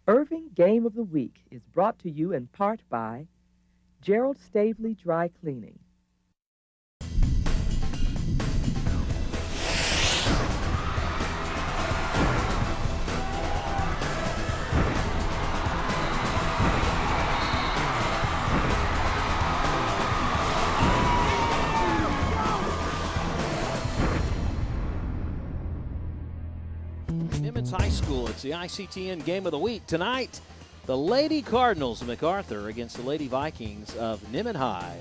Irving Game of the Week is brought to you in part by Gerald Stavely Dry Cleaning. Nimitz High School, it's the ICTN Game of the Week. Tonight, the Lady Cardinals of MacArthur against the Lady Vikings of Nimitz High.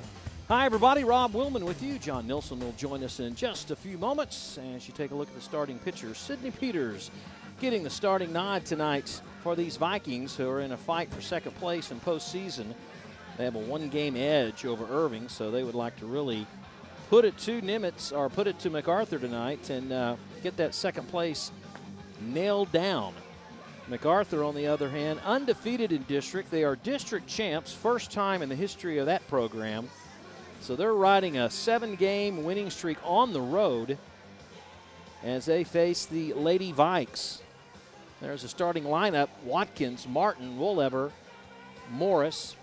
Hi, everybody. Rob Willman with you. John Nilsson will join us in just a few moments as you take a look at the starting pitcher. Sydney Peters getting the starting nod tonight for these Vikings, who are in a fight for second place in postseason. They have a one-game edge over Irving, so they would like to really put it to Nimitz, or put it to MacArthur tonight, and get that second place nailed down. MacArthur, on the other hand, undefeated in district. They are district champs, first time in the history of that program. So they're riding a 7-game winning streak on the road as they face the Lady Vikes. There's a starting lineup: Watkins, Martin, Wolever, Morris,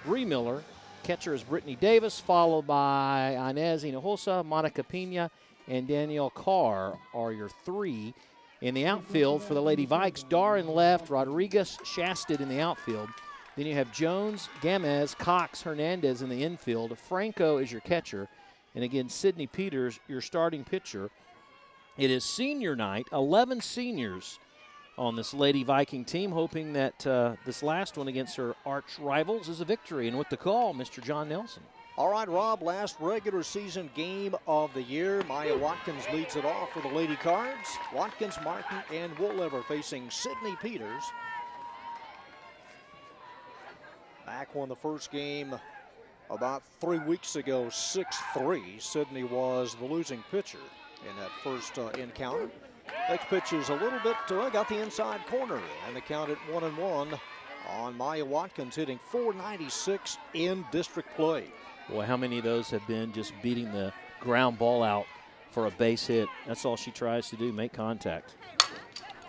Bree Miller. Catcher is Brittany Davis, followed by Inez Hinojosa, Monica Pena, and Danielle CARR are your three. In the outfield for the Lady Vikes, Dar in left, Rodriguez, Shasted in the outfield. Then you have Jones, Gamez, Cox, Hernandez in the infield. Franco is your catcher. And again, Sydney Peters, your starting pitcher. It is senior night, 11 seniors on this Lady Viking team, hoping that this last one against her arch rivals is a victory. And with the call, Mr. John Nelson. All right, Rob, last regular season game of the year. MIAYA Watkins leads it off for the Lady Cards. Watkins, Martin, and Wolever facing Sydney Peters. Mac won the first game about 3 weeks ago, 6-3. Sydney was the losing pitcher in that first encounter. Next pitch is a little bit, got the inside corner, and the count at 1-1 on MIAYA Watkins, hitting .496 in district play. Boy, how many of those have been just beating the ground ball out for a base hit? That's all she tries to do, make contact.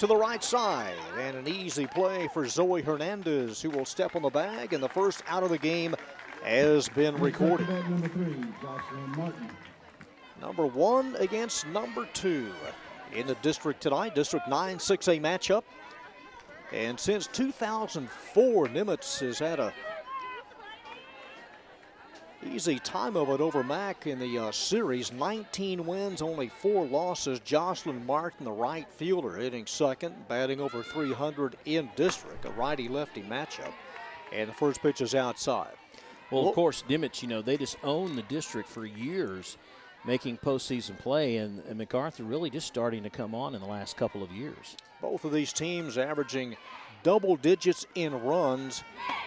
To the right side, and an easy play for Zoe Hernandez, who will step on the bag, and the first out of the game has been recorded. Number 1 against number 2 in the district tonight. District 9 6A matchup. And since 2004, Nimitz has had a easy time of it over Mac in the series. 19 wins, only 4 losses. Jocelyn Martin, the right fielder, hitting second, batting over 300 in district. A righty-lefty matchup. And the first pitch is outside. Well, of course, Nimitz, they just owned the district for years, making postseason play, and MacArthur really just starting to come on in the last couple of years. Both of these teams averaging double digits in runs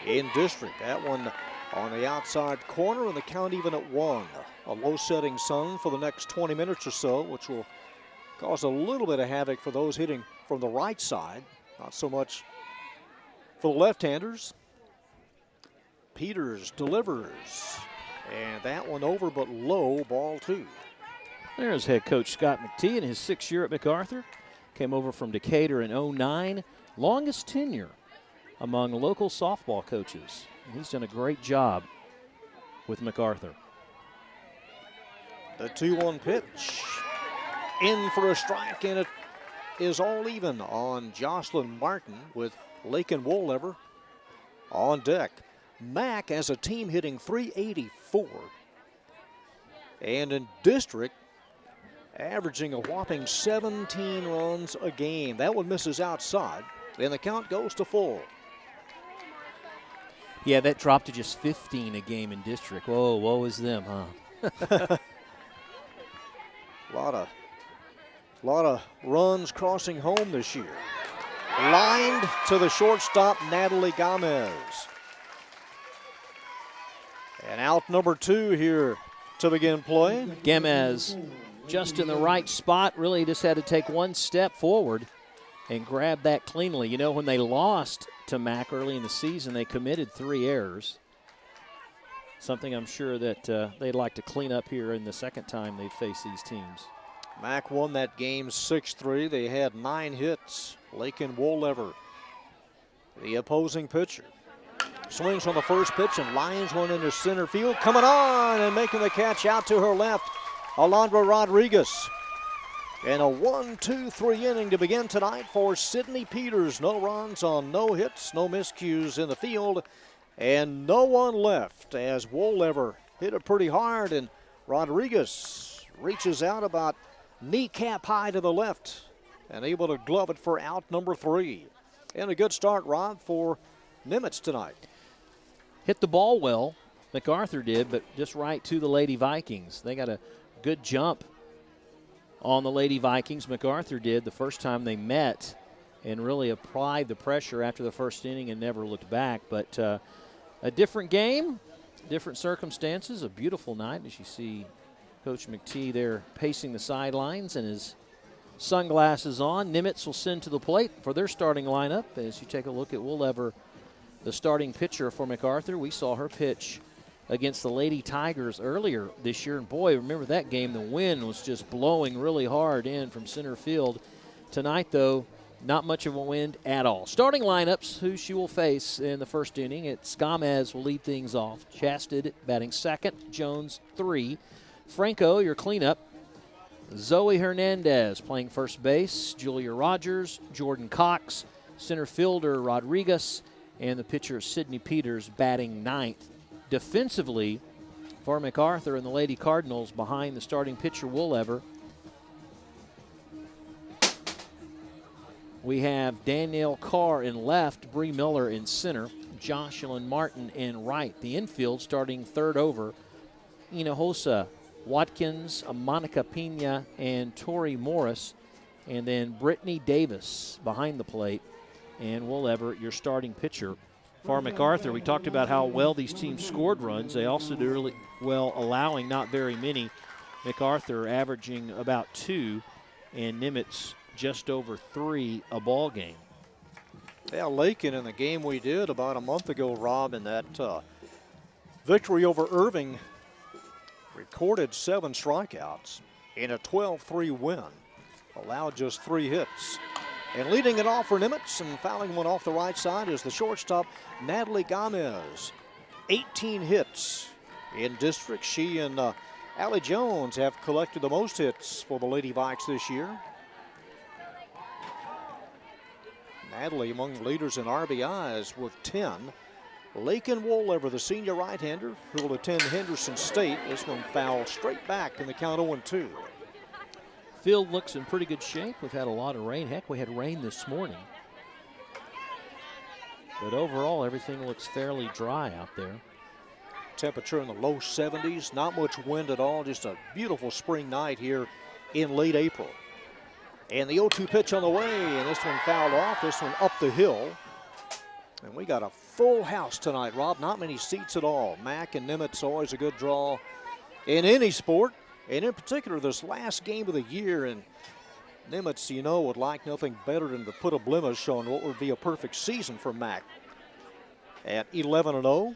in district. That one on the outside corner, and the count even at 1. A low-setting sun for the next 20 minutes or so, which will cause a little bit of havoc for those hitting from the right side. Not so much for the left-handers. Peters delivers, and that one over but low, ball 2. There's head coach Scott McTee in his 6th year at MacArthur. Came over from Decatur in '09. Longest tenure among local softball coaches. And he's done a great job with MacArthur. The 2-1 pitch. In for a strike, and it is all even on Jocelyn Martin with Lakin Wolever on deck. Mac as a team hitting .384. And in district, averaging a whopping 17 runs a game. That one misses outside, and the count goes to full. Yeah, that dropped to just 15 a game in district. Whoa, woe is them, huh? A lot of runs crossing home this year. Lined to the shortstop, Natalie Gamez. And out number 2 here to begin play. Gamez just in the right spot, really just had to take one step forward and grab that cleanly. When they lost to Mac early in the season, they committed 3 errors. Something I'm sure that they'd like to clean up here in the second time they face these teams. Mac won that game 6-3. They had 9 hits. Lakin Wolever the opposing pitcher. Swings on the first pitch and lines one into center field. Coming on and making the catch out to her left, Alondra Rodriguez. And a 1-2-3 inning to begin tonight for Sydney Peters. No runs on no hits, no miscues in the field, and no one left as Wolever hit it pretty hard, and Rodriguez reaches out about kneecap high to the left and able to glove it for out number 3. And a good start, Rob, for Nimitz tonight. Hit the ball well, MacArthur did, but just right to the Lady Vikings. They got a good jump on the Lady Vikings. MacArthur did the first time they met and really applied the pressure after the first inning and never looked back. But a different game, different circumstances, a beautiful night as you see Coach McTeee there pacing the sidelines and his sunglasses on. Nimitz will send to the plate for their starting lineup. As you take a look at Wolever, the starting pitcher for MacArthur, we saw her pitch against the Lady Tigers earlier this year. And boy, remember that game, the wind was just blowing really hard in from center field. Tonight, though, not much of a wind at all. Starting lineups, who she will face in the first inning. It's Gomez will lead things off. Chasted batting second, Jones 3. Franco, your cleanup. Zoe Hernandez playing first base. Julia Rogers, Jordan Cox, center fielder Rodriguez, and the pitcher Sydney Peters batting ninth. Defensively for MacArthur and the Lady Cardinals behind the starting pitcher Wolever, we have Danielle CARR in left, Bree Miller in center, Jocelyn Martin in right. The infield starting third over, Hinojosa, Watkins, Monica Pena, and TORI Morris, and then Brittany Davis behind the plate. And Wolever, your starting pitcher. For MacArthur, we talked about how well these teams scored runs. They also did really well allowing not very many. MacArthur averaging about 2, and Nimitz just over 3 a ball game. Yeah, Lakin in the game we did about a month ago, Rob, in that victory over Irving, recorded 7 strikeouts in a 12-3 win. Allowed just 3 hits. And leading it off for Nimitz and fouling one off the right side is the shortstop, Natalie Gomez. 18 hits in district. She and Allie Jones have collected the most hits for the Lady Vikes this year. Natalie among the leaders in RBIs with 10. Lakin Wolever, the senior right-hander, who will attend Henderson State. This one fouled straight back in the count 0-2. Field looks in pretty good shape. We've had a lot of rain. Heck, we had rain this morning. But overall, everything looks fairly dry out there. Temperature in the low 70s. Not much wind at all. Just a beautiful spring night here in late April. And the 0-2 pitch on the way. And this one fouled off. This one up the hill. And we got a full house tonight, Rob. Not many seats at all. Mac and Nimitz, always a good draw in any sport. And in particular, this last game of the year, and Nimitz, would like nothing better than to put a blemish on what would be a perfect season for Mac. At 11-0.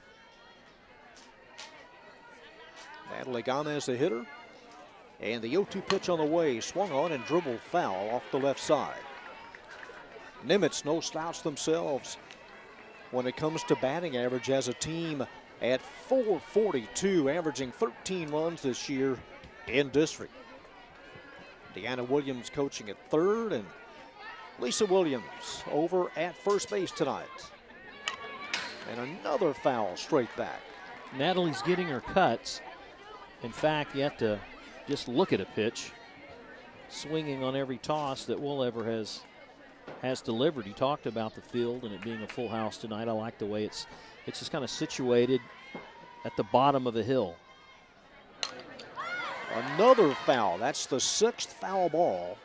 Natalie Gomez, the hitter. And the 0-2 pitch on the way, swung on and dribbled foul off the left side. Nimitz, no slouch themselves when it comes to batting average as a team at .442, averaging 13 runs this year in district. Deanna Williams coaching at third, and Lisa Williams over at first base tonight. And another foul straight back. Natalie's getting her cuts. In fact, you have to just look at a pitch, swinging on every toss that Wolever has delivered. He talked about the field and it being a full house tonight. I like the way it's just kind of situated at the bottom of the hill. Another foul. That's the 6th foul ball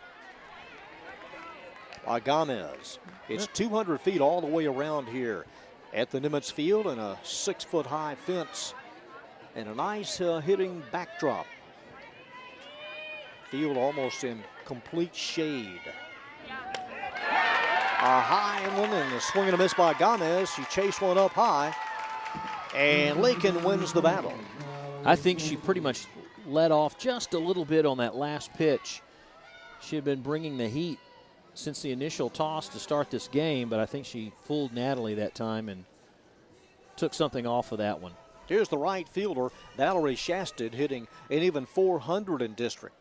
by Gomez. It's 200 feet all the way around here at the Nimitz field, and a 6-foot-high fence and a nice hitting backdrop. Field almost in complete shade. A high one and a swing and a miss by Gomez. She chased one up high, and Lakin wins the battle. I think she pretty much let off just a little bit on that last pitch. She had been bringing the heat since the initial toss to start this game, but I think she fooled Natalie that time and took something off of that one. Here's the right fielder, Valerie Shasted, hitting an even 400 in district.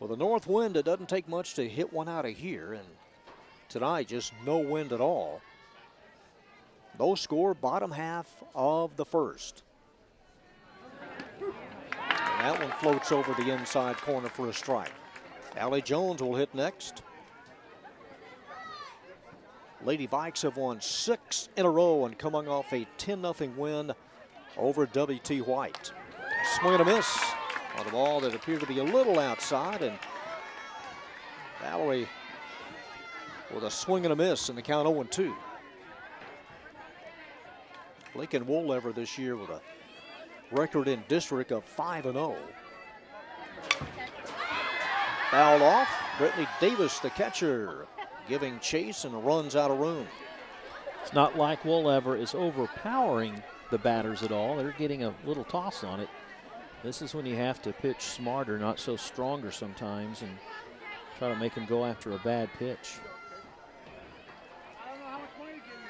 With a north wind, it doesn't take much to hit one out of here, and tonight just no wind at all. No score, bottom half of the first. And that one floats over the inside corner for a strike. Allie Jones will hit next. Lady Vikes have won 6 in a row and coming off a 10-0 win over W.T. White. Swing and a miss on the ball that appeared to be a little outside, and Valerie with a swing and a miss in the count 0-2. Lincoln Woolever this year with a record in district of 5-0. Fouled off. Brittany Davis, the catcher, giving chase and runs out of room. It's not like Woolever is overpowering the batters at all. They're getting a little toss on it. This is when you have to pitch smarter, not so stronger sometimes, and try to make them go after a bad pitch.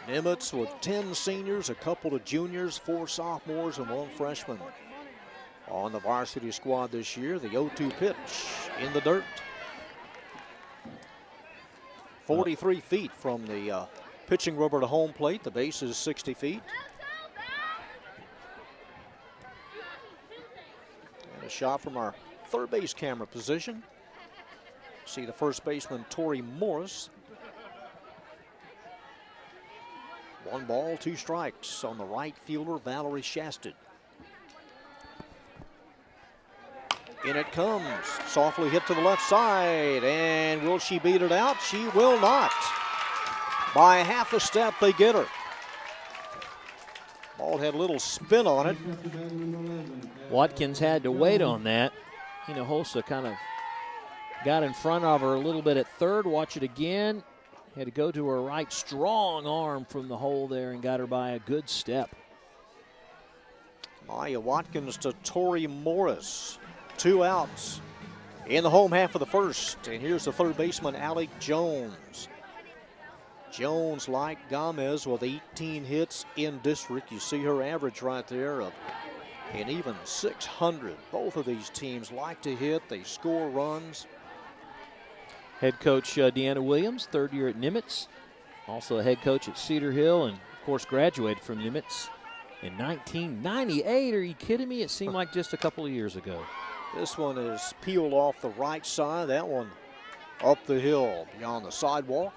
Nimitz with 10 seniors, a couple of juniors, 4 sophomores, and 1 freshman on the varsity squad this year. The 0-2 pitch in the dirt. 43 feet from the pitching rubber to home plate. The base is 60 feet. And a shot from our third base camera position. See the first baseman, Tori Morris. 1 ball, 2 strikes on the right fielder, Valerie Shasted. In it comes, softly hit to the left side, and will she beat it out? She will not. By half a step, they get her. Ball had a little spin on it. Watkins had to wait on that. Hinojosa kind of got in front of her a little bit at third. Watch it again. Had to go to her right, strong arm from the hole there and got her by a good step. MIAYA Watkins to Tori Morris. 2 outs in the home half of the first. And here's the third baseman, Allie Jones. Jones, like Gomez, with 18 hits in district. You see her average right there of an even 600. Both of these teams like to hit. They score runs. Head coach Deanna Williams, 3rd year at Nimitz. Also a head coach at Cedar Hill, and of course graduated from Nimitz in 1998. Are you kidding me? It seemed like just a couple of years ago. This one is peeled off the right side. That one up the hill beyond the sidewalk.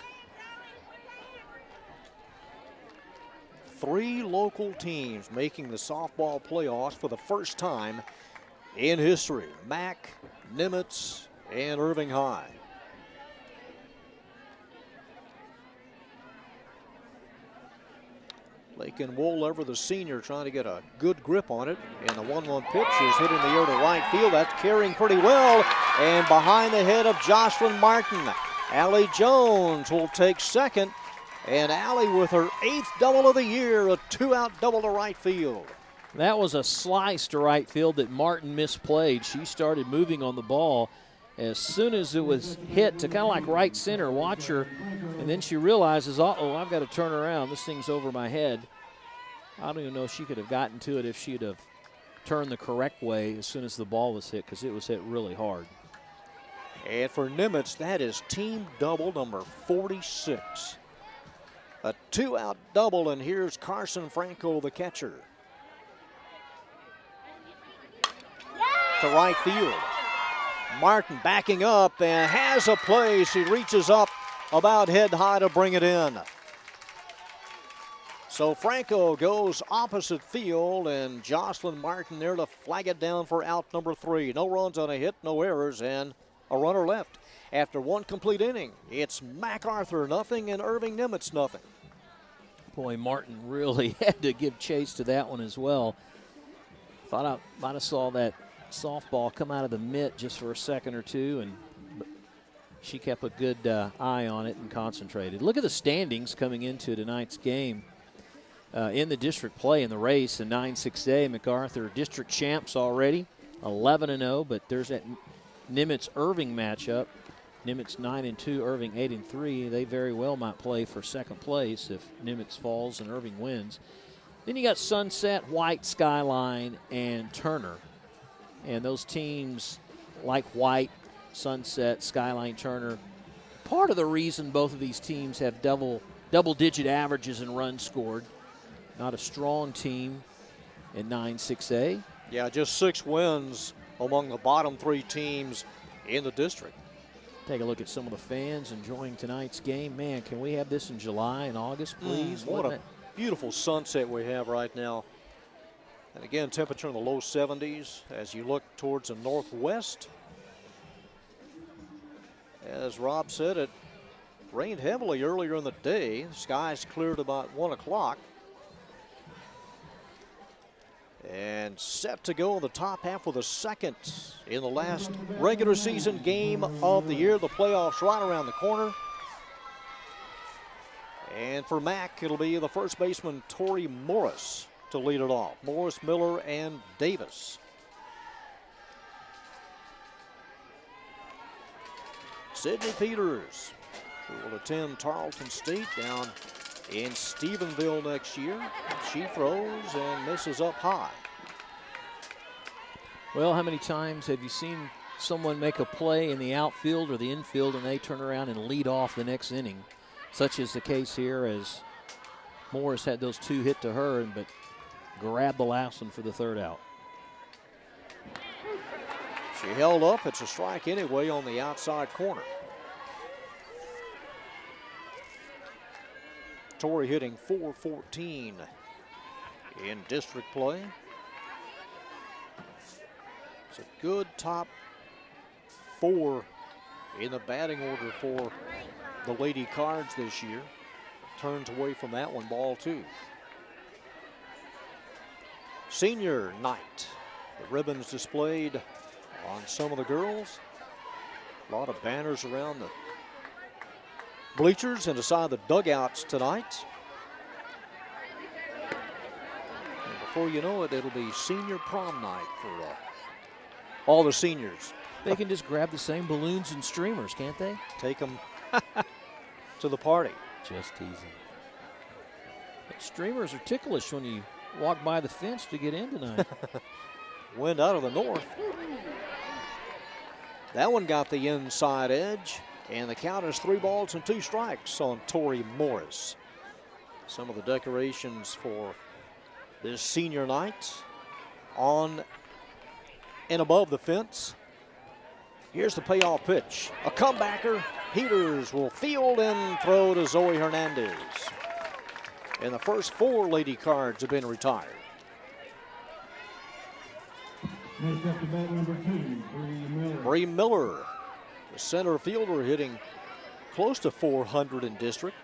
3 local teams making the softball playoffs for the first time in history. Mac, Nimitz, and Irving High. Lakin Woolever, the senior, trying to get a good grip on it. And the 1-1 pitch is hit in the air to right field. That's carrying pretty well. And behind the head of Jocelyn Martin, Allie Jones will take second. And Allie with her 8th double of the year, a 2-out double to right field. That was a slice to right field that Martin misplayed. She started moving on the ball as soon as it was hit to kind of like right center. Watch her. And then she realizes, uh-oh, I've got to turn around. This thing's over my head. I don't even know if she could have gotten to it if she'd have turned the correct way as soon as the ball was hit, because it was hit really hard. And for Nimitz, that is team double number 46. A 2-out double, and here's Carson Franco, the catcher. To right field. Martin backing up and has a play. She reaches up about head high to bring it in. So Franco goes opposite field, and Jocelyn Martin there to flag it down for out number 3. No runs on a hit, no errors, and a runner left. After 1 complete inning, it's MacArthur nothing and Irving Nimitz nothing. Boy, Martin really had to give chase to that one as well. Thought I might have saw that softball come out of the mitt just for a second or two, and she kept a good eye on it and concentrated. Look at the standings coming into tonight's game. In the district play in the race, in 9-6A, MacArthur district champs already, 11-0, but there's that Nimitz-Irving matchup. Nimitz 9-2, Irving 8-3. They very well might play for second place if Nimitz falls and Irving wins. Then you got Sunset, White, Skyline, and Turner. And those teams like White, Sunset, Skyline, Turner, part of the reason both of these teams have double-digit averages in runs scored. Not a strong team in 9-6A. Yeah, just 6 wins among the bottom 3 teams in the district. Take a look at some of the fans enjoying tonight's game. Man, can we have this in July and August, please? What a beautiful sunset we have right now. And again, temperature in the low 70s as you look towards the northwest. As Rob said, it rained heavily earlier in the day. The skies cleared about 1 o'clock. And set to go in the top half of the second in the last regular season game of the year. The playoffs right around the corner. And for Mac, it'll be the first baseman, Tori Morris, to lead it off. Morris, Miller, and Davis. Sydney Peters, who will attend Tarleton State down in Stephenville next year. She throws and misses up high. Well, how many times have you seen someone make a play in the outfield or the infield and they turn around and lead off the next inning? Such is the case here, as Morris had those 2 hit to her, but grabbed the last one for the 3rd out. She held up. It's a strike anyway on the outside corner. Tori hitting .414 in district play. It's a good top 4 in the batting order for the Lady Cards this year. Turns away from that one, ball 2. Senior night. The ribbons displayed on some of the girls. A lot of banners around the bleachers and aside the dugouts tonight. And before you know it, it'll be senior prom night for all the seniors. They can just grab the same balloons and streamers, can't they? Take them to the party. Just teasing. But streamers are ticklish when you walk by the fence to get in tonight. Wind out of the north. That one got the inside edge, and the count is 3 balls and 2 strikes on Tori Morris. Some of the decorations for this senior night on and above the fence. Here's the payoff pitch. A comebacker. Peters will field and throw to Zoe Hernandez. And the first 4 Lady Cards have been retired. Next up to bat number 2, Bree Miller, the center fielder, hitting close to 400 in district.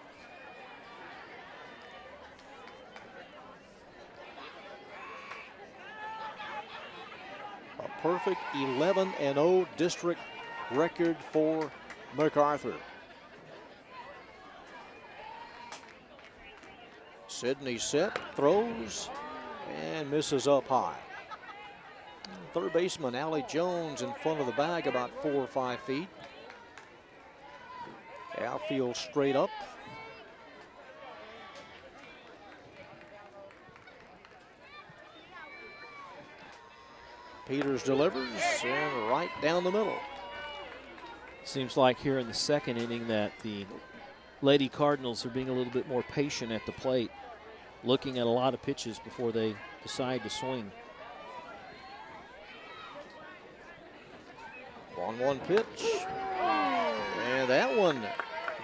A perfect 11-0 district record for MacArthur. Sydney set, throws, and misses up high. Third baseman Allie Jones in front of the bag about 4 or 5 feet. Outfield straight up. Peters delivers and right down the middle. Seems like here in the second inning that the Lady Cardinals are being a little bit more patient at the plate, looking at a lot of pitches before they decide to swing. 1-1 pitch. And that one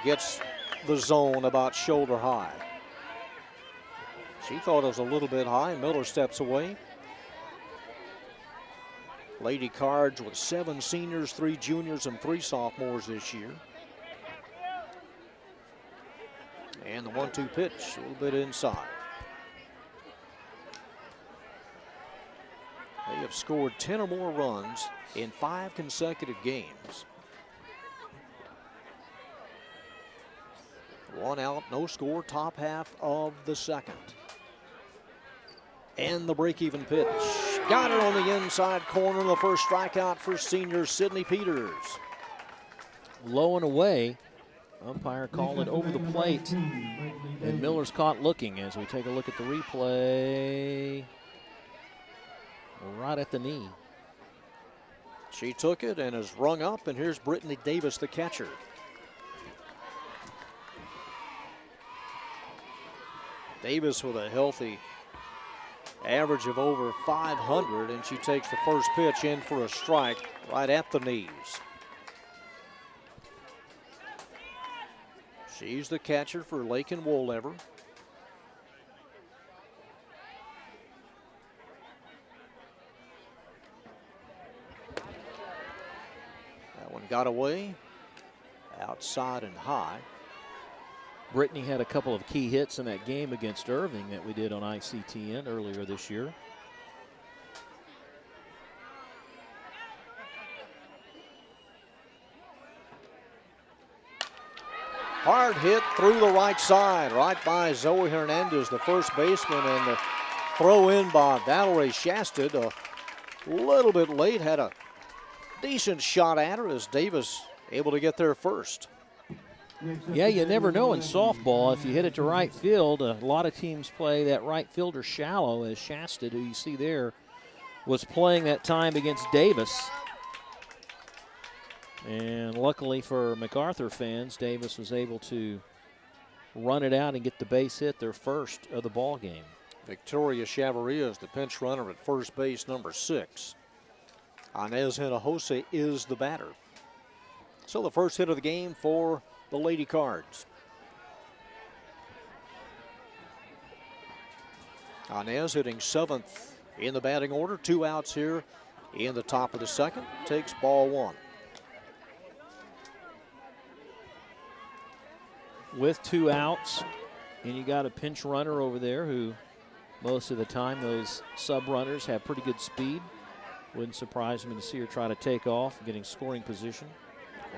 gets the zone about shoulder high. She thought it was a little bit high. Miller steps away. Lady Cards with 7 seniors, 3 juniors, and 3 sophomores this year. And the 1-2 pitch, a little bit inside. They have scored 10 or more runs in 5 consecutive games. 1 out, no score, top half of the second. And the break-even pitch. Got it on the inside corner, the first strikeout for senior Sydney Peters. low and away. Umpire called it over the plate. And Miller's caught looking as we take a look at the replay. Right at the knee. She took it and is rung up, and here's Brittany Davis, the catcher. Davis with a healthy average of over 500, and she takes the first pitch in for a strike right at the knees. She's the catcher for Lake and Woollever. That one got away, outside and high. Brittany had a couple of key hits in that game against Irving that we did on ICTN earlier this year. Hard hit through the right side, right by Zoe Hernandez, the first baseman, and the throw in by Valerie Shasted. A little bit late, had a decent shot at her as Davis able to get there first. Yeah, you never know in softball if you hit it to right field. A lot of teams play that right fielder shallow, as Shasted, who you see there, was playing that time against Davis. And luckily for MacArthur fans, Davis was able to run it out and get the base hit, their first of the ball game. Victoria Chavarria is the pinch runner at first base, number 6. Inez Hinojosa is the batter. So the first hit of the game for the Lady Cards. Inez hitting 7th in the batting order. 2 outs here in the top of the second. Takes ball 1. With 2 outs, and you got a pinch runner over there who most of the time those sub runners have pretty good speed. Wouldn't surprise me to see her try to take off, getting scoring position.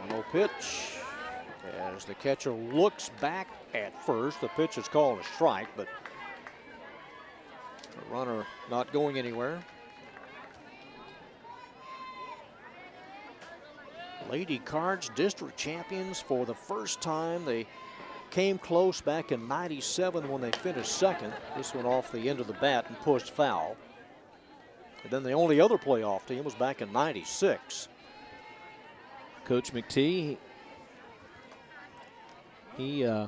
1-0 pitch. As the catcher looks back at first, the pitch is called a strike, but the runner not going anywhere. Lady Cards district champions for the first time. They came close back in '97 when they finished second. This one off the end of the bat and pushed foul. And then the only other playoff team was back in '96. Coach MCTEE, he has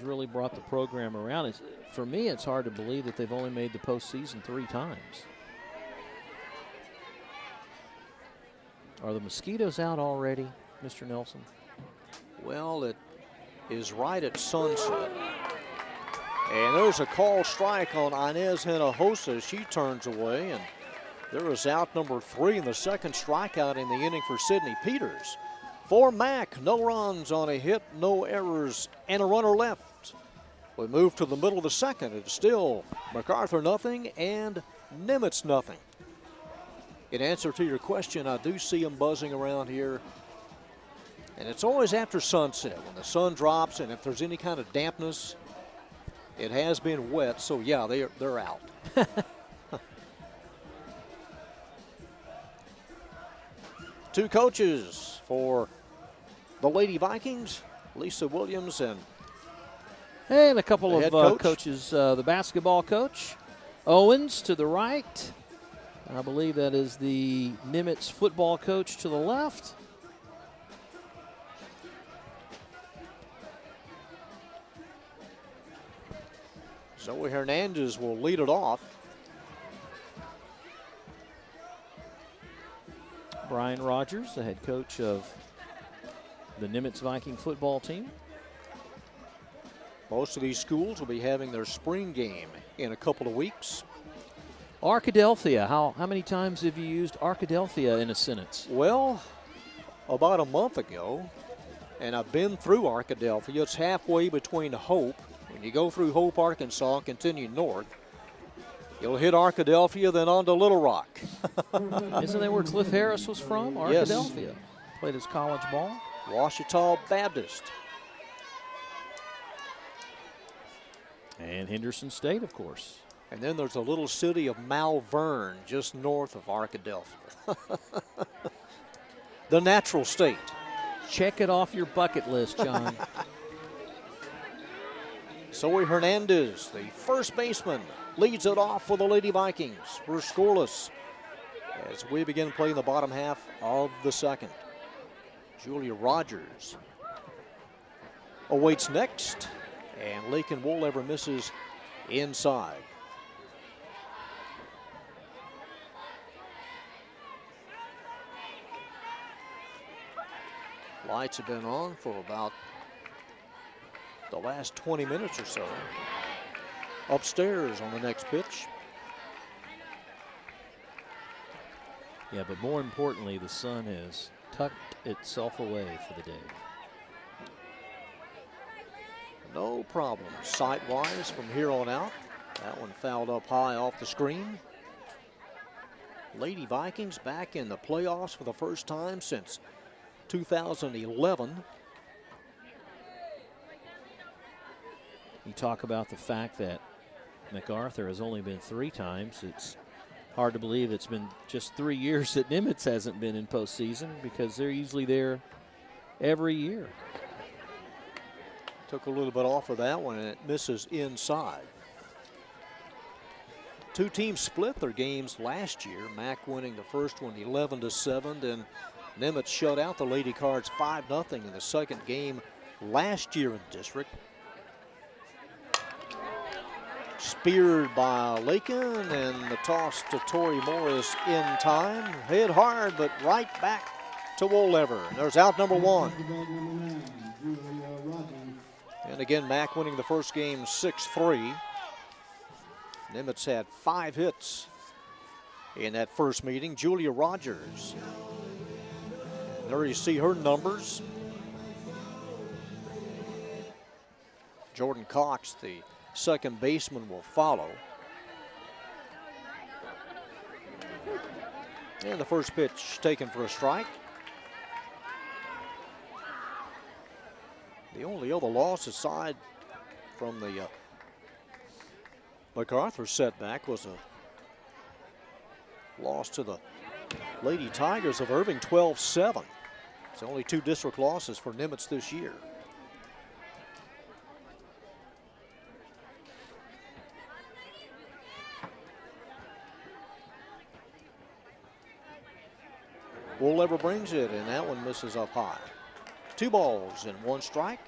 really brought the program around. For me, it's hard to believe that they've only made the postseason 3 times. Are the mosquitoes out already, Mr. Nelson? Well, it is right at sunset. And there's a call strike on Inez Hinojosa. She turns away, and there is out number 3 and the second strikeout in the inning for Sydney Peters. For Mac, no runs on a hit, no errors, and a runner left. We move to the middle of the second. It's still MacArthur nothing and Nimitz nothing. In answer to your question, I do see them buzzing around here. And it's always after sunset when the sun drops, and if there's any kind of dampness, it has been wet, so yeah, they're out. Two coaches for the Lady Vikings, Lisa Williams and a couple of coach. coaches. The basketball coach, Owens to the right. I believe that is the Nimitz football coach to the left. Zoe Hernandez will lead it off. Brian Rogers, the head coach of the Nimitz Viking football team. Most of these schools will be having their spring game in a couple of weeks. Arkadelphia, how many times have you used Arkadelphia in a sentence? Well, about a month ago, and I've been through Arkadelphia. It's halfway between Hope. When you go through Hope, Arkansas, and continue north, you'll hit Arkadelphia, then on to Little Rock. Isn't that where Cliff Harris was from? Yes. Arkadelphia. Played his college ball. Ouachita Baptist. And Henderson State, of course. And then there's a little city of Malvern just north of Arkadelphia. the natural state. Check it off your bucket list, John. Zoe Hernandez, the first baseman, leads it off for the Lady Vikings. We're scoreless as we begin playing the bottom half of the second. Julia Rogers awaits next, and Lakin Woollever misses inside. Lights have been on for about the last 20 minutes or so. Upstairs on the next pitch. Yeah, but more importantly, the sun has tucked itself away for the day. No problem sight-wise from here on out. That one fouled up high off the screen. Lady Vikings back in the playoffs for the first time since 2011. You talk about the fact that MacArthur has only been 3 times. It's hard to believe it's been just 3 years that Nimitz hasn't been in postseason, because they're usually there every year. Took a little bit off of that one, and it misses inside. Two teams split their games last year. Mac winning the first one 11-7, and Nimitz shut out the Lady Cards 5-0 in the second game last year in district. Speared by Lakin, and the toss to Tori Morris in time. Hit hard, but right back to Woollever. There's out number 1. And again, Mac winning the first game 6-3. Nimitz had 5 hits in that first meeting. Julia Rogers. There you see her numbers. Jordan Cox, the second baseman, will follow. And the first pitch taken for a strike. The only other loss aside from the MacArthur setback was a loss to the Lady Tigers of Irving, 12-7. It's only 2 district losses for Nimitz this year. Woollever brings it, and that one misses up high. 2 balls and 1 strike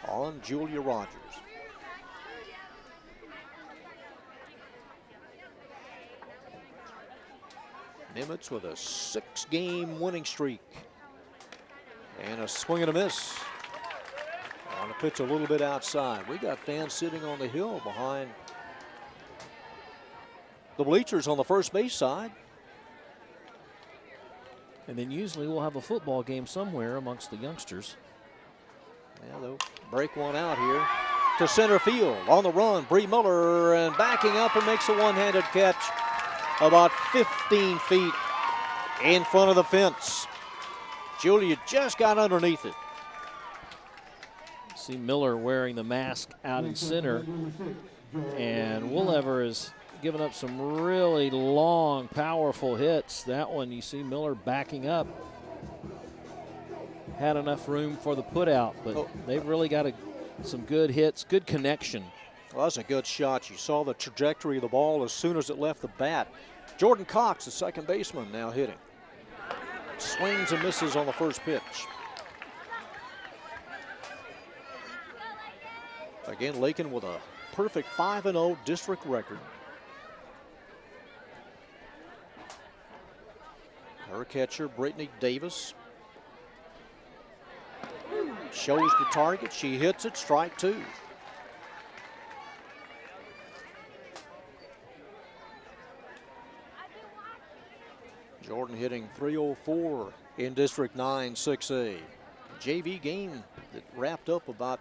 on Julia Rogers. Nimitz with a 6-game winning streak. And a swing and a miss. On a pitch a little bit outside. We got fans sitting on the hill behind the bleachers on the first base side. And then usually we'll have a football game somewhere amongst the youngsters. Yeah, they'll break one out here to center field. On the run, Bree Miller, and backing up and makes a one-handed catch about 15 feet in front of the fence. Julia just got underneath it. See Miller wearing the mask out in center, and Woollever is giving up some really long, powerful hits. That one, you see Miller backing up. Had enough room for the putout, but they've really got some good hits, good connection. Well, that's a good shot. You saw the trajectory of the ball as soon as it left the bat. Jordan Cox, the second baseman, now hitting. Swings and misses on the first pitch. Again, Lakin with a perfect 5-0 district record. Her catcher, Brittany Davis, shows the target. She hits it, strike 2. Jordan hitting .304 in District 9 6A. JV game that wrapped up about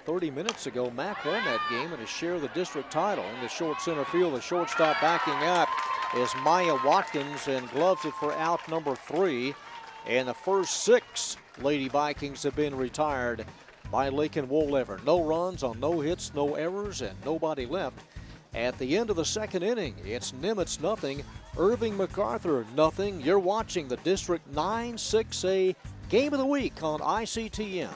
30 minutes ago. Mac won that game and has shared the district title. In the short center field, the shortstop backing up is MIAYA Watkins, and gloves it for out number 3. And the first 6 Lady Vikings have been retired by Lakin Woollever. No runs on no hits, no errors, and nobody left at the end of the second inning. It's Nimitz nothing, Irving MacArthur nothing. You're watching the District 9-6A Game of the Week on ICTN.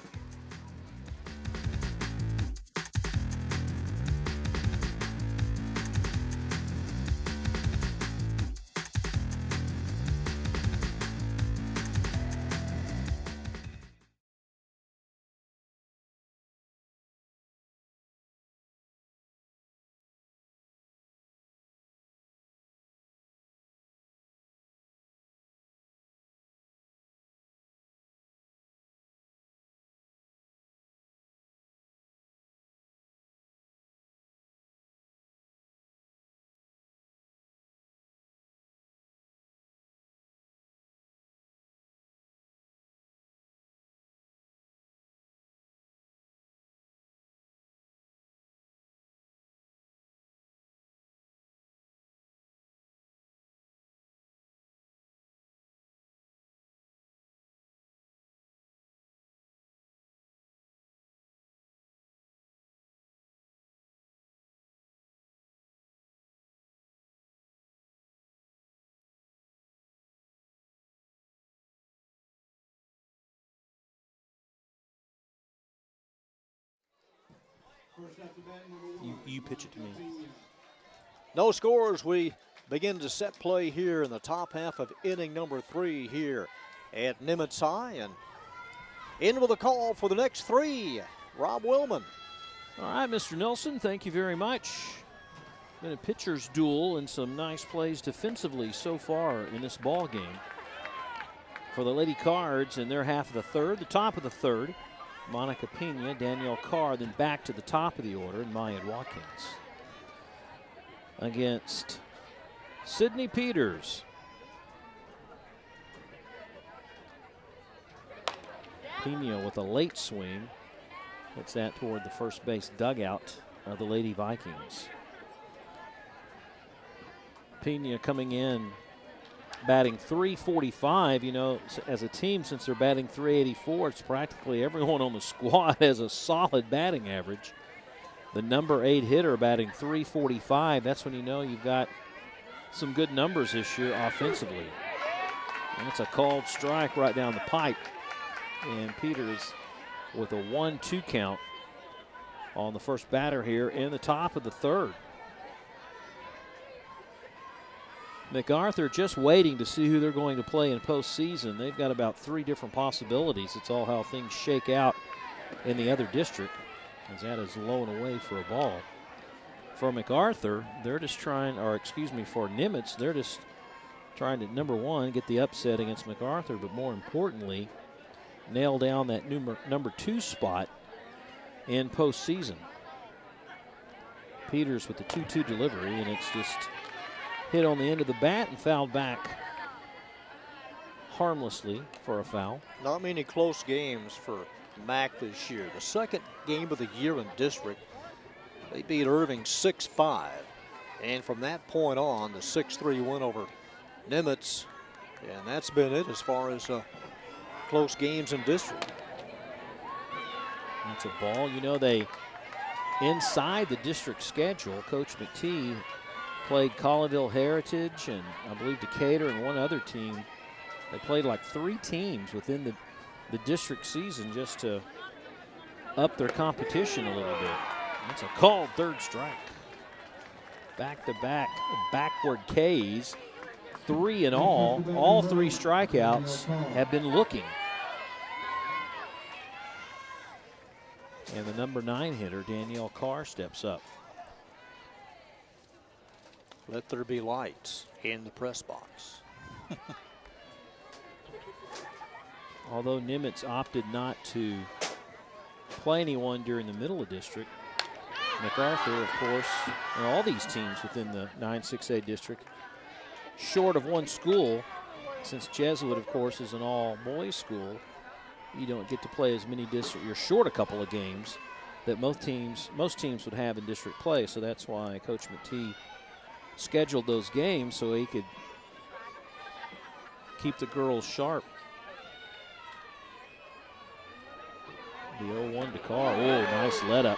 You pitch it to me. No scores. We begin to set play here in the top half of inning number 3 here at Nimitz High. And in with a call for the next 3, Rob Willman. All right, Mr. Nelson, thank you very much. Been a pitcher's duel and some nice plays defensively so far in this ball game for the Lady Cards in their half of the third. The top of the third, Monica Pena, Danielle Carr, then back to the top of the order, and MIAYA Watkins against Sydney Peters. Pena with a late swing. Hits that toward the first base dugout of the Lady Vikings. Pena coming in batting .345. You know, as a team, since they're batting .384, it's practically everyone on the squad has a solid batting average. The number 8 hitter batting .345. That's when you know you've got some good numbers this year offensively. And it's a called strike right down the pipe. And Peters with a 1-2 count on the first batter here in the top of the third. MacArthur just waiting to see who they're going to play in postseason. They've got about 3 different possibilities. It's all how things shake out in the other district, as that is low and away for a ball. For MacArthur, they're just trying, or excuse me, for Nimitz, they're just trying to, number 1, get the upset against MacArthur, but more importantly, nail down that number 2 spot in postseason. Peters with the 2-2 delivery, and it's just hit on the end of the bat and fouled back harmlessly for a foul. Not many close games for Mac this year. The second game of the year in district, they beat Irving 6-5. And from that point on, the 6-3 win over Nimitz. And that's been it as far as close games in district. That's a ball. You know, they, inside the district schedule, Coach McTee played Colleyville Heritage and I believe Decatur and one other team. They played like 3 teams within the district season just to up their competition a little bit. That's a called third strike. Back-to-back backward Ks, 3 in all. All 3 strikeouts have been looking. And the number 9 hitter, Danielle Carr, steps up. Let there be lights in the press box. Although Nimitz opted not to play anyone during the middle of district, MacArthur, of course, and all these teams within the 9-6A district, short of one school, since Jesuit, of course, is an all-boys school, you don't get to play as many district. You're short a couple of games that most teams would have in district play, so that's why Coach McTee scheduled those games so he could keep the girls sharp. The 0-1 to Carr. Oh, nice let up.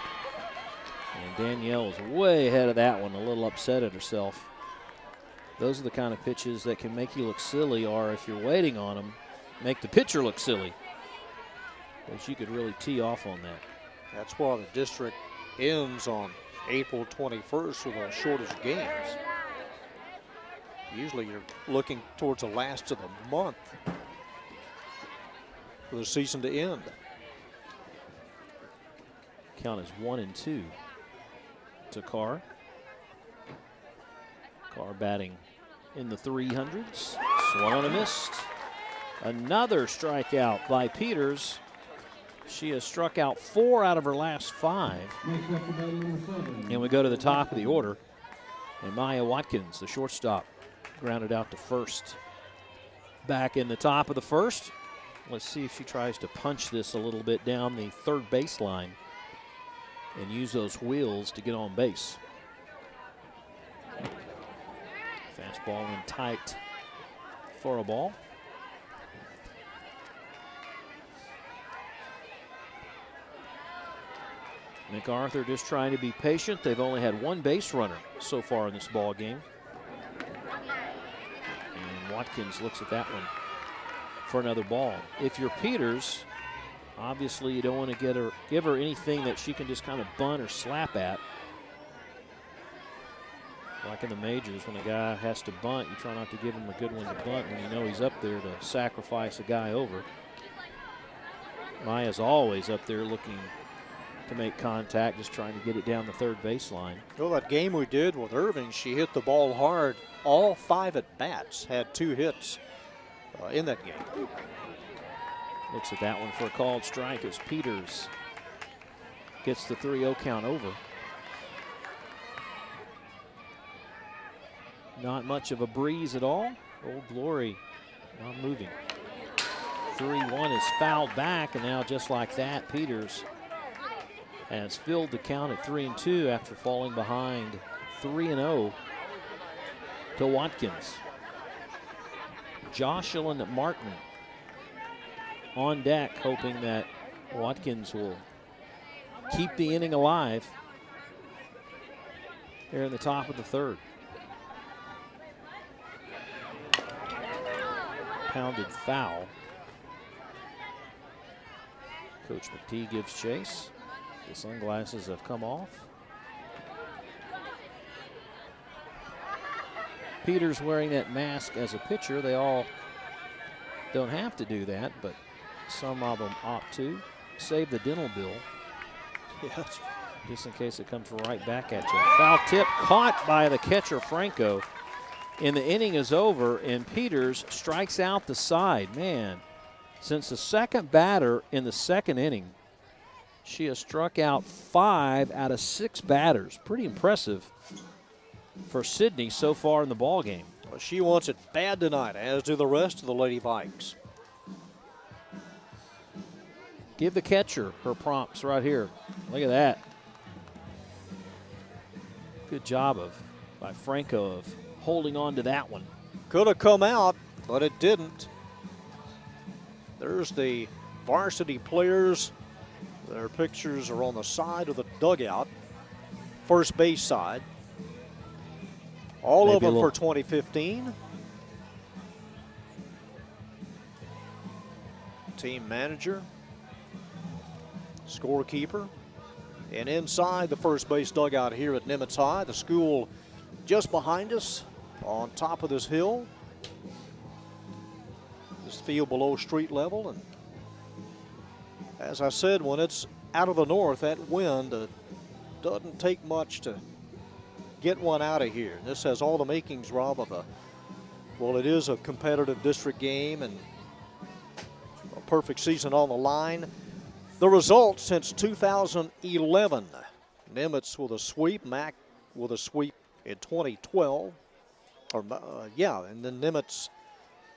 And Danielle is way ahead of that one, a little upset at herself. Those are the kind of pitches that can make you look silly, or if you're waiting on them, make the pitcher look silly. But she could really tee off on that. That's why the district ends on April 21st with our shortest games. Usually you're looking towards the last of the month for the season to end. Count is 1-2 to CARR. CARR batting in the 300s. Swung and missed. Another strikeout by Peters. She has struck out 4 out of her last 5. And we go to the top of the order. And MIAYA Watkins, the shortstop, grounded out to first. Back in the top of the first. Let's see if she tries to punch this a little bit down the third baseline and use those wheels to get on base. Fastball in tight for a ball. MacArthur just trying to be patient. They've only had 1 base runner so far in this ball game. And Watkins looks at that one for another ball. If you're Peters, obviously you don't want to give her anything that she can just kind of bunt or slap at. Like in the majors, when a guy has to bunt, you try not to give him a good one to bunt when you know he's up there to sacrifice a guy over. Maya's always up there looking to make contact, just trying to get it down the third baseline. Well, that game we did with Irving, she hit the ball hard. All 5 at bats, had 2 hits in that game. Looks at that one for a called strike as Peters gets the 3-0 count over. Not much of a breeze at all. Old Glory not moving. 3-1 is fouled back, and now just like that, Peters has filled the count at 3-2 after falling behind 3-0 to Watkins. Jocelyn Martin on deck, hoping that Watkins will keep the inning alive here in the top of the third. Pounded foul. Coach McTeague gives chase. The sunglasses have come off. Peters wearing that mask as a pitcher. They all don't have to do that, but some of them opt to. Save the dental bill. Yes. Just in case it comes right back at you. Foul tip caught by the catcher, Franco. And the inning is over, and Peters strikes out the side. Man, since the second batter in the second inning, she has struck out 5 out of 6 batters. Pretty impressive for Sydney so far in the ball game. Well, she wants it bad tonight, as do the rest of the Lady Vikes. Give the catcher her prompts right here. Look at that. Good job by Franco of holding on to that one. Could have come out, but it didn't. There's the varsity players. Their pictures are on the side of the dugout, first base side. All of them for 2015. Team manager, scorekeeper, and inside the first base dugout here at Nimitz High, the school just behind us on top of this hill. This field below street level, and as I said, when it's out of the north, that wind doesn't take much to get one out of here. This has all the makings, Rob, of it is a competitive district game and a perfect season on the line. The results since 2011, Nimitz with a sweep, Mac with a sweep in 2012. And then Nimitz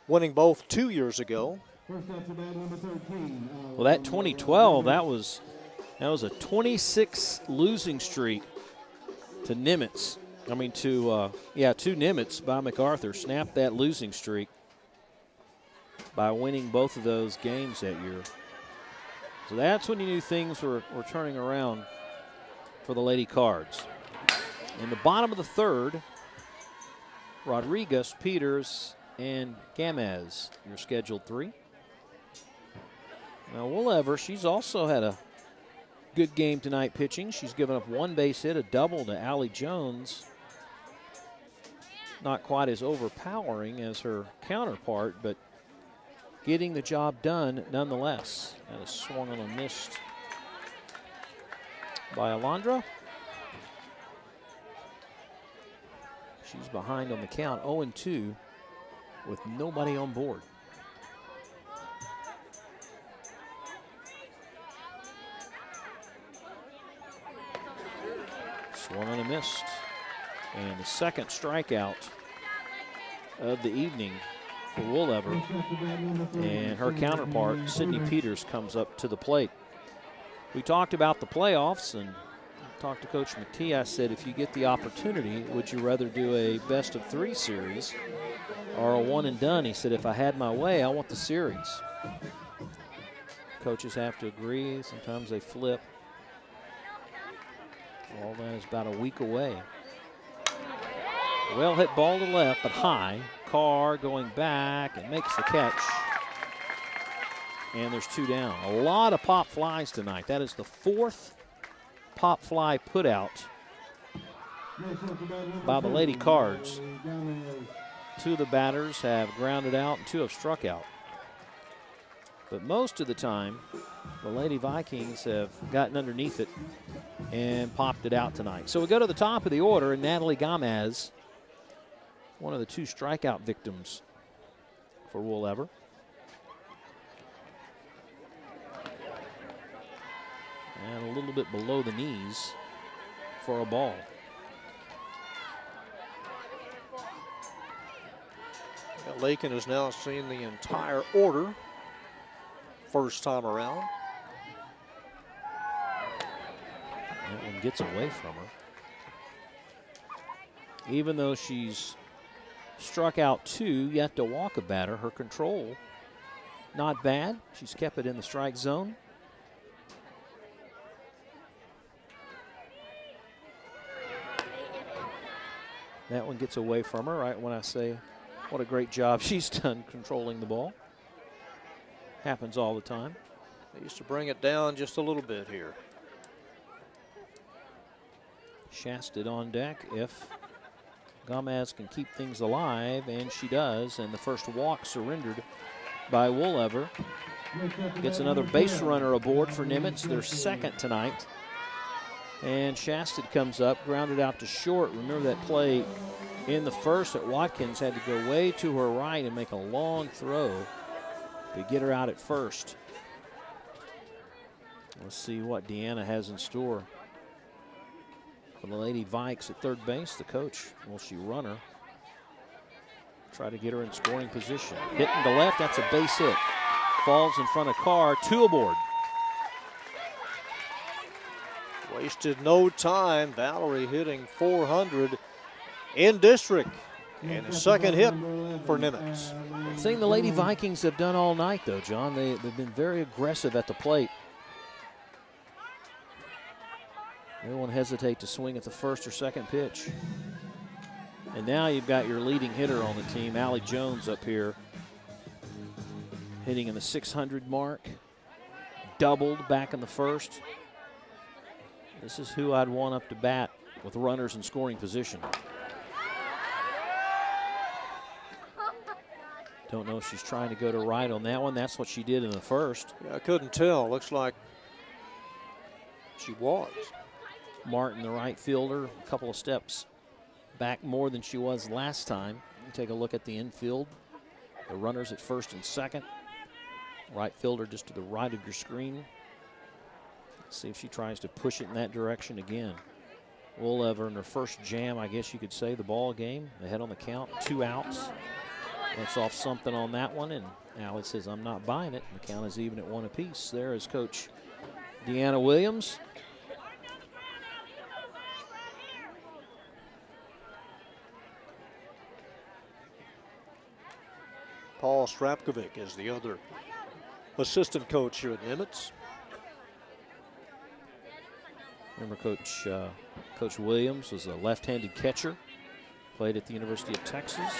winning both 2 years ago. Well, that 2012, that was a 26 losing streak to Nimitz. To Nimitz by MacArthur. Snapped that losing streak by winning both of those games that year. So that's when you knew things were turning around for the Lady Cards. In the bottom of the third, Rodriguez, Peters, and Gamez, your scheduled 3. Now, Woolever, she's also had a good game tonight pitching. She's given up 1 base hit, a double to Allie Jones. Not quite as overpowering as her counterpart, but getting the job done nonetheless. That is swung on and missed by Alondra. She's behind on the count, 0-2 with nobody on board. Swung on and missed. And the second strikeout of the evening for Woolever. And her counterpart, Sydney Peters, comes up to the plate. We talked about the playoffs and talked to Coach McTee. I said, if you get the opportunity, would you rather do a best-of-3 series or a one and done? He said, if I had my way, I want the series. Coaches have to agree. Sometimes they flip. All that is about a week away. Well hit ball to left, but high. Carr going back and makes the catch. And there's 2 down. A lot of pop flies tonight. That is the 4th pop fly put out by the Lady Cards. 2 of the batters have grounded out and 2 have struck out. But most of the time, the Lady Vikings have gotten underneath it and popped it out tonight. So we go to the top of the order, and Natalie Gamez, one of the 2 strikeout victims for Woolever. And a little bit below the knees for a ball. Lakin has now seen the entire order first time around. That one gets away from her. Even though she's struck out 2, yet to walk a batter, her control not bad. She's kept it in the strike zone. That one gets away from her right when I say what a great job she's done controlling the ball. Happens all the time. They used to bring it down just a little bit here. Shasted on deck if Gamez can keep things alive, and she does. And the first walk surrendered by Woolever. Gets another base runner aboard for Nimitz, their 2nd tonight. And Shasted comes up, grounded out to short. Remember that play in the first that Watkins had to go way to her right and make a long throw to get her out at first. Let's see what Deanna has in store for the Lady Vikes at third base. The coach, will she run her? Try to get her in scoring position. Hitting to left, that's a base hit. Falls in front of Carr, 2 aboard. Wasted no time. Valerie hitting 400 in district. And a second hit for Nimitz. The thing the Lady Vikings have done all night, though, John, they've been very aggressive at the plate. They won't hesitate to swing at the first or second pitch. And now you've got your leading hitter on the team, Allie Jones, up here, hitting in the 600 mark, doubled back in the first. This is who I'd want up to bat with runners in scoring position. Don't know if she's trying to go to right on that one. That's what she did in the first. Yeah, I couldn't tell. Looks like she was. Martin, the right fielder, a couple of steps back more than she was last time. You take a look at the infield. The runners at first and second. Right fielder just to the right of your screen. Let's see if she tries to push it in that direction again. Woolever in her first jam, I guess you could say, the ball game. Ahead on the count, 2 outs. That's off something on that one, and Allie says, I'm not buying it. The count is even at 1 apiece. There is Coach Deanna Williams. Paul Strapkovic is the other assistant coach here at Nimitz. Remember Coach Williams was a left-handed catcher, played at the University of Texas.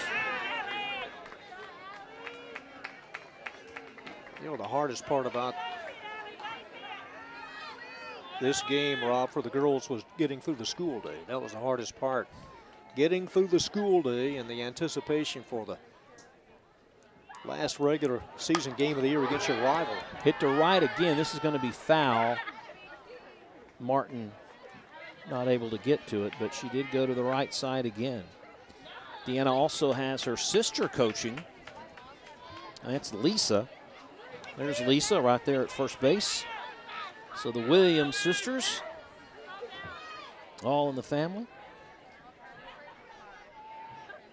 You know, the hardest part about this game, Rob, for the girls was getting through the school day. That was the hardest part. Getting through the school day and the anticipation for the last regular season game of the year against your rival. Hit to right again. This is going to be foul. Martin not able to get to it, but she did go to the right side again. Deanna also has her sister coaching. And that's Lisa. There's Lisa right there at first base. So the Williams sisters, all in the family.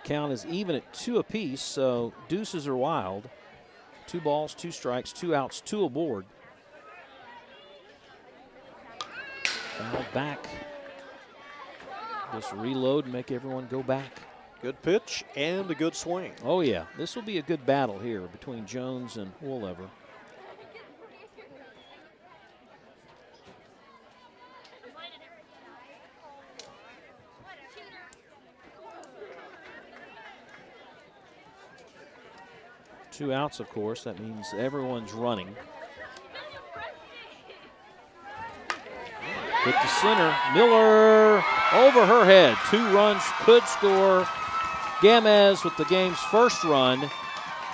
Count is even at 2 apiece, so deuces are wild. 2 balls, 2 strikes, 2 outs, 2 aboard. Foul back. Just reload and make everyone go back. Good pitch and a good swing. Oh, yeah. This will be a good battle here between Jones and Woollever. Two outs, of course. That means everyone's running. Hit to center. Miller over her head. 2 runs could score. Gamez with the game's first run.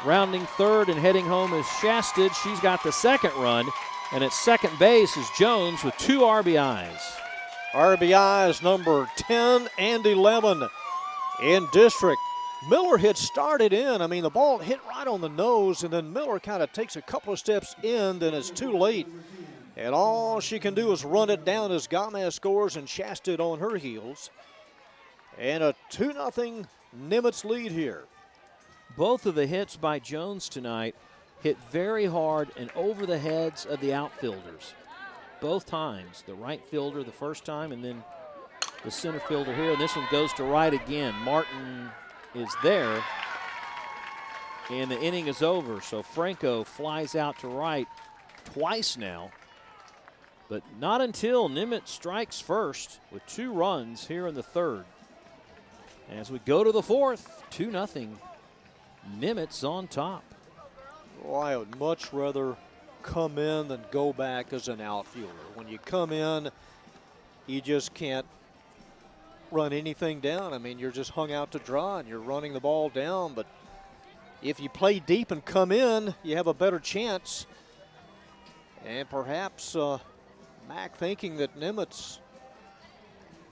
Rounding third and heading home is Shasted. She's got the second run. And at second base is Jones with 2 RBIs. RBIs number 10 and 11 in district. Miller had started in. I mean, the ball hit right on the nose, and then Miller kind of takes a couple of steps in, then it's too late. And all she can do is run it down as Gamez scores and Shasted on her heels. And a 2-0 Nimitz lead here. Both of the hits by Jones tonight hit very hard and over the heads of the outfielders. Both times. The right fielder the first time, and then the center fielder here. And this one goes to right again. Martin is there, and the inning is over. So Franco flies out to right twice now, but not until Nimitz strikes first with 2 runs here in the third. As we go to the fourth, 2-0, Nimitz on top. Well, I would much rather come in than go back as an outfielder. When you come in, you just can't run anything down. I mean, you're just hung out to dry and you're running the ball down. But if you play deep and come in, you have a better chance. And perhaps Mac thinking that Nimitz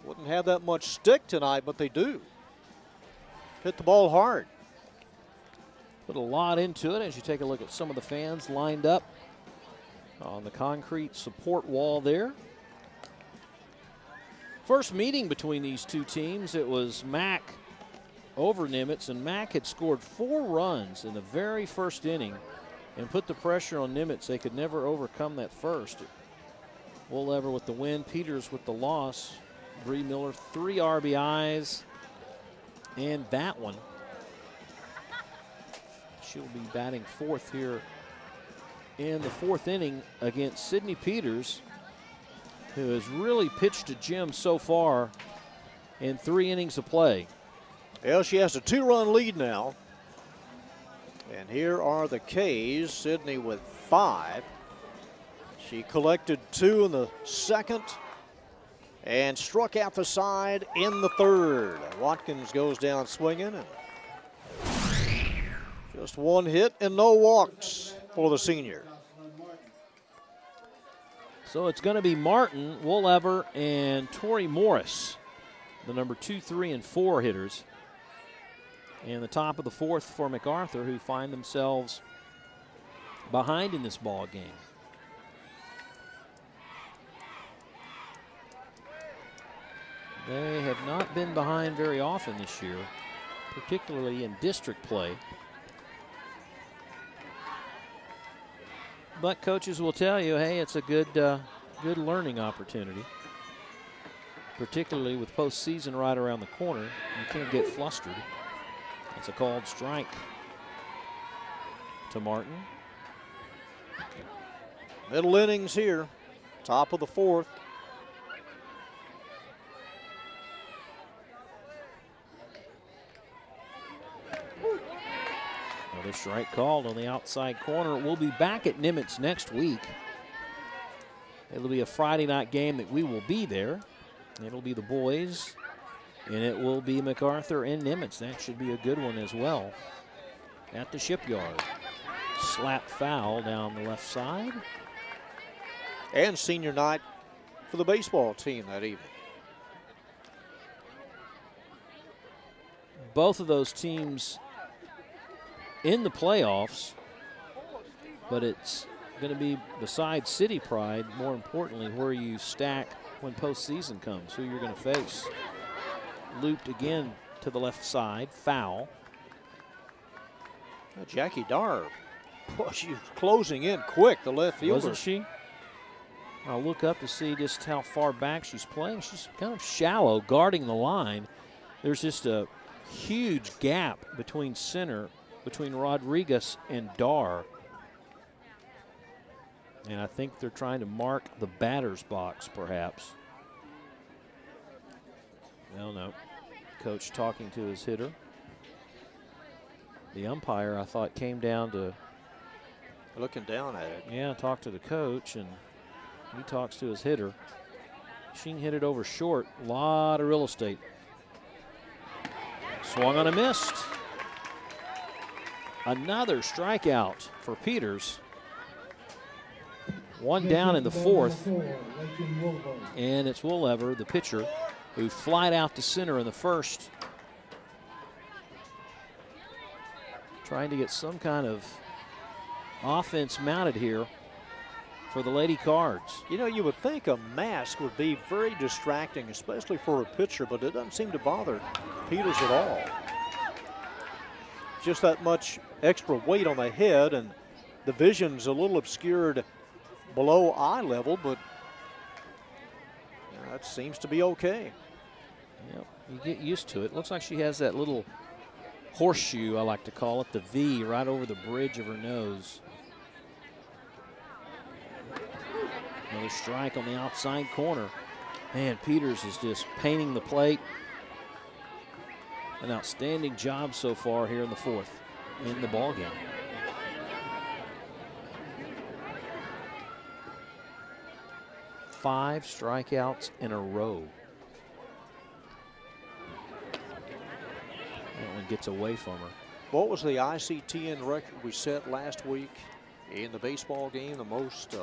wouldn't have that much stick tonight, but they do. Hit the ball hard. Put a lot into it as you take a look at some of the fans lined up on the concrete support wall there. First meeting between these two teams, it was Mac over Nimitz, and Mac had scored 4 runs in the very first inning and put the pressure on Nimitz. They could never overcome that first. Woollever with the win, Peters with the loss. Bree Miller, 3 RBIs, and that one. She'll be batting 4th here in the 4th inning against Sydney Peters, who has really pitched to Jim so far in 3 innings of play. Well, she has a 2-run lead now. And here are the K's, Sydney with 5. She collected 2 in the second and struck out the side in the third. Watkins goes down swinging, and just 1 hit and no walks for the senior. So it's going to be Martin, Woollever, and Tori Morris, the number 2, 3, and 4 hitters. And the top of the 4th for MacArthur, who find themselves behind in this ball game. They have not been behind very often this year, particularly in district play. But coaches will tell you, hey, it's a good learning opportunity, particularly with postseason right around the corner. You can't get flustered. It's a called strike to Martin. Middle innings here, top of the 4th. The strike called on the outside corner. We'll be back at Nimitz next week. It'll be a Friday night game that we will be there. It'll be the boys, and it will be MacArthur and Nimitz. That should be a good one as well at the Shipyard. Slap foul down the left side. And senior night for the baseball team that evening. Both of those teams in the playoffs, but it's going to be, besides city pride, more importantly, where you stack when postseason comes, who you're going to face. Looped again to the left side, foul. Jackie Darr, boy, she's closing in quick, the left fielder. Wasn't she? I'll look up to see just how far back she's playing. She's kind of shallow, guarding the line. There's just a huge gap between center, between Rodriguez and Darr. And I think they're trying to mark the batter's box, perhaps. Well, no. Coach talking to his hitter. The umpire, I thought, came down to... Looking down at it. Yeah, talk to the coach, and he talks to his hitter. She can hit it over short. A lot of real estate. Swung on a missed. Another strikeout for Peters. One down in the fourth. And it's Woollever, the pitcher, who flied out to center in the first. Trying to get some kind of offense mounted here for the Lady Cards. You know, you would think a mask would be very distracting, especially for a pitcher, but it doesn't seem to bother Peters at all. Just that much extra weight on the head, and the vision's a little obscured below eye level, but that seems to be okay. Yep, you get used to it. Looks like she has that little horseshoe, I like to call it, the V, right over the bridge of her nose. Another strike on the outside corner. Man, Peters is just painting the plate. An outstanding job so far here in the fourth in the ballgame. Five strikeouts in a row. That one gets away from her. What was the ICTN record we set last week in the baseball game? The most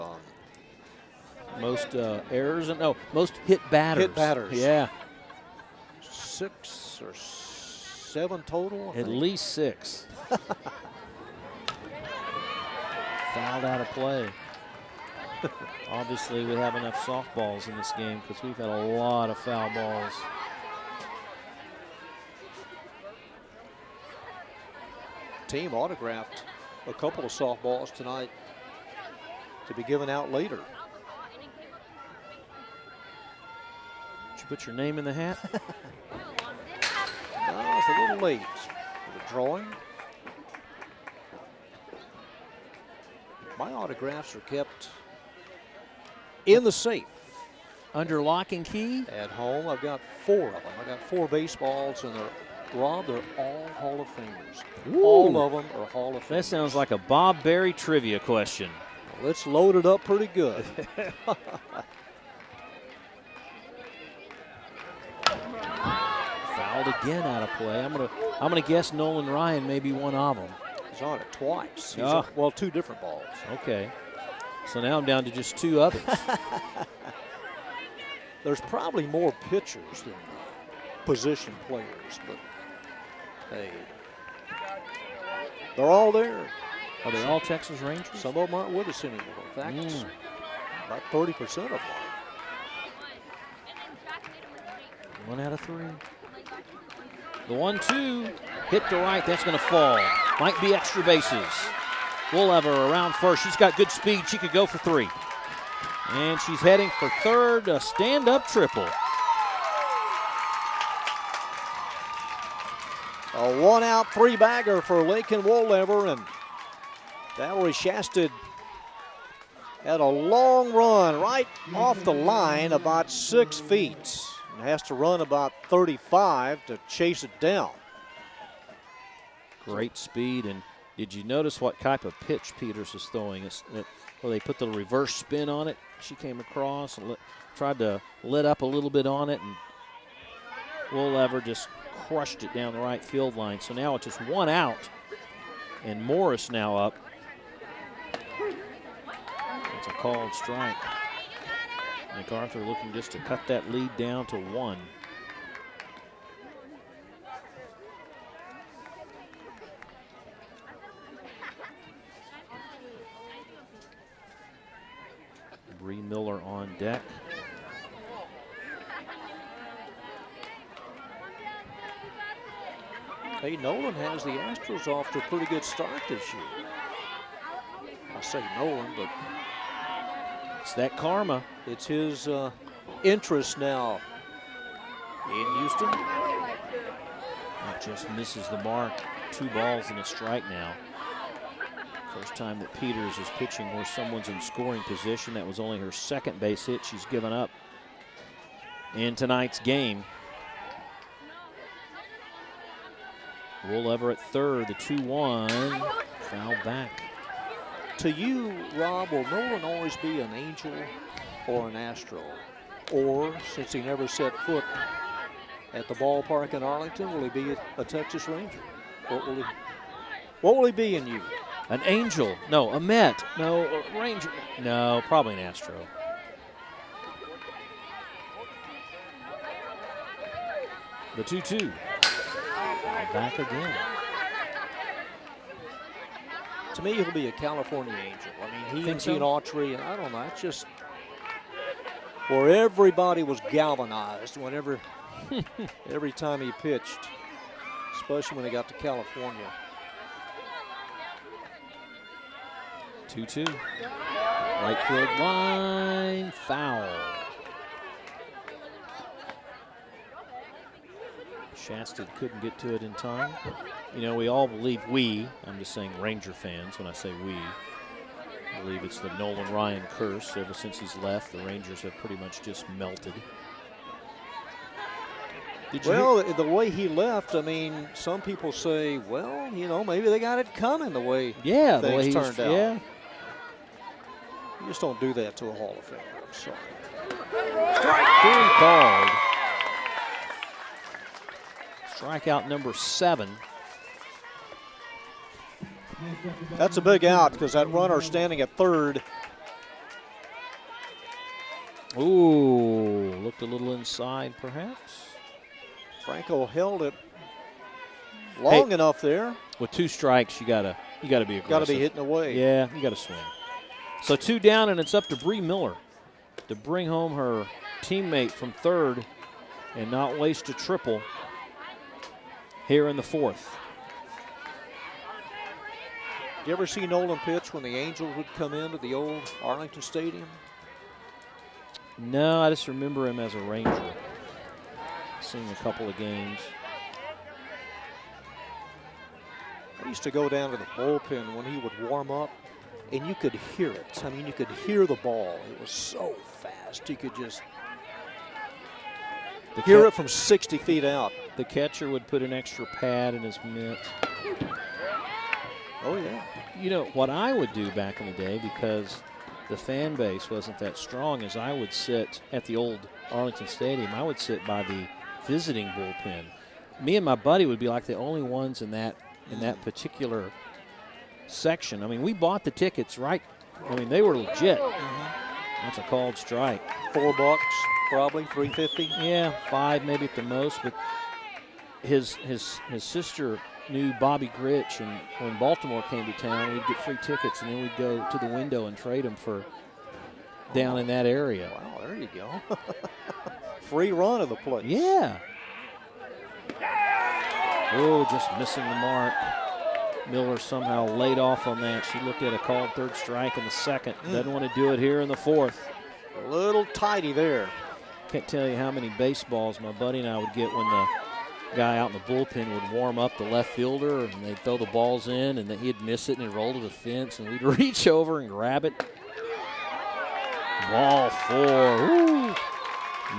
errors and most hit batters. Hit batters. Yeah. 6 or 7 total. At least 6. Fouled out of play. Obviously, we have enough softballs in this game because we've had a lot of foul balls. Team autographed a couple of softballs tonight to be given out later. Did you put your name in the hat? No, it's a little late for the drawing. My autographs are kept in the safe. Under lock and key? At home, I've got 4 of them. I got 4 baseballs, and they're all Hall of Famers. Ooh. All of them are Hall of Famers. That sounds like a Bob Berry trivia question. Well, it's loaded up pretty good. Fouled again out of play. I'm gonna guess Nolan Ryan may be one of them. He's on it twice. He's Oh. well, 2 different balls. Okay. So now I'm down to just 2 others. There's probably more pitchers than position players, but hey, they're all there. Are they all Texas Rangers? Some of them aren't with us anymore. In fact, about 30% of them. 1 out of 3. The 1-2 hit to right. That's going to fall. Might be extra bases. Woollever around first. She's got good speed. She could go for 3. And she's heading for third, a stand-up triple. A 1-out 3-bagger for Lakin Woollever, and Valerie Shasted had a long run right off the line about 6 feet and has to run about 35 to chase it down. Great speed, and Did you notice what type of pitch Peters was throwing? Well, they put the reverse spin on it. She came across and tried to let up a little bit on it, and Woollever just crushed it down the right field line. So now it's just 1 out, and Morris now up. It's a called strike. MacArthur looking just to cut that lead down to 1. Bree Miller on deck. Hey, Nolan has the Astros off to a pretty good start this year. I say Nolan, but it's that karma. It's his interest now in Houston. That just misses the mark. 2 balls and a strike now. First time that Peters is pitching where someone's in scoring position. That was only her second base hit she's given up in tonight's game. Woollever at third, the 2-1, foul back. To you, Rob, will Nolan always be an Angel or an Astro? Or, since he never set foot at the ballpark in Arlington, will he be a Texas Ranger? What will he be in you? An Angel. No, a Met. No, a Ranger. No, probably an Astro. The 2-2. Back again. To me, he'll be a California Angel. I mean, he and Gene Autry, and I don't know, it's just where everybody was galvanized whenever, every time he pitched, especially when he got to California. 2-2. Right field line, foul. Shasted couldn't get to it in time. You know, we all believe I'm just saying Ranger fans when I say we, believe it's the Nolan Ryan curse. Ever since he's left, the Rangers have pretty much just melted. Well, the way he left, I mean, some people say, well, you know, maybe they got it coming the way things turned out. Yeah. You just don't do that to a Hall of Famer. I'm sorry. Strike 3 called. Strikeout number 7. That's a big out because that runner standing at third. Ooh, looked a little inside perhaps. Franco held it long enough there. With 2 strikes, you gotta be aggressive. Got to be hitting away. Yeah, you gotta swing. So 2 down, and it's up to Bree Miller to bring home her teammate from third and not waste a triple here in the 4th. You ever see Nolan pitch when the Angels would come into the old Arlington Stadium? No, I just remember him as a Ranger. Seen a couple of games. I used to go down to the bullpen when he would warm up, and you could hear it. I mean, you could hear the ball. It was so fast. You could just hear it from 60 feet out. The catcher would put an extra pad in his mitt. Oh, yeah. You know, what I would do back in the day, because the fan base wasn't that strong, is I would sit at the old Arlington Stadium. I would sit by the visiting bullpen. Me and my buddy would be like the only ones in that particular section. I mean, we bought the tickets, right? I mean, they were legit. That's a called strike. $4 probably, $3.50. Yeah, $5 maybe at the most. But his sister knew Bobby Gritch, and when Baltimore came to town, we'd get free tickets, and then we'd go to the window and trade them for down in that area. Wow, there you go. Free run of the place. Yeah. Oh, just missing the mark. Miller somehow laid off on that. She looked at a called third strike in the second. Doesn't want to do it here in the 4th. A little tighty there. Can't tell you how many baseballs my buddy and I would get when the guy out in the bullpen would warm up the left fielder, and they'd throw the balls in, and then he'd miss it and it'd roll to the fence, and we'd reach over and grab it. Ball 4. Ooh.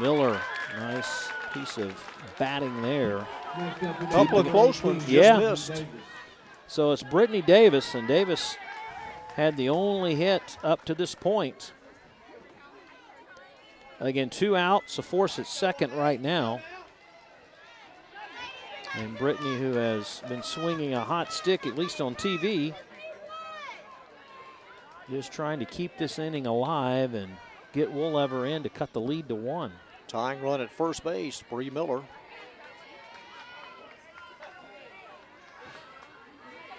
Miller, nice piece of batting there. A couple of close ones just missed. So it's Brittany Davis, and Davis had the only hit up to this point. Again, 2 outs, a force at second right now. And Brittany, who has been swinging a hot stick, at least on TV, just trying to keep this inning alive and get Woollever in to cut the lead to 1. Tying run at first base, Bree Miller.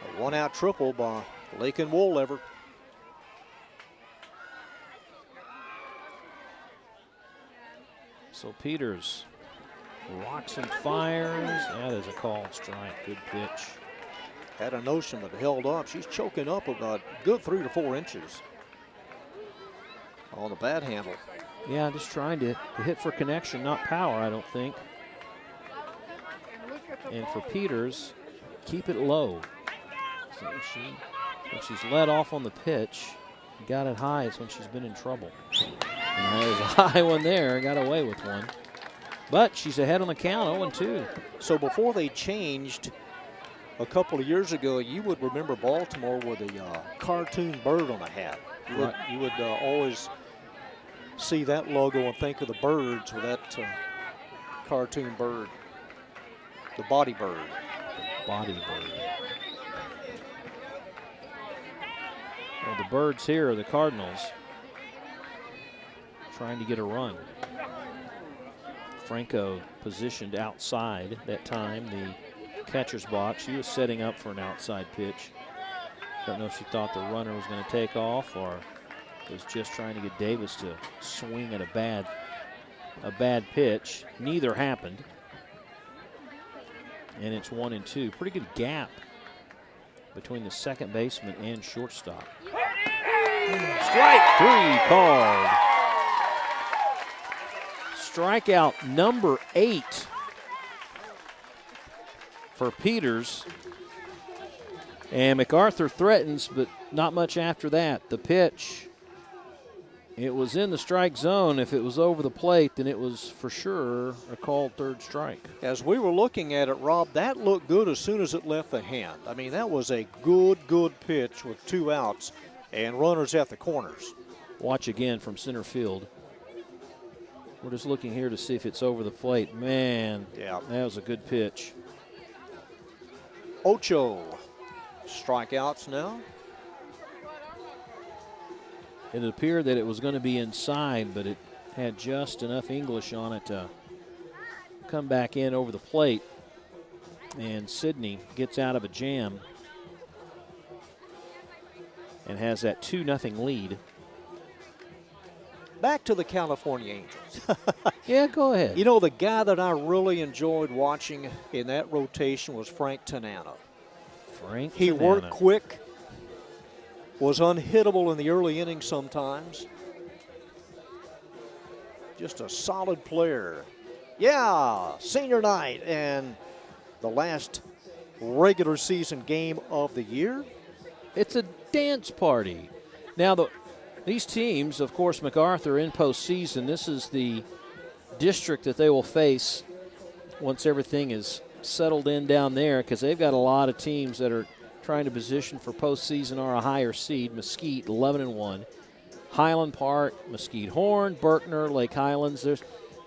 A 1-out triple by Lakin Woollever. So Peters rocks and fires. That is a called strike. Good pitch. Had a notion, but held up. She's choking up about good 3 to 4 inches on the bat handle. Yeah, just trying to hit for connection, not power, I don't think. And for Peters, keep it low. So when she's let off on the pitch, got it high, it's when she's been in trouble. And there's a high one there, got away with one. But she's ahead on the count, 0-2. So before they changed a couple of years ago, you would remember Baltimore with a cartoon bird on the hat. You would always see that logo and think of the birds with that cartoon bird, the body bird. Body bird. Well, the birds here are the Cardinals, trying to get a run. Franco positioned outside that time, the catcher's box. She was setting up for an outside pitch. Don't know if she thought the runner was going to take off or was just trying to get Davis to swing at a bad pitch. Neither happened. And it's 1-2. Pretty good gap between the second baseman and shortstop. Strike 3 called. Strikeout number 8 for Peters. And MacArthur threatens, but not much after that. The pitch, it was in the strike zone. If it was over the plate, then it was for sure a called third strike. As we were looking at it, Rob, that looked good as soon as it left the hand. I mean, that was a good pitch with 2 outs and runners at the corners. Watch again from center field. We're just looking here to see if it's over the plate. Man, yeah, that was a good pitch. Ocho strikeouts now. It appeared that it was going to be inside, but it had just enough English on it to come back in over the plate. And Sydney gets out of a jam and has that 2-0 lead. Back to the California Angels. Yeah, go ahead. You know, the guy that I really enjoyed watching in that rotation was Frank Tanana. He worked quick, was unhittable in the early innings sometimes. Just a solid player. Yeah, senior night and the last regular season game of the year. It's a dance party. Now, these teams, of course, MacArthur in postseason, this is the district that they will face once everything is settled in down there, because they've got a lot of teams that are trying to position for postseason or a higher seed. Mesquite 11-1, Highland Park, Mesquite Horn, Berkner, Lake Highlands.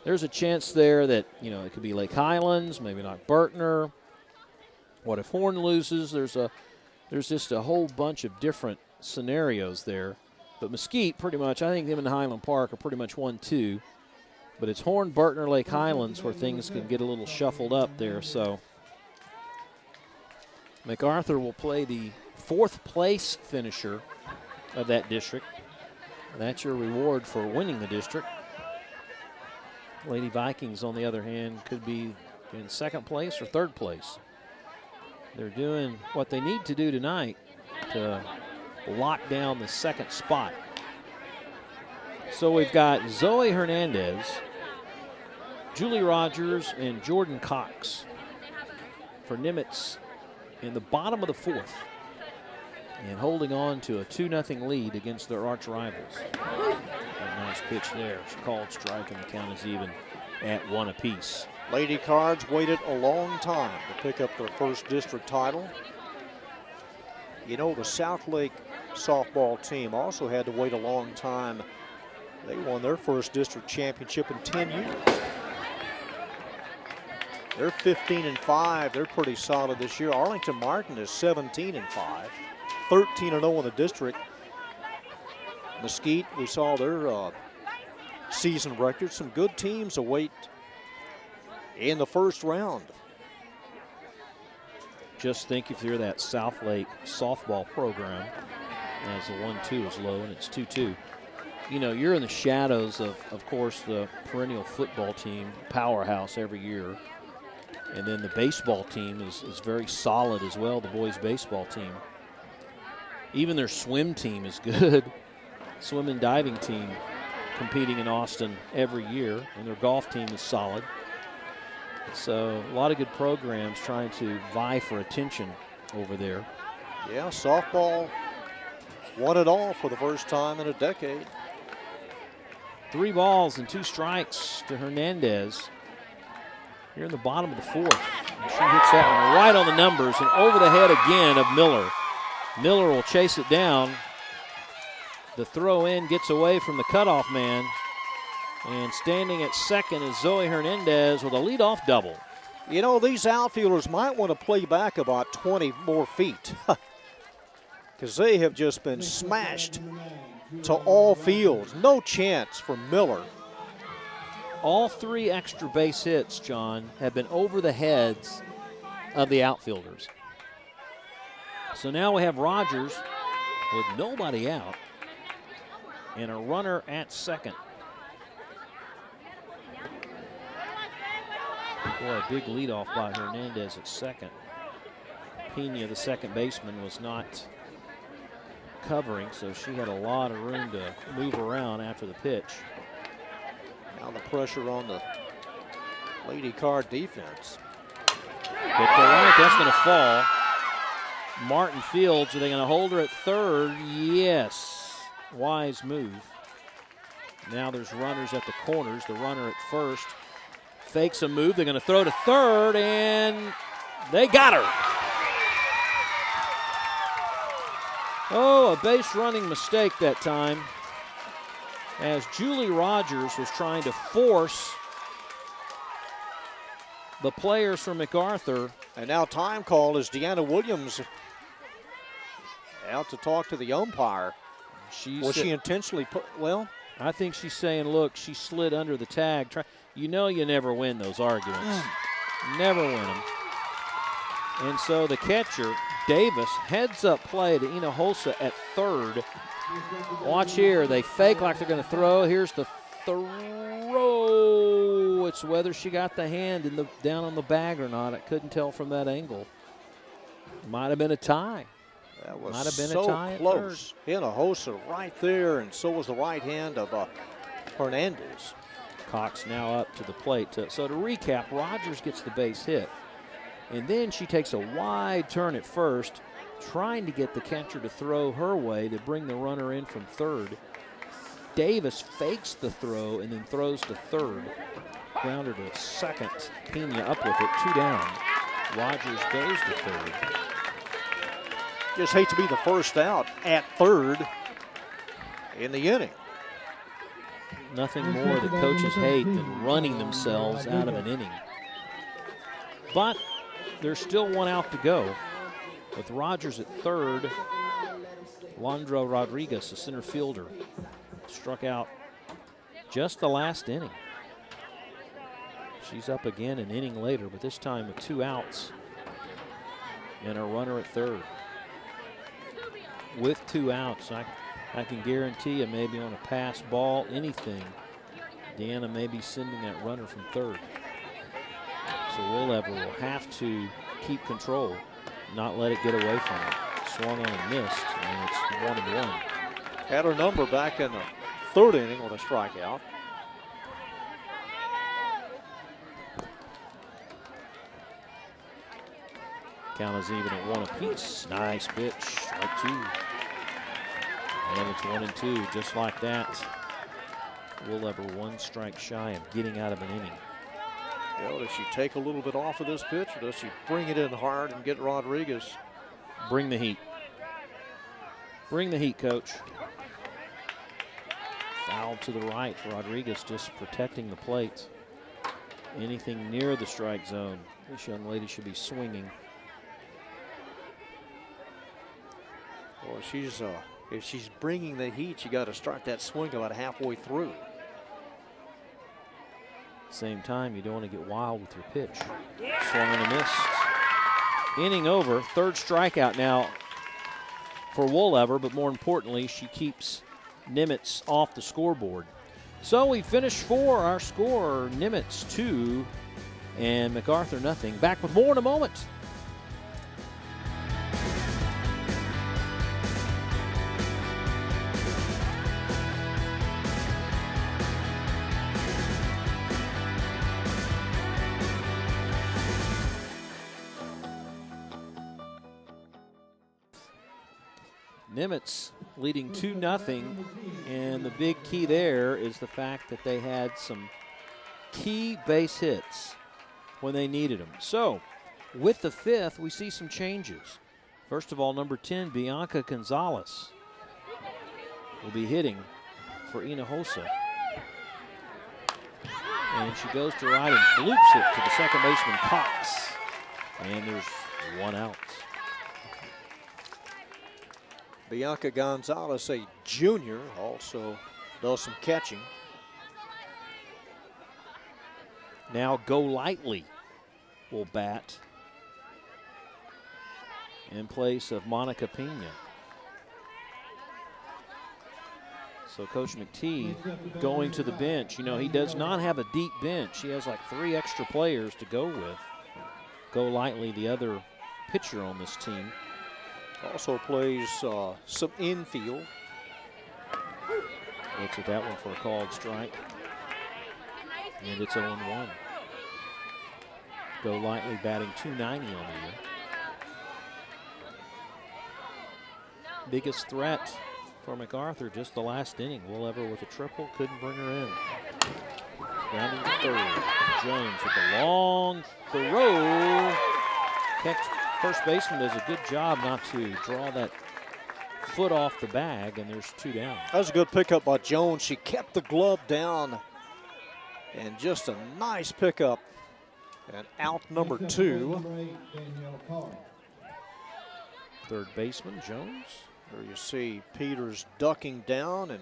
There's a chance there that, you know, it could be Lake Highlands, maybe not Berkner. What if Horn loses? There's just a whole bunch of different scenarios there. But Mesquite, pretty much, I think them and Highland Park are pretty much 1-2. But it's Horn, Berkner, Lake Highlands where things can get a little shuffled up there. So MacArthur will play the 4th place finisher of that district. That's your reward for winning the district. Lady Vikings, on the other hand, could be in 2nd place or 3rd place. They're doing what they need to do tonight to lock down the 2nd spot. So we've got Zoe Hernandez, Julie Rogers, and Jordan Cox for Nimitz in the bottom of the 4th and holding on to a 2-0 lead against their arch rivals. A nice pitch there. It's called strike, and the count is even at 1 apiece. Lady Cards waited a long time to pick up their first district title. You know, the Southlake softball team also had to wait a long time. They won their first district championship in 10 years. They're 15-5. They're pretty solid this year. Arlington Martin is 17-5, 13-0 in the district. Mesquite, we saw their season record. Some good teams await in the first round. Just think if you're that Southlake softball program, as the 1-2 is low and it's 2-2. You know, you're in the shadows of course, the perennial football team powerhouse every year. And then the baseball team is very solid as well, the boys baseball team. Even their swim team is good. Swim and diving team competing in Austin every year, and their golf team is solid. So a lot of good programs trying to vie for attention over there. Yeah, softball won it all for the first time in a decade. 3 balls and 2 strikes to Hernandez. Here in the bottom of the 4th. And she hits that one right on the numbers and over the head again of Miller. Miller will chase it down. The throw in gets away from the cutoff man. And standing at second is Zoe Hernandez with a leadoff double. You know, these outfielders might want to play back about 20 more feet because they have just been smashed to all fields. No chance for Miller. All 3 extra base hits, John, have been over the heads of the outfielders. So now we have Rogers with nobody out and a runner at second. Boy, a big leadoff by Hernandez at second. Pena, the second baseman, was not covering, so she had a lot of room to move around after the pitch. Now the pressure on the Lady Card defense. Hit to right, that's going to fall. Martin Fields, are they going to hold her at third? Yes. Wise move. Now there's runners at the corners. The runner at first fakes a move. They're going to throw to third, and they got her. Oh, a base running mistake that time, as Julie Rogers was trying to force the players from MacArthur. And now time call is Deanna Williams out to talk to the umpire. Was she intentionally put, well? I think she's saying, look, she slid under the tag. You know you never win those arguments. Never win them. And so the catcher, Davis, heads up play to Hinojosa at third. Watch here. They fake like they're going to throw. Here's the throw. It's whether she got the hand down on the bag or not. I couldn't tell from that angle. Might have been a tie. That was Might have been so a tie close. Hinojosa right there, and so was the right hand of Hernandez. Cox now up to the plate. So to recap, Rogers gets the base hit. And then she takes a wide turn at first, trying to get the catcher to throw her way to bring the runner in from third. Davis fakes the throw and then throws to third. Grounder to second. Pena up with it, 2 down. Rogers goes to third. Just hate to be the first out at third in the inning. Nothing more that coaches hate than running themselves out of an inning. But there's still 1 out to go. With Rogers at third, Londra Rodriguez, the center fielder, struck out just the last inning. She's up again an inning later, but this time with 2 outs and a runner at third. With 2 outs, I can guarantee you maybe on a pass ball, anything, Deanna may be sending that runner from third. So Willever will have to keep control, not let it get away from her. Swung on and missed, and it's 1-1. Had her number back in the 3rd inning with a strikeout. Count is even at 1 apiece. Nice pitch, strike 2. And it's 1-2, just like that. Willever 1 strike shy of getting out of an inning. Well, does she take a little bit off of this pitch, or does she bring it in hard and get Rodriguez? Bring the heat. Bring the heat, Coach. Foul to the right. Rodriguez just protecting the plate. Anything near the strike zone, this young lady should be swinging. Well, if she's bringing the heat, you got to start that swing about halfway through. Same time, you don't want to get wild with your pitch. Swung and a missed. Inning over, third strikeout now for Woolever, but more importantly, she keeps Nimitz off the scoreboard. So we finished 4. Our score, Nimitz 2 and MacArthur nothing. Back with more in a moment. Nimitz leading 2-0, and the big key there is the fact that they had some key base hits when they needed them. So, with the 5th, we see some changes. First of all, number 10, Bianca Gonzalez, will be hitting for Hinojosa. And she goes to right and bloops it to the second baseman, Cox. And there's one out. Bianca Gonzalez, a junior, also does some catching. Now Go Lightly will bat in place of Monica Pena. So Coach McTeague going to the bench. You know, he does not have a deep bench. He has like 3 extra players to go with. Go Lightly, the other pitcher on this team. Also plays some infield. Looks at that one for a called strike. And it's 0-1. Go Lightly batting .290 on the year. Biggest threat for MacArthur just the last inning. Woolever with a triple, couldn't bring her in. Grounding to third. Jones with a long throw. First baseman does a good job not to draw that foot off the bag, and there's 2 down. That was a good pickup by Jones. She kept the glove down, and just a nice pickup. And out number 2. Third baseman, Jones. There you see Peters ducking down and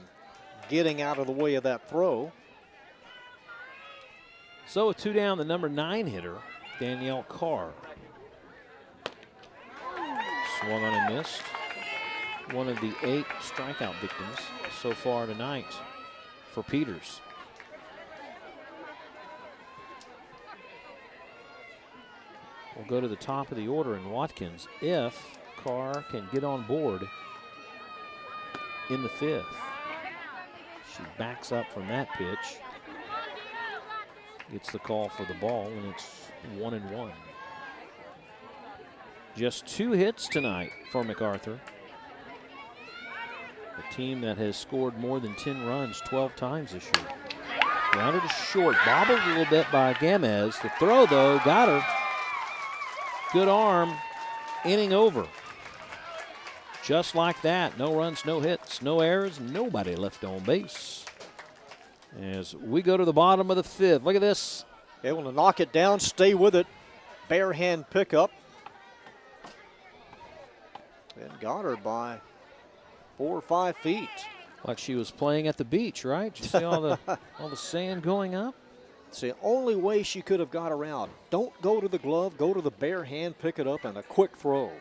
getting out of the way of that throw. So with 2 down, the number 9 hitter, Danielle CARR. Swung on and missed. One of the 8 strikeout victims so far tonight for Peters. We'll go to the top of the order in Watkins if CARR can get on board in the 5th. She backs up from that pitch. Gets the call for the ball, and it's 1-1. Just 2 hits tonight for MacArthur. A team that has scored more than 10 runs 12 times this year. Grounded to short, bobbled a little bit by Gamez. The throw, though, got her. Good arm, inning over. Just like that, no runs, no hits, no errors, nobody left on base. As we go to the bottom of the 5th, look at this. Able to knock it down, stay with it. Bare hand pickup. And got her by 4 or 5 feet. Like she was playing at the beach, right? Did you see all the sand going up? It's the only way she could have got around. Don't go to the glove, go to the bare hand, pick it up, and a quick throw.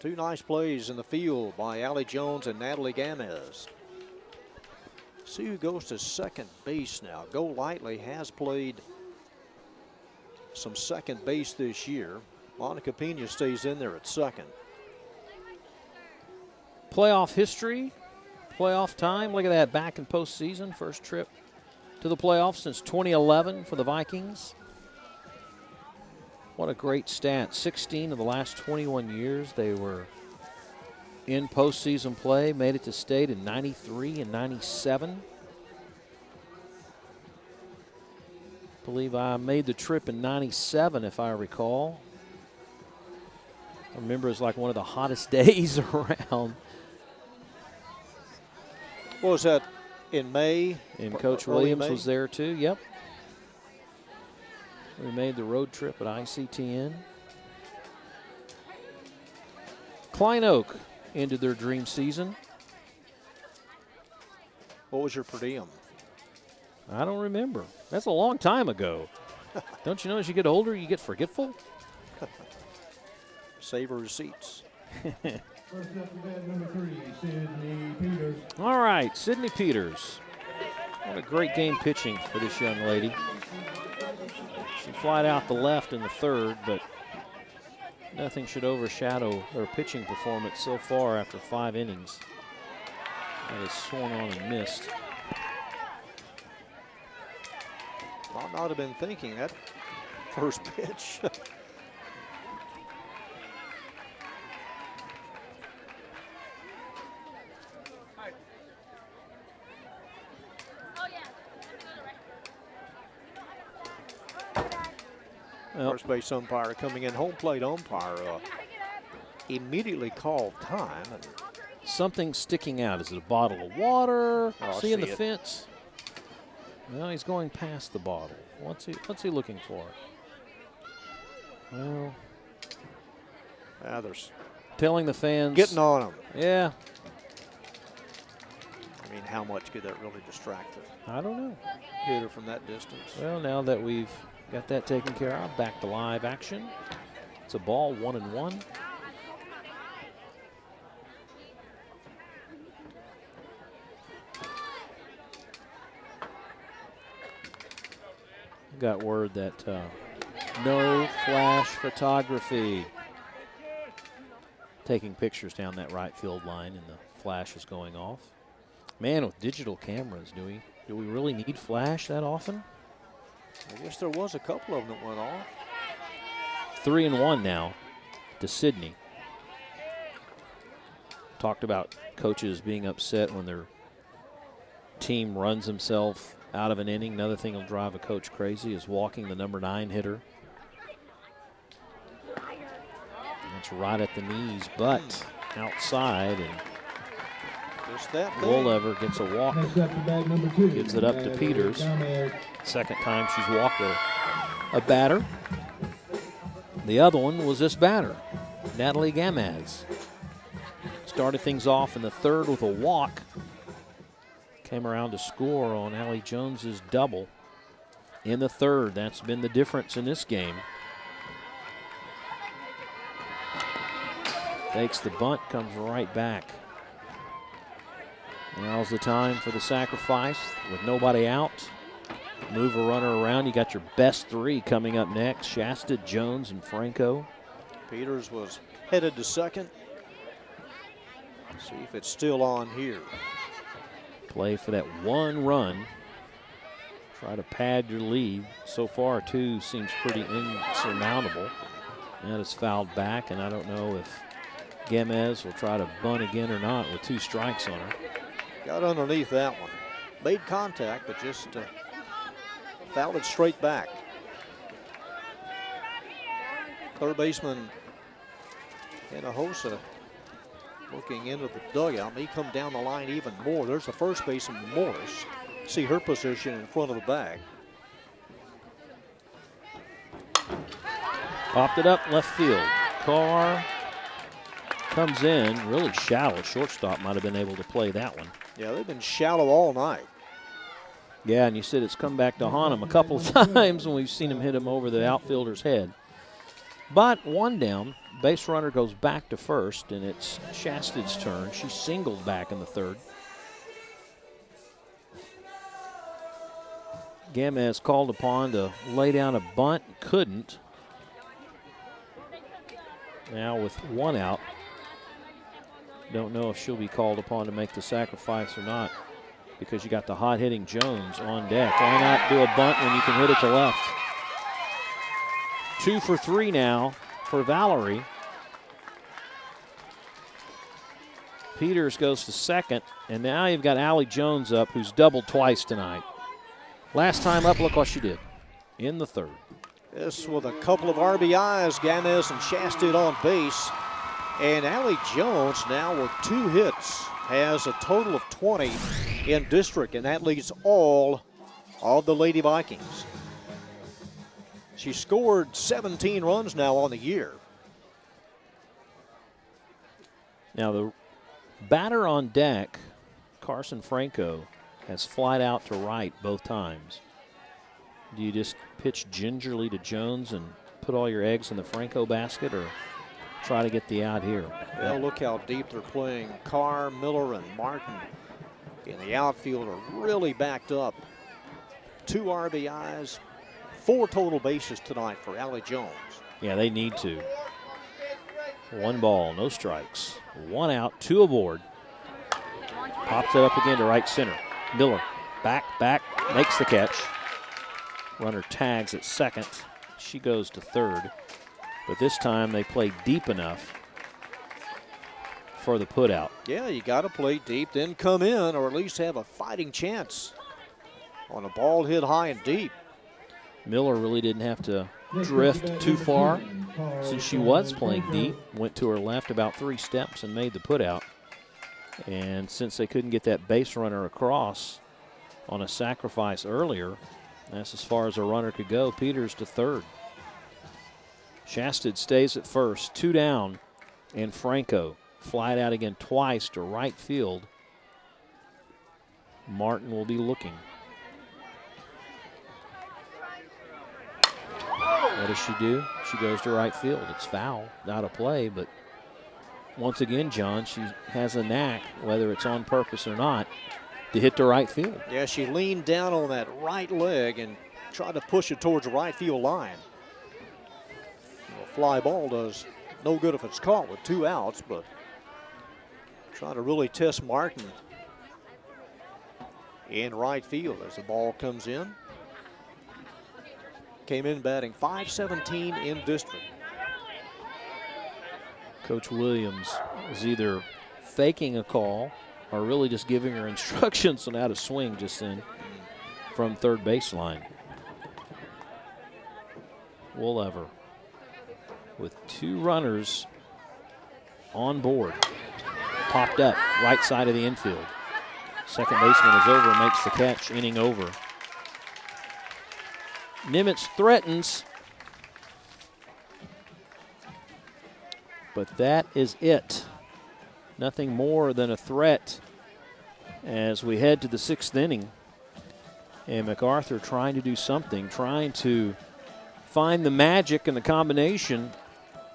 2 nice plays in the field by Allie Jones and Natalie Gamez. See who goes to second base now. Go Lightly has played some second base this year. Monica Pena stays in there at second. Playoff history, playoff time. Look at that, back in postseason. First trip to the playoffs since 2011 for the Vikings. What a great stat. 16 of the last 21 years they were in postseason play. Made it to state in 93 and 97. I believe I made the trip in 97, if I recall. I remember it was like one of the hottest days around. What was that, in May? And Coach Early Williams May? was there too, yep. We made the road trip at ICTN. Klein Oak ended their dream season. What was your per diem? I don't remember. That's a long time ago. Don't you know as you get older, you get forgetful? Save your receipts. First up to bat, number 3, Sydney Peters. All right, Sydney Peters. What a great game pitching for this young lady. She flied out the left in the third, but nothing should overshadow her pitching performance so far after 5 innings. That is swung on and missed. Ought not have been thinking that first pitch. Well, First base umpire coming in, home plate umpire immediately called time. And something sticking out. Is it a bottle of water? Oh, I Seeing see the it. fence? No, he's going past the bottle. What's he looking for? Well, there's telling the fans. getting on him. Yeah, I mean, how much could that really distract the I don't know. hitter from that distance? Well, now that we've got that taken care of, back to live action. It's a ball, 1-1. Got word that no flash photography. Taking pictures down that right field line and the flash is going off. Man, with digital cameras, do we really need flash that often? I guess there was a couple of them that went off. 3-1 now to Sydney. Talked about coaches being upset when their team runs himself out of an inning. Another thing will drive a coach crazy is walking the number 9 hitter. That's right at the knees, but outside, and Just that thing. Wolever gets a walk. Next up to bat, number 2. Gives it up to Natalie Peters. Gomez. Second time she's walked a batter. The other one was this batter, Natalie Gamaz. Started things off in the third with a walk. Came around to score on Allie Jones's double in the third. That's been the difference in this game. Takes the bunt, comes right back. Now's the time for the sacrifice with nobody out. Move a runner around. You got your best 3 coming up next. Shasta, Jones, and Franco. Peters was headed to second. See if it's still on here. Play for that 1 run. Try to pad your lead. So far, 2 seems pretty insurmountable. That is fouled back, and I don't know if Gamez will try to bunt again or not with 2 strikes on her. Got underneath that one. Made contact, but just fouled it straight back. Third baseman Hinojosa looking into the dugout. May come down the line even more. There's the first baseman, Morris. See her position in front of the bag. Popped it up left field. CARR comes in really shallow. Shortstop might have been able to play that one. Yeah, they've been shallow all night. Yeah, and you said it's come back to haunt him a couple of times when we've seen him hit him over the outfielder's head. But 1 down, base runner goes back to first, and it's Shasta's turn. She singled back in the third. Gamez called upon to lay down a bunt, couldn't. Now with 1 out, don't know if she'll be called upon to make the sacrifice or not, because you got the hot-hitting Jones on deck. Why not do a bunt when you can hit it to left? 2 for 3 now for Valerie. Peters goes to second, and now you've got Allie Jones up, who's doubled twice tonight. Last time up, look what she did in the third. This with a couple of RBIs, Gamez and Shastid on base. And Allie Jones now with 2 hits has a total of 20 in district, and that leads all of the Lady Vikings. She scored 17 runs now on the year. Now the batter on deck, Carson Franco, has flied out to right both times. Do you just pitch gingerly to Jones and put all your eggs in the Franco basket, or try to get the out here? Well, look how deep they're playing. CARR, Miller, and Martin in the outfield are really backed up. 2 RBIs, 4 total bases tonight for Allie Jones. Yeah, they need to. 1 ball, no strikes. 1 out, 2 aboard. Pops it up again to right center. Miller, back, makes the catch. Runner tags at second. She goes to third. But this time they play deep enough for the put out. Yeah, you got to play deep, then come in, or at least have a fighting chance on a ball hit high and deep. Miller really didn't have to drift too far since she was playing deep. Went to her left about 3 steps and made the put out. And since they couldn't get that base runner across on a sacrifice earlier, that's as far as a runner could go. Peters to third. Shastid stays at first, 2 down, and Franco flied out again twice to right field. Martin will be looking. What does she do? She goes to right field. It's foul, not a play, but once again, John, she has a knack, whether it's on purpose or not, to hit the right field. Yeah, she leaned down on that right leg and tried to push it towards the right field line. A fly ball does no good if it's caught with 2 outs, but trying to really test Martin in right field as the ball comes in. Came in batting .517 in district. Coach Williams is either faking a call or really just giving her instructions on how to swing just then from third baseline. Woolever with 2 runners on board. Popped up right side of the infield. Second baseman is over, makes the catch, inning over. Nimitz threatens, but that is it. Nothing more than a threat as we head to the 6th inning. And MacArthur trying to do something, trying to find the magic and the combination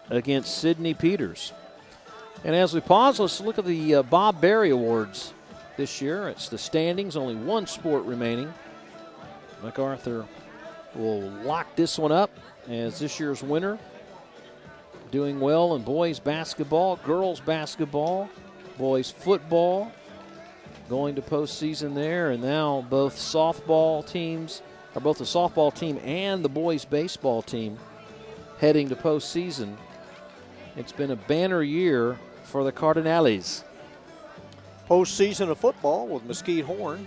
against Sydney Peters. And as we pause, let's look at the Bob Berry Awards this year. It's the standings, only 1 sport remaining. MacArthur will lock this one up as this year's winner. Doing well in boys basketball, girls basketball, boys football, going to postseason there, and now both softball teams, or both the softball team and the boys baseball team heading to postseason. It's been a banner year for the Cardinals. Postseason of football with Mesquite Horn.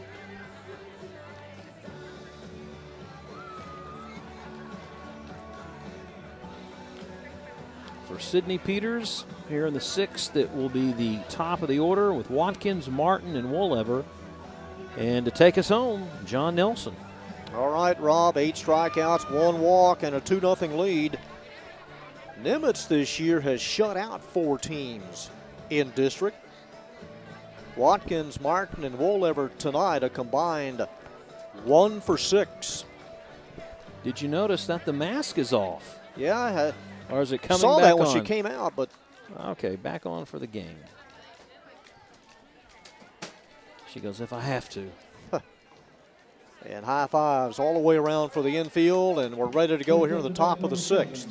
For Sydney Peters, here in the 6th, it will be the top of the order with Watkins, Martin, and Woolever. And to take us home, John Nelson. All right, Rob, 8 strikeouts, 1 walk, and a 2-0 lead. Nimitz this year has shut out 4 teams in district. Watkins, Martin, and Woolever tonight a combined 1 for 6. Did you notice that the mask is off? Yeah, Or is it coming saw back that when on? she came out, but Okay, back on for the game. She goes, if I have to. and high fives all the way around for the infield, and we're ready to go here in the top of the 6th.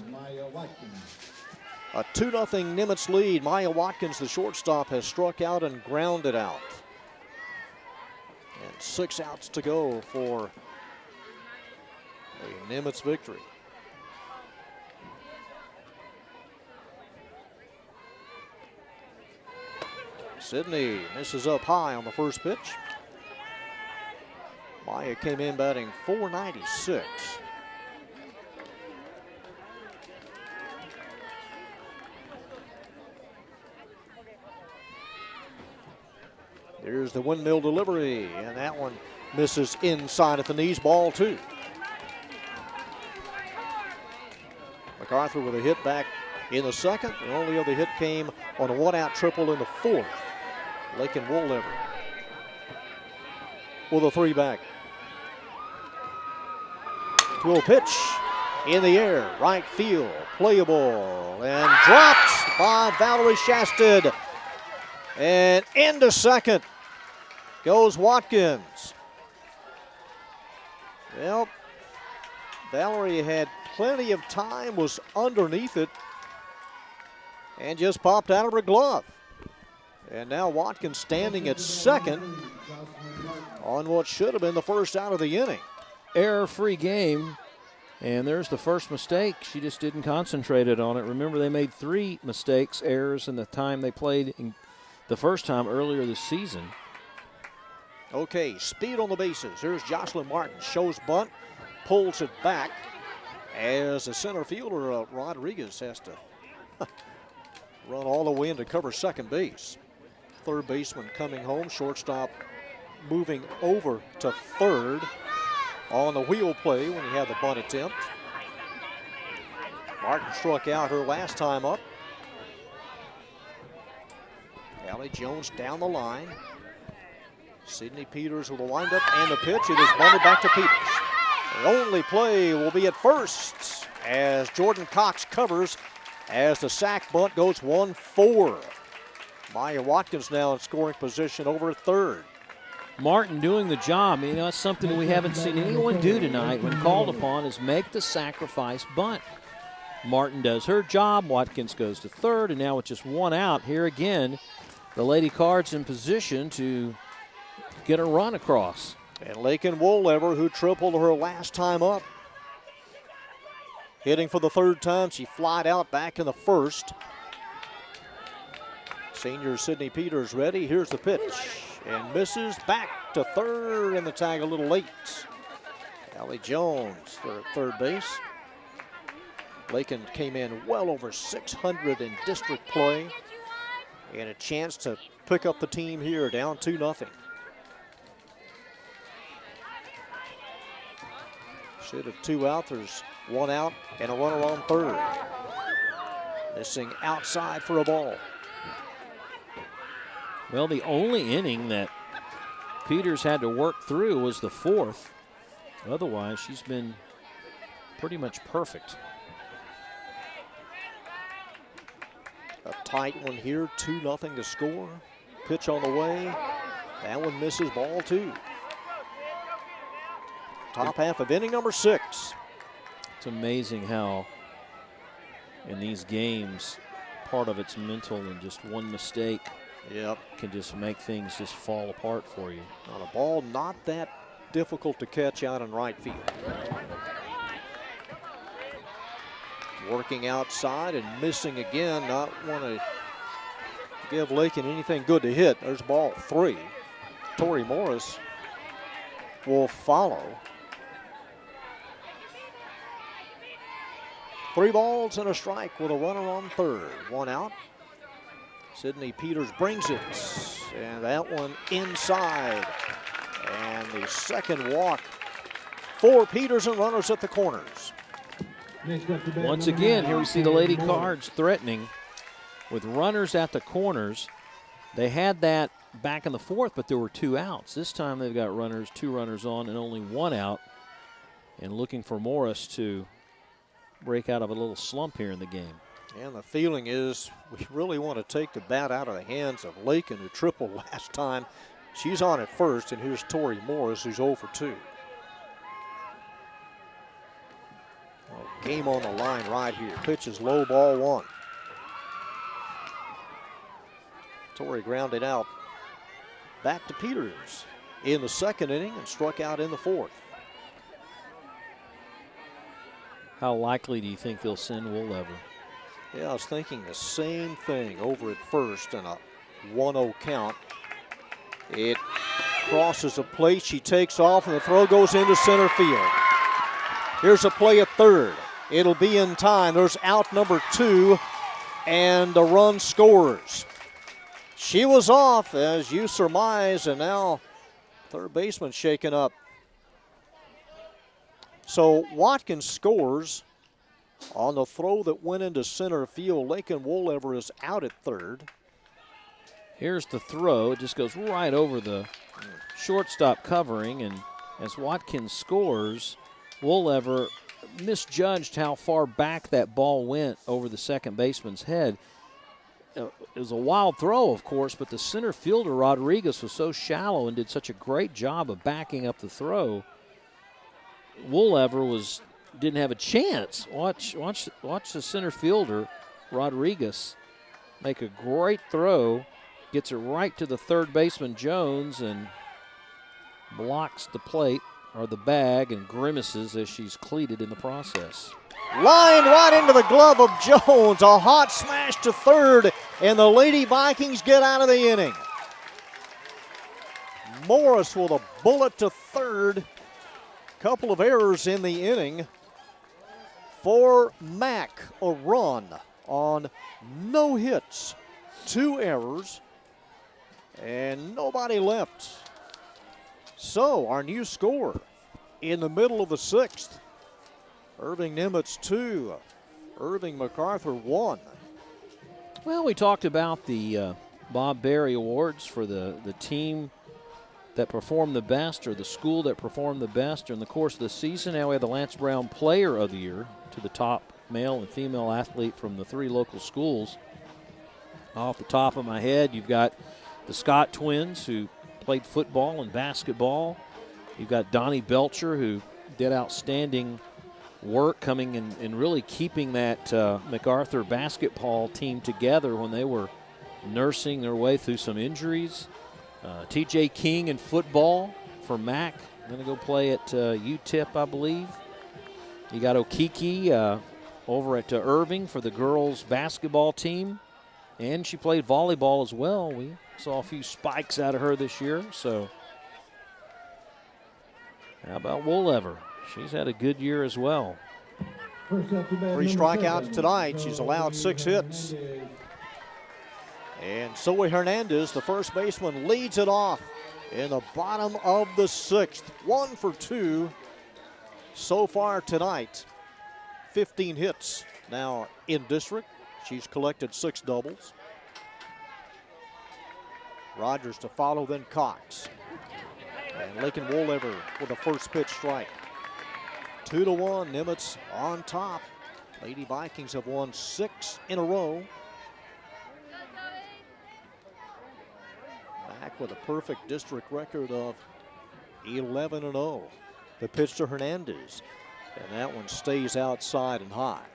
A 2-0 Nimitz lead. MIAYA Watkins, the shortstop, has struck out and grounded out. And 6 outs to go for a Nimitz victory. Sydney misses up high on the first pitch. MIAYA came in batting .496. Here's the windmill delivery, and that one misses inside at the knees, ball 2. MacArthur with a hit back in the second. The only other hit came on a one-out triple in the 4th. Lakin Woollever with a 3 back. 2-0 pitch in the air, right field, playable, and dropped by Valerie Shasted. And into second goes Watkins. Well, Valerie had plenty of time, was underneath it, and just popped out of her glove. And now Watkins standing at second on what should have been the first out of the inning. Error-free game, and there's the first mistake. She just didn't concentrate on it. Remember, they made 3 mistakes, errors, in the time they played the first time earlier this season. Okay, speed on the bases. Here's Jocelyn Martin, shows bunt, pulls it back as the center fielder, Rodriguez, has to run all the way in to cover second base. Third baseman coming home, shortstop moving over to third on the wheel play when he had the bunt attempt. Martin struck out her last time up. Allie Jones down the line. Sidney Peters with a windup and the pitch. It is bunted back to Peters. The only play will be at first as Jordan Cox covers as the sack bunt goes 1-4. MIAYA Watkins now in scoring position over at third. Martin doing the job. You know, it's something we haven't seen anyone do tonight when called upon, is make the sacrifice bunt. Martin does her job. Watkins goes to third, and now with just 1 out, here again, the Lady Cards in position to get a run across. And Lakin Woollever, who tripled her last time up, hitting for the 3rd time. She flied out back in the 1st. Senior Sidney Peters ready. Here's the pitch. And misses back to third, and the tag a little late. Allie Jones for third base. Lakin came in well over 600 in district play. And a chance to pick up the team here, down 2-0. Should have 2 out. There's 1 out and a runner on third. Missing outside for a ball. Well, the only inning that Peters had to work through was the 4th. Otherwise, she's been pretty much perfect. A tight one here, 2-0 to score. Pitch on the way. That one misses, ball 2. Top half of inning number 6. It's amazing how in these games, part of it's mental, and just one mistake can just make things just fall apart for you. On a ball not that difficult to catch out in right field. Working outside and missing again. Not want to give Lakin anything good to hit. There's ball 3. Tori Morris will follow. 3 balls and a strike with a runner on third. 1 out. Sidney Peters brings it, and that one inside. And the second walk for Peters, and runners at the corners. Once again, here we see the Lady Cards threatening with runners at the corners. They had that back in the 4th, but there were 2 outs. This time they've got runners, 2 runners on, and only 1 out, and looking for Morris to break out of a little slump here in the game. And the feeling is we really want to take the bat out of the hands of Lakin, who tripled last time. She's on at first, and here's Tori Morris, who's 0 for 2. Game on the line right here. Pitch is low, ball 1. Tori grounded out back to Peters in the 2nd inning and struck out in the 4th. How likely do you think they'll send Woollever? Yeah, I was thinking the same thing. Over at first and a 1-0 count. It crosses a plate. She takes off, and the throw goes into center field. Here's a play at third. It'll be in time. There's out number 2, and the run scores. She was off, as you surmise, and now third baseman shaken up. So Watkins scores on the throw that went into center field. Lakin Wolever is out at third. Here's the throw. It just goes right over the shortstop covering, and as Watkins scores, Wolever misjudged how far back that ball went over the second baseman's head. It was a wild throw, of course, but the center fielder, Rodriguez, was so shallow and did such a great job of backing up the throw. Wolever didn't have a chance. Watch the center fielder, Rodriguez, make a great throw, gets it right to the third baseman, Jones, and blocks the plate or the bag and grimaces as she's cleated in the process. Lined right into the glove of Jones. A hot smash to third, and the Lady Vikings get out of the inning. Morris with a bullet to third. Couple of errors in the inning for Mack. A run on no hits, 2 errors, and nobody left. So our new score in the middle of the 6th. Irving Nimitz 2, Irving MacArthur 1. Well, we talked about the Bob Berry Awards for the team that performed the best, or the school that performed the best during the course of the season. Now we have the Lance Brown Player of the Year to the top male and female athlete from the 3 local schools. Off the top of my head, you've got the Scott twins, who played football and basketball. You've got Donnie Belcher, who did outstanding work coming in and really keeping that MacArthur basketball team together when they were nursing their way through some injuries. TJ King in football for Mac, going to go play at UTEP, I believe. You got Okiki over at Irving for the girls basketball team, and she played volleyball as well. We saw a few spikes out of her this year. So how about Wolever? She's had a good year as well. 3 strikeouts tonight. She's allowed 6 hits. And Zoe Hernandez, the first baseman, leads it off in the bottom of the 6th. 1 for 2 so far tonight. 15 hits now in district. She's collected 6 doubles. Rogers to follow, then Cox. And Lakin Wolever with a first pitch strike. 2-1, Nimitz on top. Lady Vikings have won 6 in a row. Back with a perfect district record of 11-0. The pitch to Hernandez, and that one stays outside and high.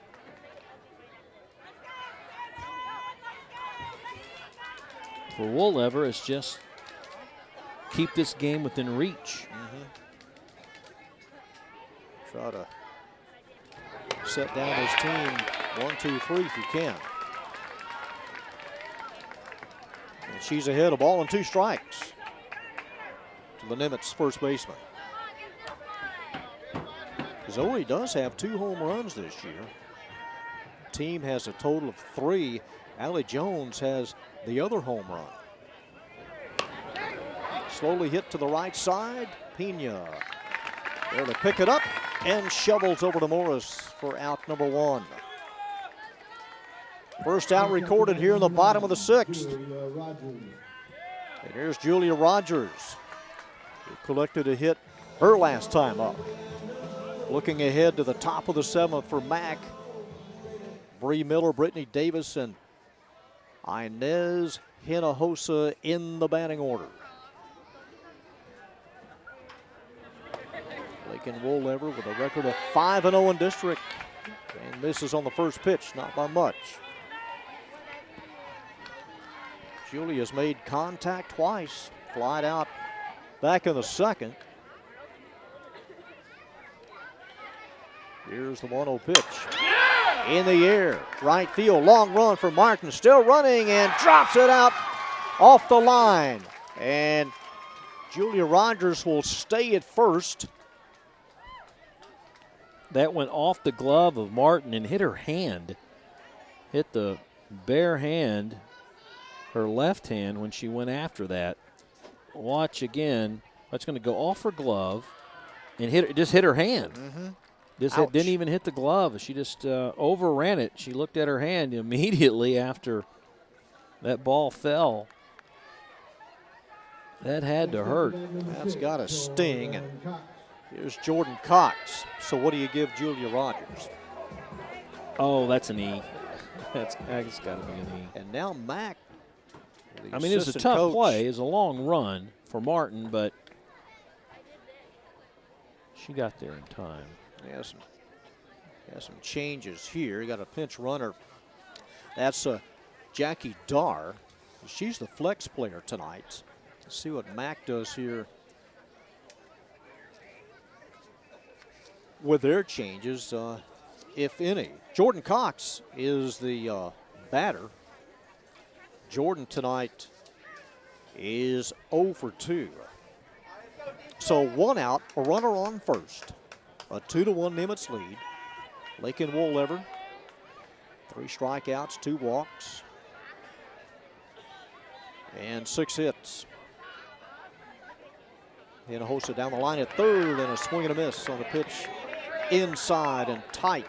For Wolever, it's just keep this game within reach. Try to set down his team 1, 2, 3 if you can. And she's ahead, a ball and 2 strikes to the Nimitz first baseman. Zoe does have 2 home runs this year. Team has a total of 3. Allie Jones has the other home run. Slowly hit to the right side. Pena there to pick it up and shovels over to Morris for out number 1. First out recorded here in the bottom of the 6th. And here's Julia Rogers, who collected a hit her last time up. Looking ahead to the top of the 7th for Mack. Bree Miller, Brittany Davis, and Inez Hinojosa in the batting order. Lakin Wolever with a record of 5-0 in district. And misses on the first pitch, not by much. Julia's made contact twice, flied out back in the 2nd. Here's the 1-0 pitch. In the air, right field, long run for Martin, still running and drops it out off the line. And Julia Rogers will stay at first. That went off the glove of Martin and hit her hand. Hit the bare hand her left hand when she went after that. Watch again. That's going to go off her glove and just hit her hand. Didn't even hit the glove. She just overran it. She looked at her hand immediately after that ball fell. That had to hurt. That's got a sting. And here's Jordan Cox. So what do you give Julia Rogers? Oh, that's an E. That's got to be an E. And now Mac. I mean, it was a tough play. It was a long run for Martin, but she got there in time. Has some changes here. You got a pinch runner. That's Jackie Darr. She's the flex player tonight. Let's see what Mac does here with their changes, if any. Jordan Cox is the batter. Jordan tonight is 0 for 2. So 1 out, a runner on first. A 2-1 Nimitz lead. Lakin Woollever, 3 strikeouts, 2 walks, and 6 hits. Hinojosa down the line at third, and a swing and a miss on the pitch inside and tight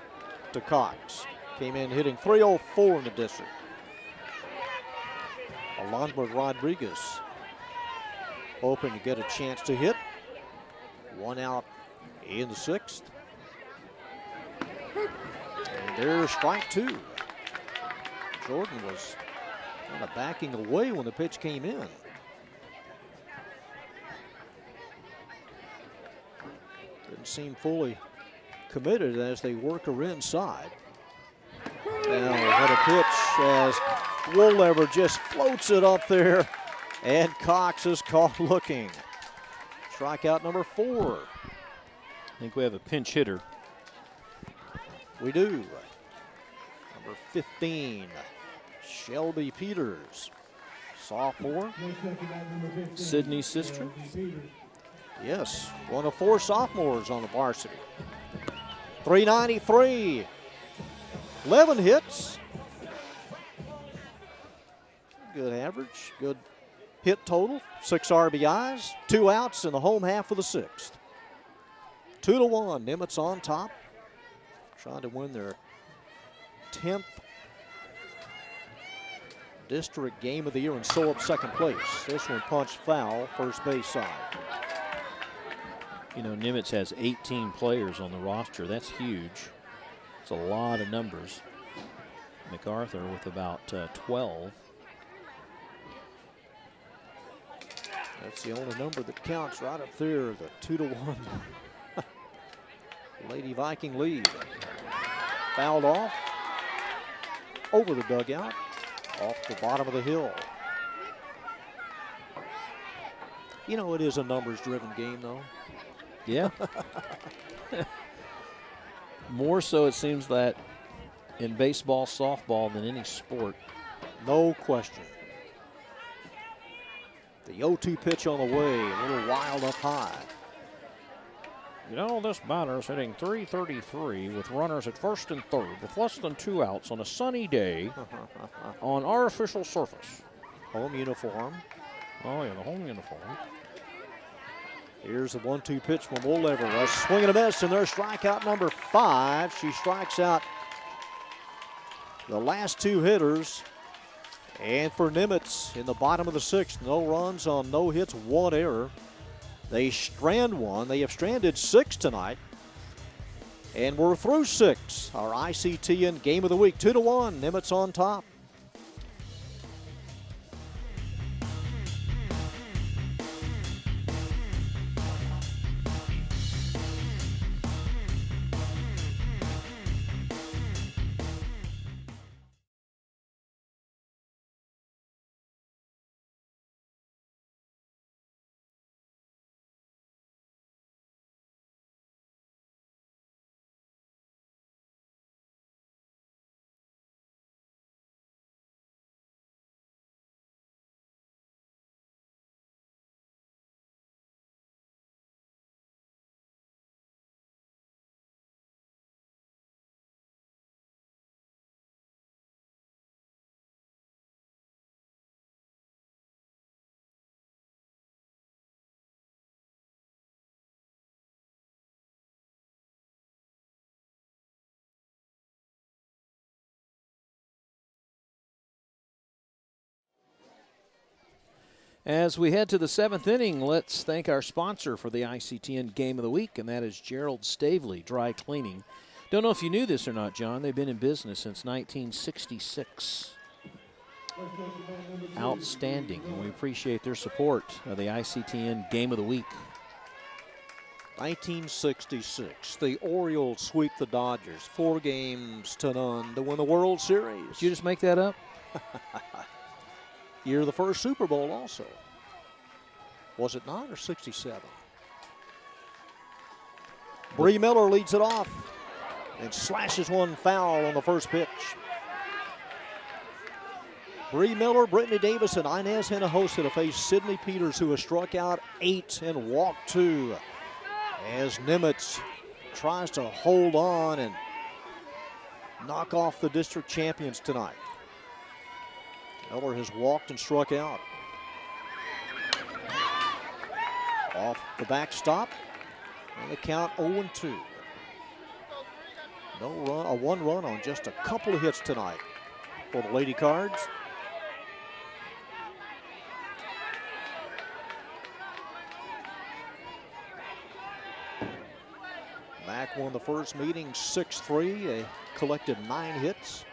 to Cox. Came in hitting .304 in the district. Alondra Rodriguez hoping to get a chance to hit. 1 out in the 6th. And there's strike 2. Jordan was kind of backing away when the pitch came in. Didn't seem fully committed as they work her inside. Now what a pitch as Woollever just floats it up there, and Cox is caught looking. Strikeout number 4. I think we have a pinch hitter. We do. Number 15, Shelby Peters, sophomore. Sydney's sister. Yes, one of 4 sophomores on the varsity. 393, 11 hits. Good average, good hit total, 6 RBIs, 2 outs in the home half of the 6th. 2-1, Nimitz on top, trying to win their 10th district game of the year and sew up second place. This one punched foul, first base side. You know, Nimitz has 18 players on the roster. That's huge. It's a lot of numbers. MacArthur with about 12. That's the only number that counts right up there, the 2-1 Lady Viking lead. Fouled off, over the dugout, off the bottom of the hill. You know, it is a numbers-driven game, though. Yeah. More so, it seems, that in baseball, softball than any sport. No question. The 0-2 pitch on the way, a little wild up high. You know, this batter is hitting .333 with runners at first and third with less than 2 outs on a sunny day on artificial surface. Home uniform. Oh, yeah, the home uniform. Here's the 1-2 pitch from Woollever. A swing and a miss, and there's strikeout number 5. She strikes out the last 2 hitters. And for Nimitz in the bottom of the 6th, no runs on no hits, 1 error. They strand 1. They have stranded 6 tonight. And we're through 6. Our ICTN game of the week, 2-1. Nimitz on top. As we head to the 7th inning, let's thank our sponsor for the ICTN Game of the Week, and that is Gerald Stavely Dry Cleaning. Don't know if you knew this or not, John. They've been in business since 1966. Outstanding, and we appreciate their support of the ICTN Game of the Week. 1966, the Orioles sweep the Dodgers 4-0 to win the World Series. Did you just make that up? Year of the first Super Bowl also. Was it not or 67? Bree Miller leads it off and slashes one foul on the first pitch. Bree Miller, Brittany Davis, and Inez Hinojosa to face Sydney Peters, who has struck out 8 and walked 2. As Nimitz tries to hold on and knock off the district champions tonight. Miller has walked and struck out. Off the backstop, and the count 0-2. No run, a 1 run on just a couple of hits tonight for the Lady Cards. Mac won the first meeting 6-3. They collected 9 hits.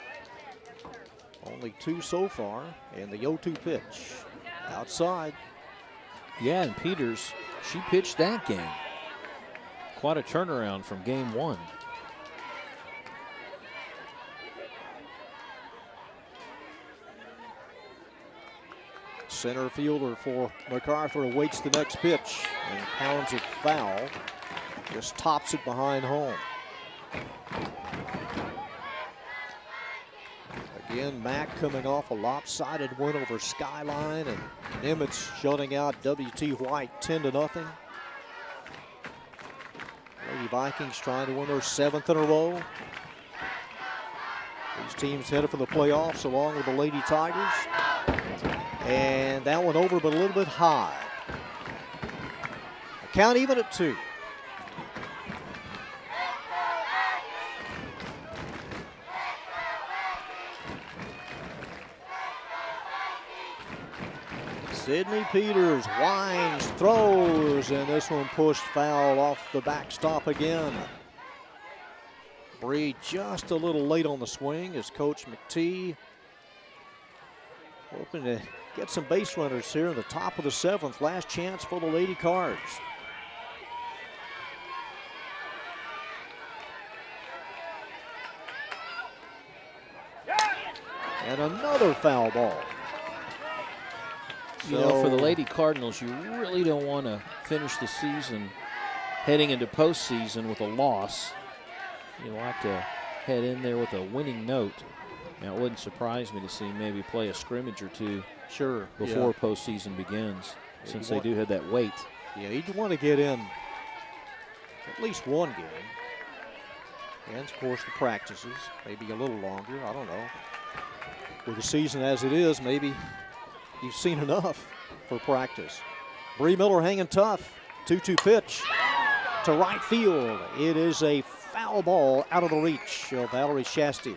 Only 2 so far, and the 0-2 pitch outside. Yeah, and Peters, she pitched that game. Quite a turnaround from game 1. Center fielder for MacArthur awaits the next pitch and pounds it foul. Just tops it behind home. Again, Mac coming off a lopsided win over Skyline, and Nimitz shutting out W.T. White 10-0. Lady Vikings trying to win their 7th in a row. These teams headed for the playoffs along with the Lady Tigers. And that one over, but a little bit high. A count even at 2. Sydney Peters winds, throws, and this one pushed foul off the backstop again. Bree just a little late on the swing as Coach MCTEE hoping to get some base runners here in the top of the 7th. Last chance for the Lady Cards. And another foul ball. You know, for the Lady Cardinals, you really don't want to finish the season heading into postseason with a loss. You like to head in there with a winning note. Now, it wouldn't surprise me to see maybe play a scrimmage or 2 before postseason begins, since they do have that weight. Yeah, you'd want to get in at least 1 game. And, of course, the practices, maybe a little longer. I don't know. With the season as it is, maybe you've seen enough for practice. Bree Miller hanging tough. 2-2 pitch to right field. It is a foul ball out of the reach of Valerie Shasty.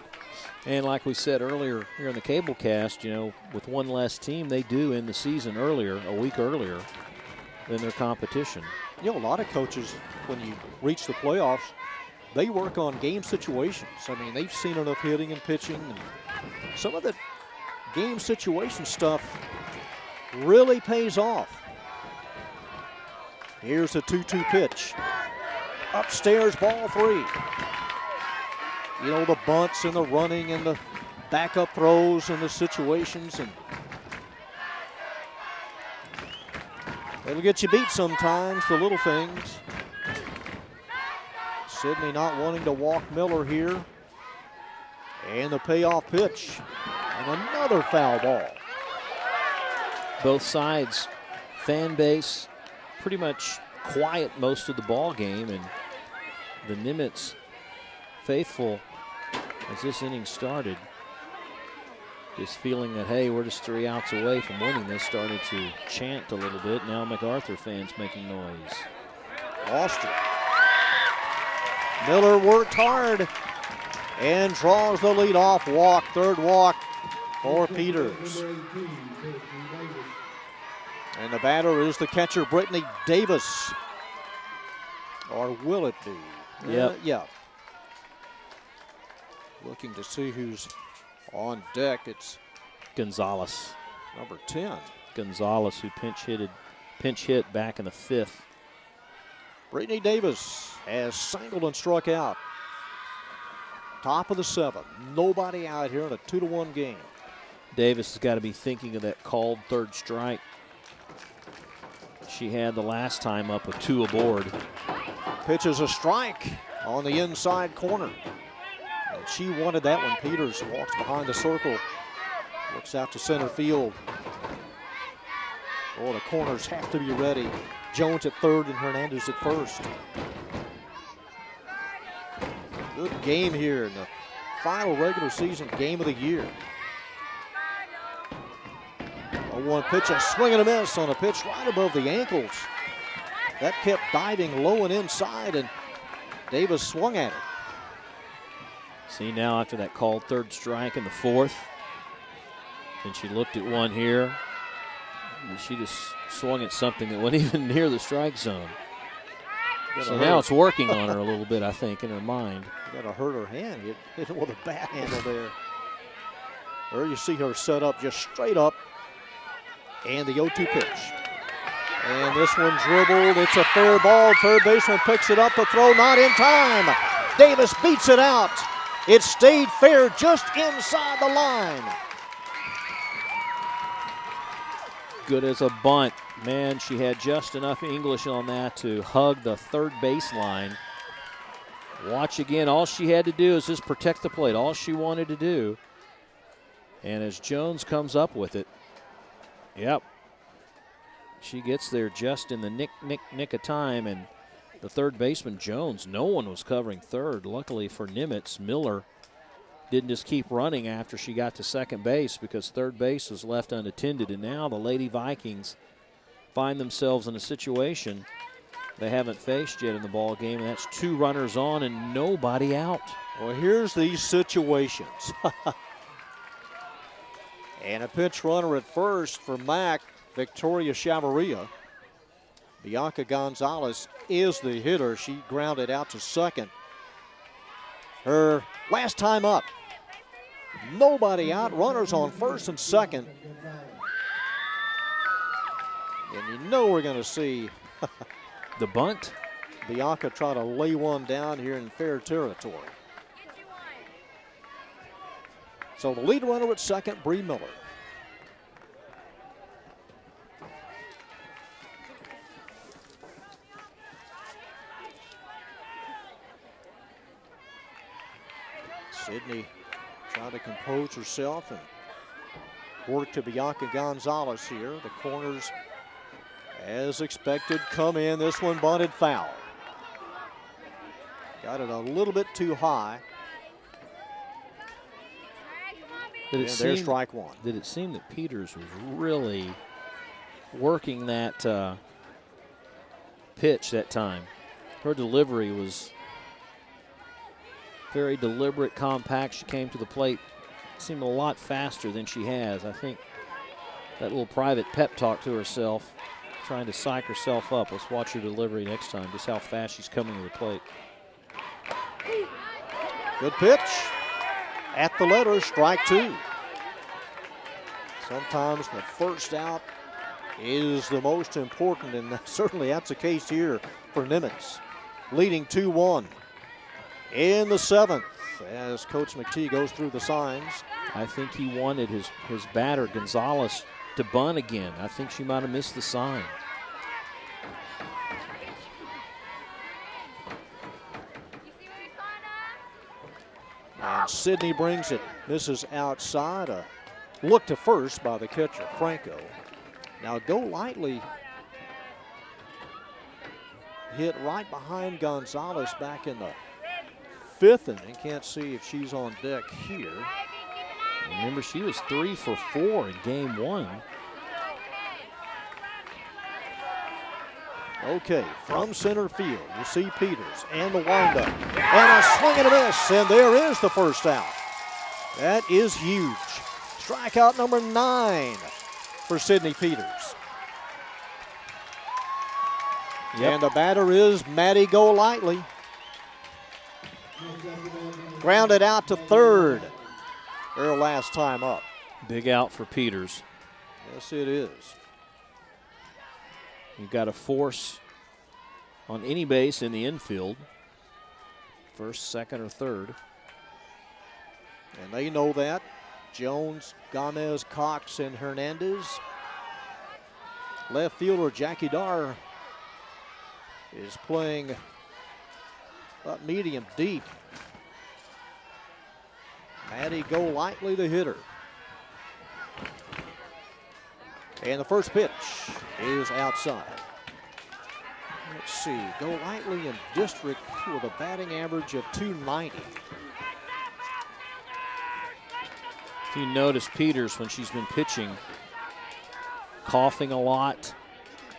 And like we said earlier here in the cable cast, you know, with one less team, they do end the season earlier, a week earlier than their competition. You know, a lot of coaches, when you reach the playoffs, they work on game situations. I mean, they've seen enough hitting and pitching. And some of the game situation stuff really pays off. Here's a 2-2 pitch. Upstairs, ball 3. You know, the bunts and the running and the backup throws and the situations, and it'll get you beat sometimes, the little things. Sydney not wanting to walk Miller here. And the payoff pitch. And another foul ball. Both sides, fan base, pretty much quiet most of the ball game, and the Nimitz faithful, as this inning started, just feeling that, hey, we're just 3 outs away from winning this, started to chant a little bit. Now MacArthur fans making noise. Lost it. Miller worked hard and draws the leadoff walk, 3rd walk for Peters. And the batter is the catcher, Brittany Davis. Or will it be? Yep. Yeah. Looking to see who's on deck. It's Gonzalez. number 10. Gonzalez, who pinch hit back in the 5th. Brittany Davis has singled and struck out. Top of the 7th. Nobody out here in a 2-1 game. Davis has got to be thinking of that called third strike she had the last time up with 2 aboard. Pitches a strike on the inside corner. And she wanted that one. Peters walks behind the circle. Looks out to center field. Oh, the corners have to be ready. Jones at third and Hernandez at first. Good game here in the final regular season game of the year. A 1 pitch, a swing and a miss on a pitch right above the ankles. That kept diving low and inside, and Davis swung at it. See now after that called third strike in the 4th. And she looked at one here. And she just swung at something that wasn't even near the strike zone. So now it's working on her a little bit, I think, in her mind. Got to hurt her hand. Hit it with a bat handle there. There you see her set up just straight up. And the 0-2 pitch. And this one dribbled. It's a fair ball. Third baseman picks it up. The throw not in time. Davis beats it out. It stayed fair just inside the line. Good as a bunt. Man, she had just enough English on that to hug the third baseline. Watch again. All she had to do is just protect the plate. All she wanted to do. And as Jones comes up with it, yep, she gets there just in the nick of time. And the third baseman, Jones, no one was covering third. Luckily for Nimitz, Miller didn't just keep running after she got to second base because third base was left unattended. And now the Lady Vikings find themselves in a situation they haven't faced yet in the ball game, and that's 2 runners on and nobody out. Well, here's these situations. And a pinch runner at first for Mac, Victoria Chavarria. Bianca Gonzalez is the hitter. She grounded out to second. Her last time up. Nobody out. Runners on first and second. And you know we're going to see The bunt. Bianca try to lay one down here in fair territory. So the lead runner at second, Bree Miller. Sydney trying to compose herself and work to Bianca Gonzalez here. The corners, as expected, come in. This one bunted foul. Got it a little bit too high. There's strike 1. Did it seem that Peters was really working that pitch that time? Her delivery was very deliberate, compact. She came to the plate, seemed a lot faster than she has. I think that little private pep talk to herself, trying to psych herself up. Let's watch her delivery next time, just how fast she's coming to the plate. Good pitch. At the letter, strike 2. Sometimes the first out is the most important, and certainly that's the case here for Nimitz. Leading 2-1 in the 7th as Coach McTeague goes through the signs. I think he wanted his batter, Gonzalez, to bunt again. I think she might have missed the sign. And Sydney brings it. Misses outside. A look to first by the catcher, Franco. Now Go Lightly hit right behind Gonzalez back in the 5th inning. Can't see if she's on deck here. Remember, she was 3 for 4 in game 1. Okay, from center field, you see Peters and the windup. And a swing and a miss, and there is the first out. That is huge. Strikeout number 9 for Sydney Peters. Yep. And the batter is Maddie Golightly. Grounded out to third. Her last time up. Big out for Peters. Yes, it is. You've got a force on any base in the infield. First, second, or third. And they know that. Jones, Gomez, Cox, and Hernandez. Left fielder Jackie Darr is playing up medium deep. Maddie Golightly, the hitter. And the first pitch is outside. Let's see, Golightly in district with a batting average of .290. If you notice Peters, when she's been pitching, coughing a lot,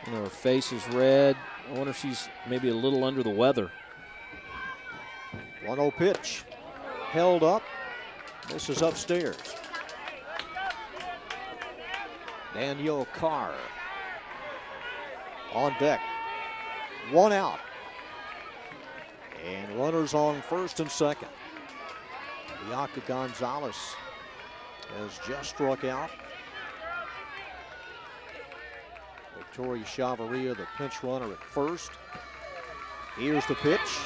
her face is red. I wonder if she's maybe a little under the weather. 1-0 pitch, held up. This is upstairs. Danielle CARR on deck. 1 out. And runners on first and second. Bianca Gonzalez has just struck out. Victoria Chavarria, the pinch runner at first. Here's the pitch.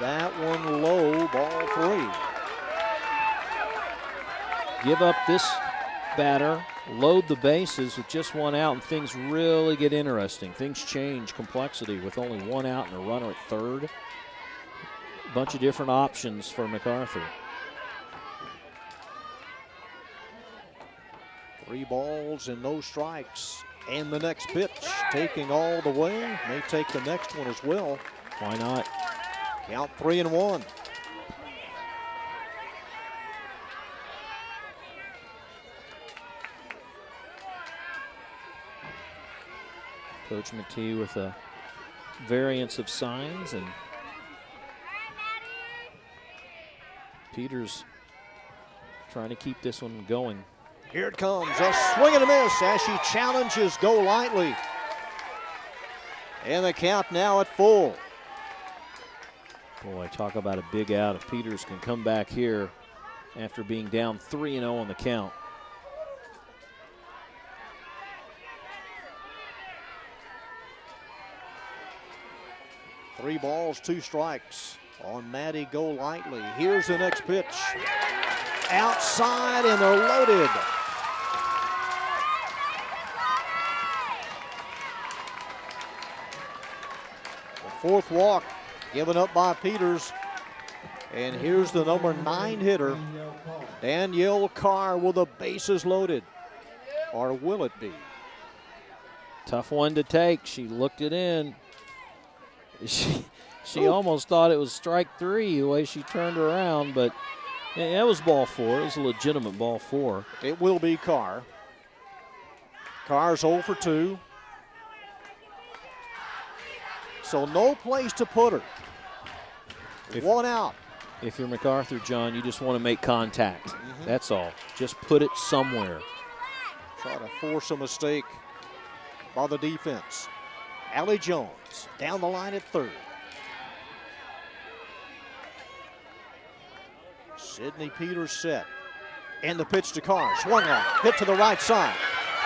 That one low, ball 3. Give up this batter, load the bases with just 1 out, and things really get interesting. Things change complexity with only 1 out and a runner at third. A bunch of different options for MacArthur. 3 balls and no strikes. And the next pitch, taking all the way, may take the next one as well. Why not? Count 3-1. Coach McTee with a variance of signs, and Peters trying to keep this one going. Here it comes, a swing and a miss as she challenges Golightly. And the count now at full. Boy, talk about a big out. If Peters can come back here after being down 3-0 on the count. Three balls, 2 strikes on Maddie Golightly. Here's the next pitch. Outside, and they're loaded. The 4th walk given up by Peters. And here's the number 9 hitter, Danielle CARR, with the bases loaded. Or will it be? Tough one to take. She looked it in. She almost thought it was strike 3 the way she turned around, but that was ball 4. It was a legitimate ball 4. It will be CARR. CARR's 0 for 2. So no place to put her. 1 out. If you're MacArthur, John, you just want to make contact. That's all. Just put it somewhere. Try to force a mistake by the defense. Allie Jones down the line at third. Sydney Peters set. And the pitch to CARR. Swung on. Hit to the right side.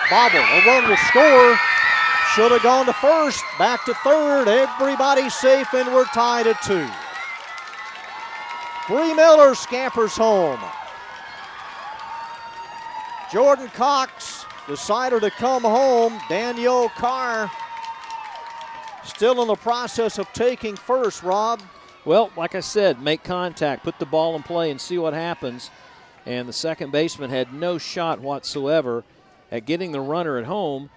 Bobble. A run will score. Should have gone to first. Back to third. Everybody's safe, and we're tied at 2. Bree Miller scampers home. Jordan Cox decided to come home. Danielle CARR still in the process of taking first, Rob. Well, like I said, make contact, put the ball in play, and see what happens. And the second baseman had no shot whatsoever at getting the runner at home.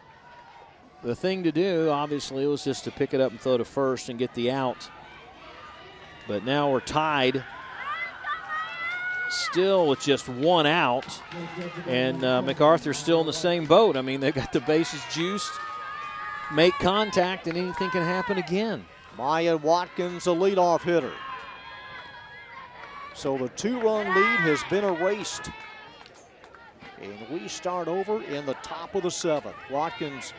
The thing to do, obviously, was just to pick it up and throw to first and get the out. But now we're tied, still with just 1 out. And MacArthur's still in the same boat. I mean, they've got the bases juiced. Make contact, and anything can happen again. MIAYA Watkins, the leadoff hitter. So the 2-run lead has been erased. And we start over in the top of the 7th. Watkins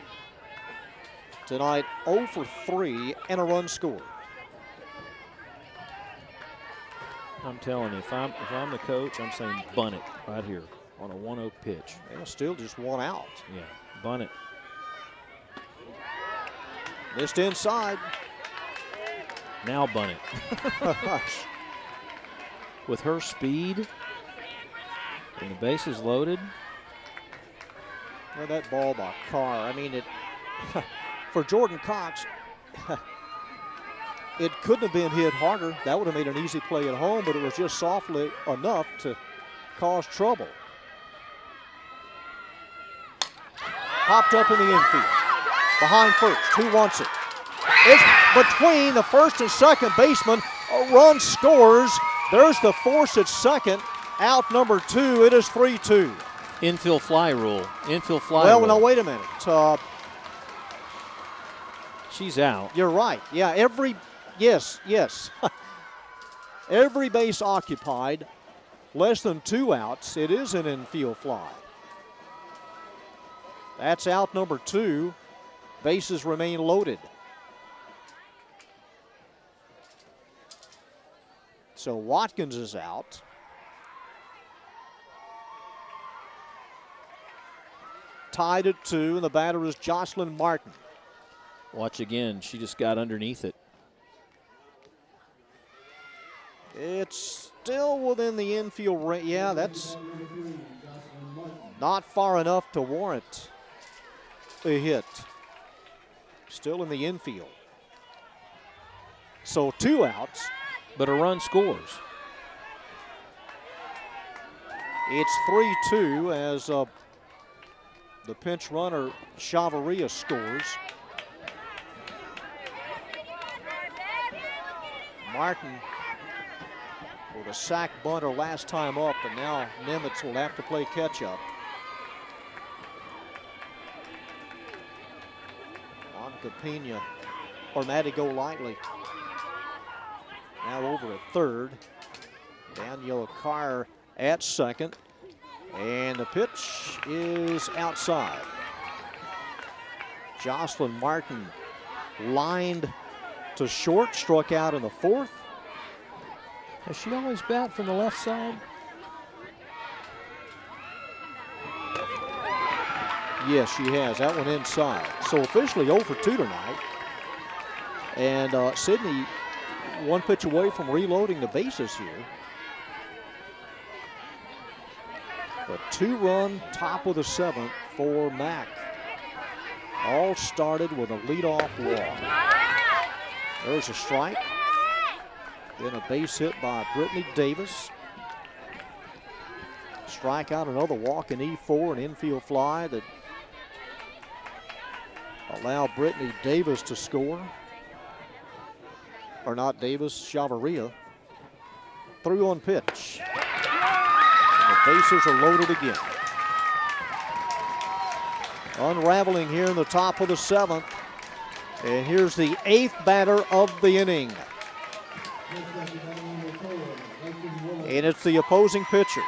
Tonight 0 for 3 and a run scored. I'm telling you, if I'm the coach, I'm saying bunt it right here on a 1-0 pitch. And still just one out. Yeah, bunt it. Missed inside. Now bunt it. With her speed and the bases loaded. Well, that ball by CARR, I mean, it for Jordan Cox, it couldn't have been hit harder. That would have made an easy play at home, but it was just softly enough to cause trouble. Popped up in the infield. Behind first. Who wants it? It's between the first and second baseman. A run scores. There's the force at second. Out number 2. It is 3-2. Infield fly rule. Infield fly Well, rule. now wait a minute. She's out. You're right. Yeah, yes. Every base occupied, less than 2 outs. It is an infield fly. That's out number 2. Bases remain loaded. So Watkins is out. Tied at 2, and the batter is Jocelyn Martin. Watch again. She just got underneath it. It's still within the infield range. Yeah, that's not far enough to warrant a hit. Still in the infield. So 2 outs. But a run scores. It's 3-2 as the pinch runner, Chavarria, scores. Martin with a sack bunter last time up, and now Nimitz will have to play catch-up. Monica Pena, or Maddie Golightly, now over at third. Danielle CARR at second. And the pitch is outside. Jocelyn Martin lined to short, struck out in the 4th. Has she always bat from the left side? Yes, she has. That one inside. So officially 0 for 2 tonight. And Sydney 1 pitch away from reloading the bases here. A 2-run top of the 7th for Mac. All started with a leadoff walk. There's a strike. Then a base hit by Brittany Davis. Strike out, another walk in E4, an infield fly that allowed Brittany Davis to score. Or not Davis, Chavarria. 3-1 pitch. The bases are loaded again. Unraveling here in the top of the 7th. And here's the 8th batter of the inning. And it's the opposing pitcher.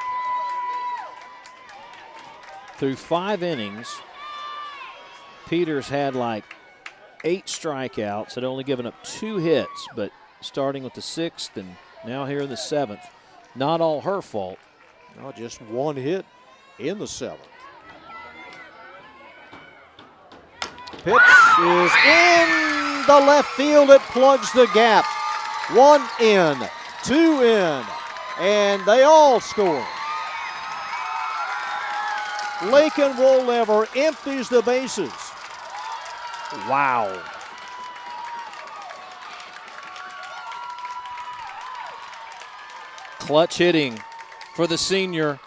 Through 5 innings, Peters had like 8 strikeouts, had only given up 2 hits, but starting with the 6th and now here in the 7th, not all her fault. No, just 1 hit in the 7th. Pitch is in the left field. It plugs the gap. 1 in, 2 in, and they all score. Lakin Wolever empties the bases. Wow. Clutch hitting for the senior,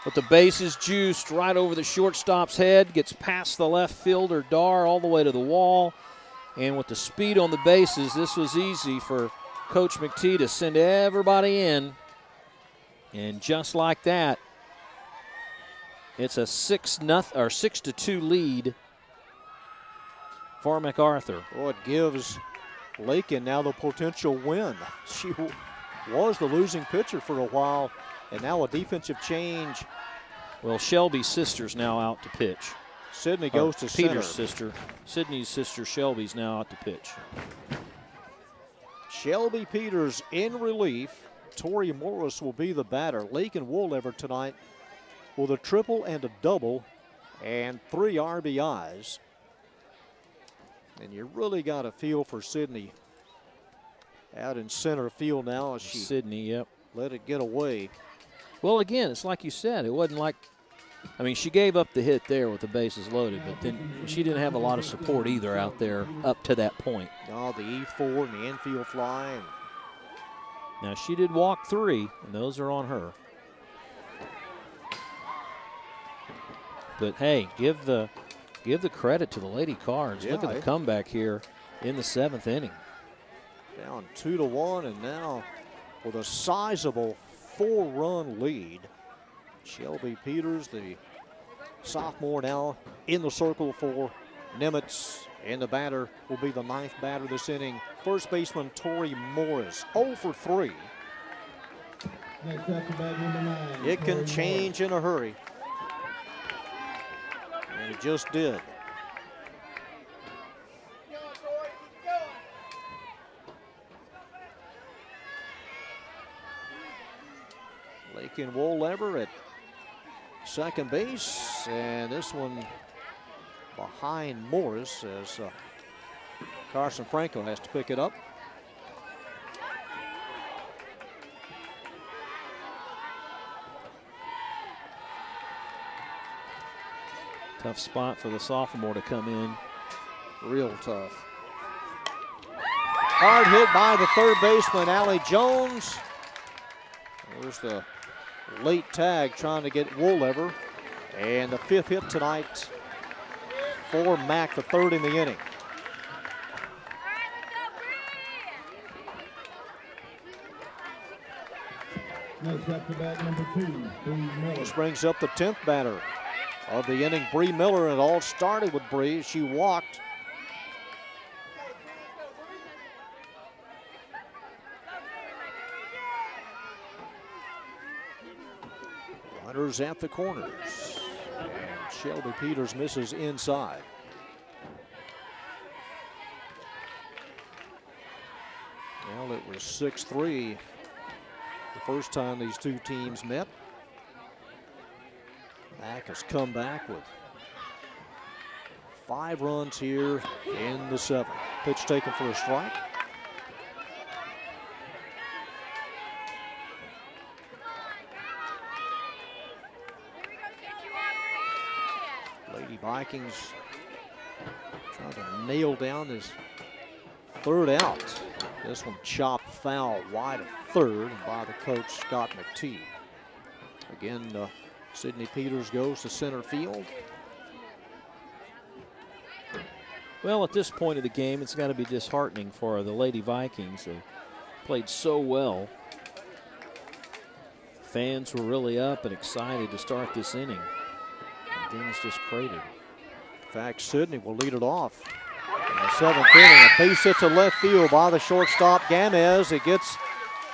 with the bases juiced right over the shortstop's head, gets past the left fielder Dar all the way to the wall, and with the speed on the bases, this was easy for Coach MCTEE to send everybody in, and just like that, it's a 6-2 lead for MacArthur. Well, it gives Lakin now the potential win. She was the losing pitcher for a while, and now a defensive change. Well, Shelby's sister's now out to pitch. Sydney goes to center. Peter's sister. Sydney's sister Shelby's now out to pitch. Shelby Peters in relief. Tori Morris will be the batter. Lakin Woollever tonight with a triple and a double and 3 RBIs. And you really got a feel for Sydney out in center field now as she Sydney, yep. let it get away. Well, again, it's like you said. It wasn't like, I mean, she gave up the hit there with the bases loaded, but then she didn't have a lot of support either out there up to that point. Oh, the E4 and the infield fly. And now, she did walk 3, and those are on her. But, hey, give the credit to the Lady Cards. Yeah, look at the comeback here in the 7th inning. down 2-1, and now with a sizable 4-run lead. Shelby Peters, the sophomore, now in the circle for Nimitz. And the batter will be the 9th batter this inning. First baseman Tori Morris, 0 for 3. Next up to bat number 9. It can change in a hurry. And it just did. Lakin Woollever at second base, and this one behind Morris as Carson Franco has to pick it up. Tough spot for the sophomore to come in. Real tough. Hard hit by the third baseman, Allie Jones. There's the late tag trying to get Woollever. And the 5th hit tonight for Mac, the 3rd in the inning. Next up to bat number 2, Bree Miller. This brings up the 10th batter of the inning, Bree Miller. It all started with Bree. She walked. Runners at the corners. And Shelby Peters misses inside. Well, it was 6-3 the first time these two teams met. Mac has come back with 5 runs here in the 7th. Pitch taken for a strike. Lady Vikings trying to nail down this 3rd out. This one chopped foul wide of 3rd by the coach, Scott McTeague. Again, Sydney Peters goes to center field. Well, at this point of the game, it's got to be disheartening for the Lady Vikings. They played so well. Fans were really up and excited to start this inning. And things just cratered. In fact, Sydney will lead it off in the 7th inning. A base hit to left field by the shortstop, Gamez. It gets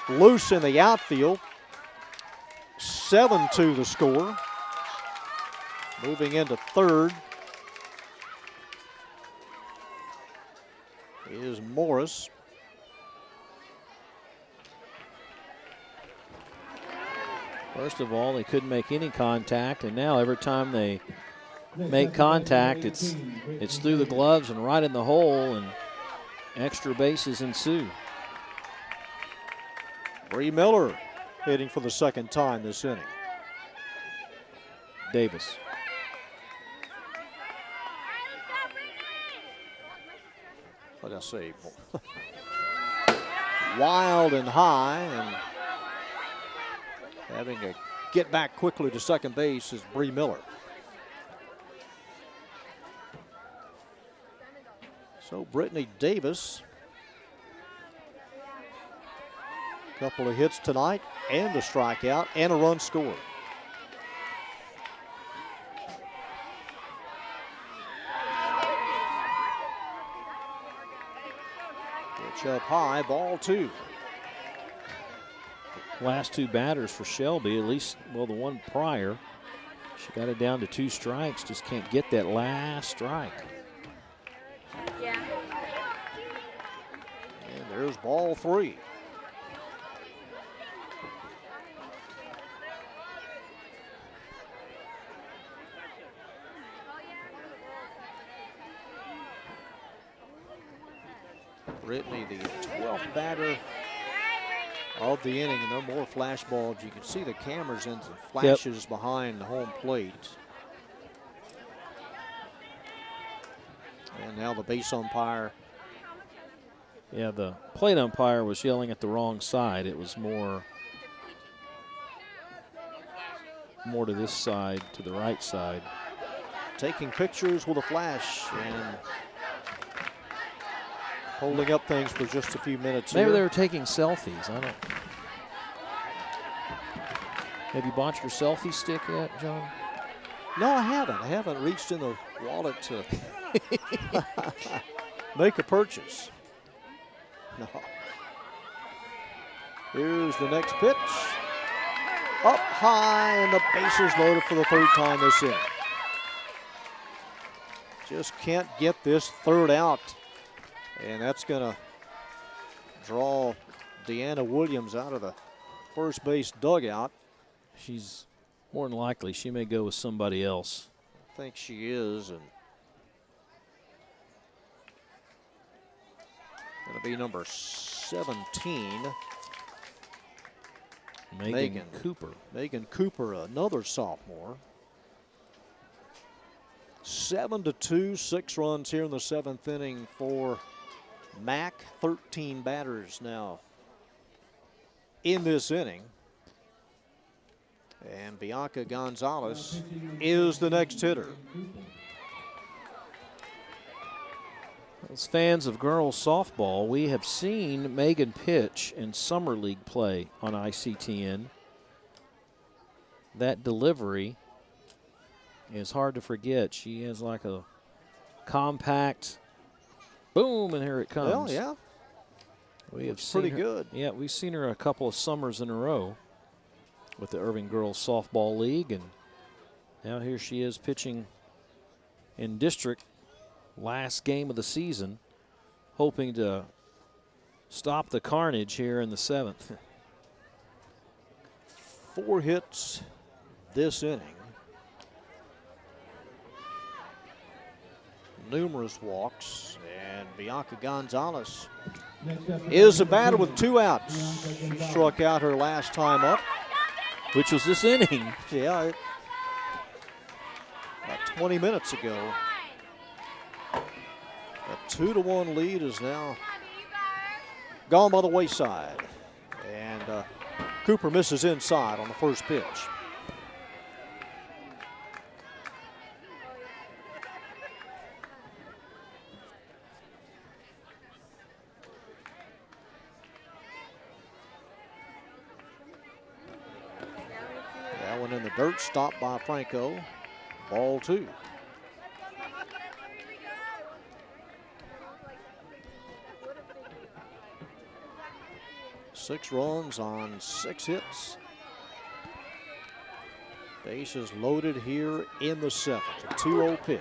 loose in the outfield. 7-2 the score. Moving into 3rd is Morris. First of all, they couldn't make any contact, and now every time they make contact, it's through the gloves and right in the hole, and extra bases ensue. Bree Miller hitting for the 2nd time this inning. Davis. What did I say? Wild and high, and having to get back quickly to second base is Bree Miller. So Brittany Davis, a couple of hits tonight and a strikeout and a run scored. Pitch up high, ball 2. Last 2 batters for Shelby, at least, well, the one prior, She got it down to 2 strikes, just can't get that last strike. Yeah. And there's ball 3. Brittany, the 12th batter of the inning, and no more flash bulbs. You can see the cameras and some flashes behind the home plate. And now the base umpire. Yeah, the plate umpire was yelling at the wrong side. It was more to this side, to the right side. Taking pictures with a flash and holding up things for just a few minutes. Maybe here. they were taking selfies. I don't. Have you bought your selfie stick yet, John? No, I haven't. I haven't reached in the wallet to make a purchase. No. Here's the next pitch. Up high, and the bases loaded for the 3rd time this inning. Just can't get this 3rd out. And that's going to draw Deanna Williams out of the first base dugout. She's more than likely, she may go with somebody else. I think she is. And going to be number 17. Megan Cooper. Megan Cooper, another sophomore. 7-2, 6 runs here in the 7th inning for Mac. 13 batters now in this inning. And Bianca Gonzalez is the next hitter. As fans of girls softball, we have seen Megan pitch in summer league play on ICTN. That delivery is hard to forget. She has like a compact boom, and here it comes. Well, yeah. We have pretty seen her, good. Yeah, we've seen her a couple of summers in a row with the Irving Girls Softball League, and now here she is pitching in district, last game of the season, hoping to stop the carnage here in the 7th. 4 hits this inning. Numerous walks, and Bianca Gonzalez is a batter with 2 outs. She struck out her last time up. Which was this inning. Yeah, about 20 minutes ago. A 2-1 lead is now gone by the wayside. And Cooper misses inside on the first pitch. That one in the dirt, stopped by Franco. Ball 2. Six runs on 6 hits. Bases loaded here in the 7th. A 2-0 pitch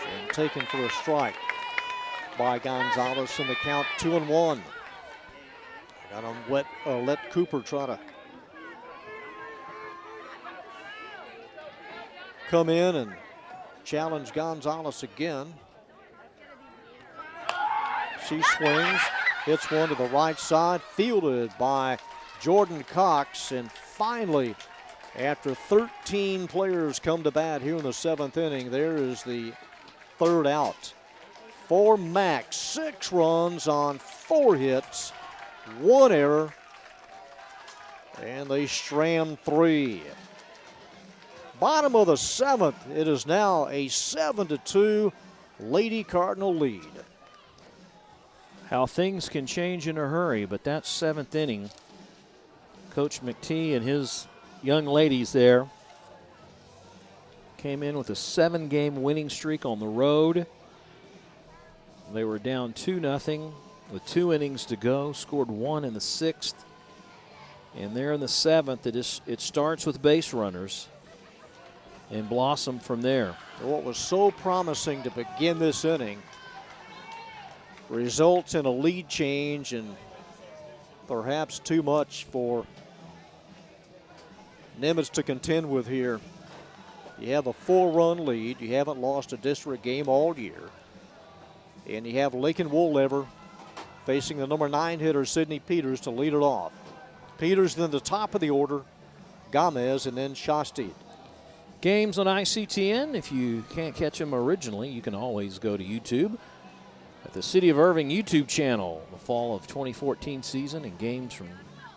and taken for a strike by Gonzalez in the count 2-1. Got to let Cooper try to come in and challenge Gonzalez again. She swings, hits one to the right side, fielded by Jordan Cox, and finally, after 13 players come to bat here in the 7th inning, there is the 3rd out for Mac. 6 runs on 4 hits, 1 error, and they strand 3. Bottom of the 7th, it is now a 7-2 Lady Cardinal lead. How things can change in a hurry, but that 7th inning, Coach MCTEE and his young ladies there came in with a 7-game winning streak on the road. They were down 2-0 with 2 innings to go, scored 1 in the 6th. And there in the 7th, it starts with base runners. and blossom from there. What was so promising to begin this inning results in a lead change, and perhaps too much for Nimitz to contend with here. You have a 4-run lead. You haven't lost a district game all year. And you have Lakin Woollever facing the number 9 hitter, Sidney Peters, to lead it off. Peters then the top of the order, Gomez, and then Shastid. Games on ICTN. If you can't catch them originally, you can always go to YouTube at the City of Irving YouTube channel. The fall of 2014 season and games from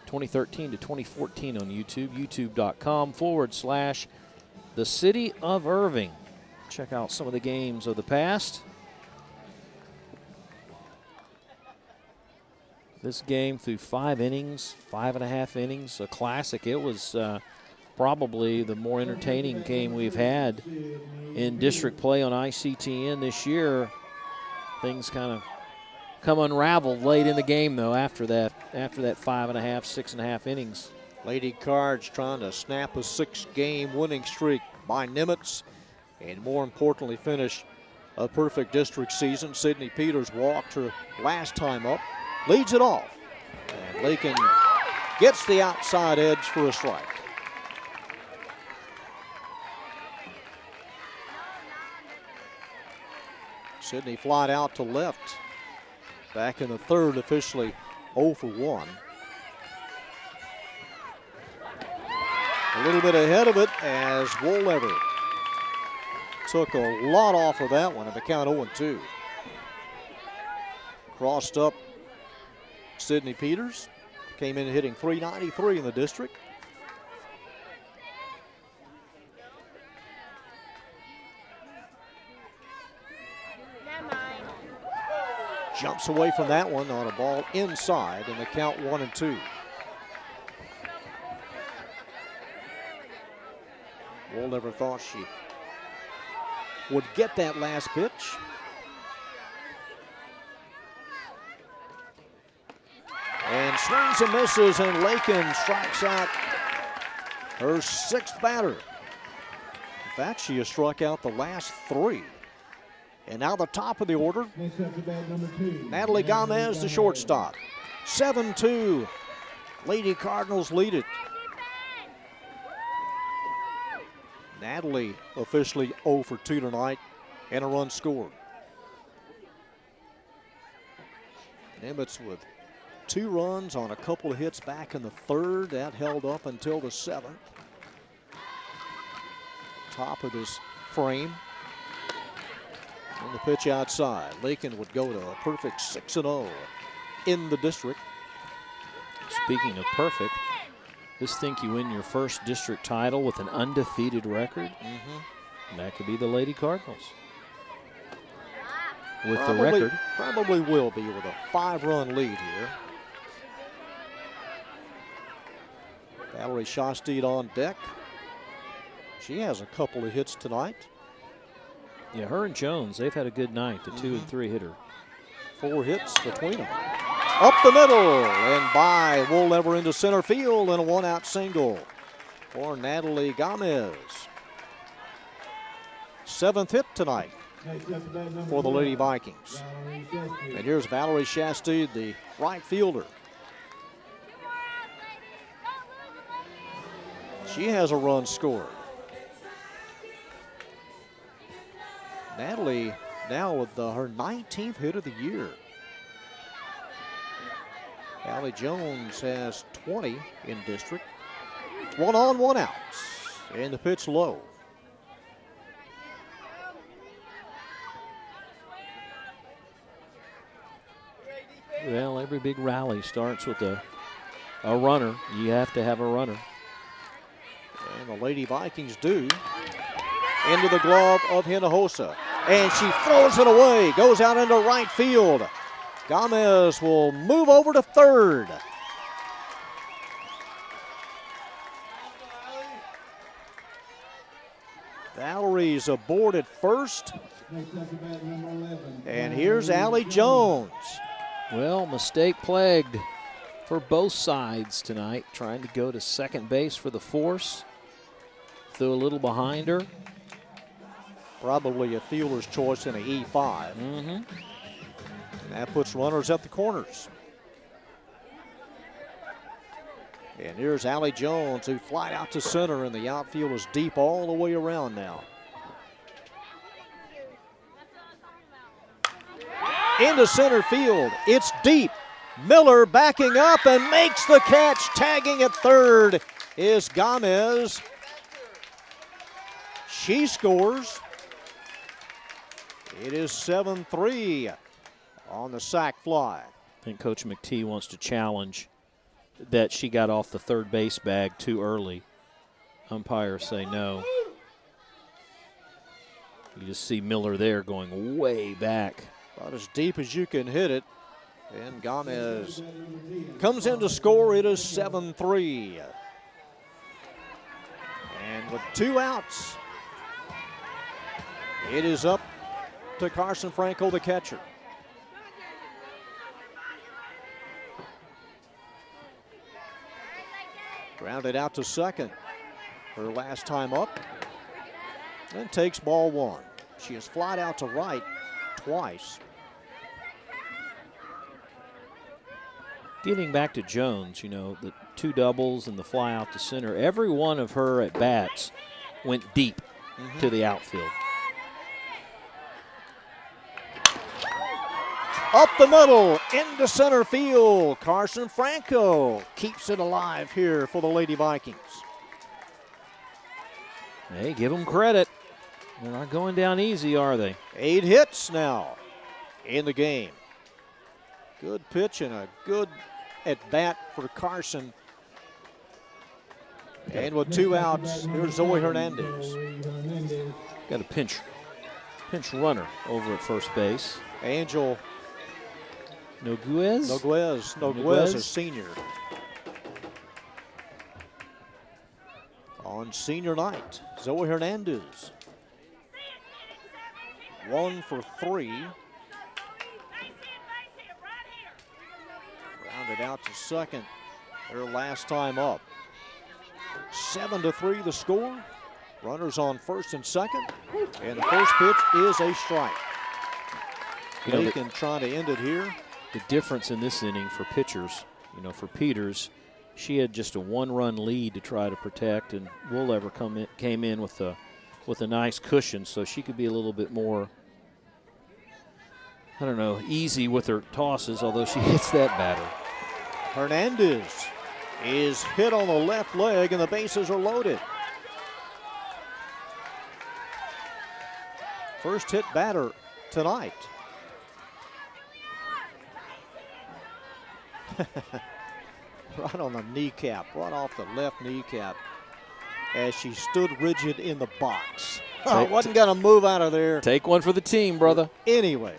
2013 to 2014 on YouTube. YouTube.com/the City of Irving. Check out some of the games of the past. This game through 5 innings, 5.5 innings, a classic. It was probably the more entertaining game we've had in district play on ICTN this year. Things kind of come unraveled late in the game, though, after that 5.5, 6.5 innings. Lady Cards trying to snap a 6-game winning streak by Nimitz, and more importantly, finish a perfect district season. Sidney Peters walked her last time up, leads it off, and Lakin gets the outside edge for a strike. Sidney flied out to left. Back in the third, officially 0 for 1. A little bit ahead of it as Woollever took a lot off of that one at the count 0-2. Crossed up Sidney Peters. Came in hitting .393 in the district. Jumps away from that one on a ball inside in the count 1-2. Woollever thought she would get that last pitch. And swings and misses, and Lakin strikes out her 6th batter. In fact, she has struck out the last 3. And now the top of the order, Natalie Gomez, the shortstop. 7-2, Lady Cardinals lead it. Natalie officially 0 for 2 tonight, and a run scored. Nimitz with 2 runs on a couple of hits back in the 3rd. That held up until the 7th. Top of this frame. And the pitch outside. Lakin would go to a perfect 6-0 in the district. Speaking of perfect, just think you win your first district title with an undefeated record. And that could be the Lady Cardinals. With the record. Probably will be with a 5-run lead here. Valerie Shastid on deck. She has a couple of hits tonight. Yeah, her and Jones, they've had a good night, the 2 and 3 hitter. 4 hits between them. Up the middle and by Woollever into center field, and a 1-out single for Natalie Gomez. 7th hit tonight for the Lady Vikings. And here's Valerie Shastid, the right fielder. She has a run scored. Natalie now with her 19th hit of the year. Allie Jones has 20 in district. 1 on, 1 out. And the pitch low. Well, every big rally starts with a runner. You have to have a runner. And the Lady Vikings do. Into the glove of Hinojosa. And she throws it away. Goes out into right field. Gomez will move over to third. Valerie's aboard at first. And here's Allie Jones. Well, mistake plagued for both sides tonight. Trying to go to second base for the force. Threw a little behind her. Probably a fielder's choice in a E5. Mm-hmm. And that puts runners at the corners. And here's Allie Jones, who flied out to center, and the outfield is deep all the way around now. Into center field. It's deep. Miller backing up and makes the catch. Tagging at third is Gomez. She scores. It is 7-3 on the sac fly. I think Coach McTeee wants to challenge that she got off the third base bag too early. Umpires say no. You just see Miller there going way back. About as deep as you can hit it. And Gomez comes in to score. It is 7-3. And with 2 outs, it is up to Carson Franco, the catcher. Grounded out to second. Her last time up. And takes ball 1. She has flied out to right twice. Getting back to Jones, you know, the 2 doubles and the fly out to center, every one of her at-bats went deep to the outfield. Up the middle, into center field. Carson Franco keeps it alive here for the Lady Vikings. Hey, give them credit. They're not going down easy, are they? 8 hits now in the game. Good pitch and a good at-bat for Carson. And with 2 outs, here's Zoe Hernandez. Got a pinch runner over at first base. Angel Noguez? Noguez, a senior. On senior night, Zoe Hernandez. 1 for 3. Rounded out to second, her last time up. 7-3 the score. Runners on first and second. And the first pitch is a strike. Bacon trying to end it here. The difference in this inning for pitchers, you know, for Peters, she had just a 1-run lead to try to protect, and Woolever came in with a nice cushion, so she could be a little bit more, I don't know, easy with her tosses, although she hits that batter. Hernandez is hit on the left leg, and the bases are loaded. First hit batter tonight. Right on the kneecap, right off the left kneecap, as she stood rigid in the box. Wasn't going to move out of there. Take one for the team, brother. Anyway.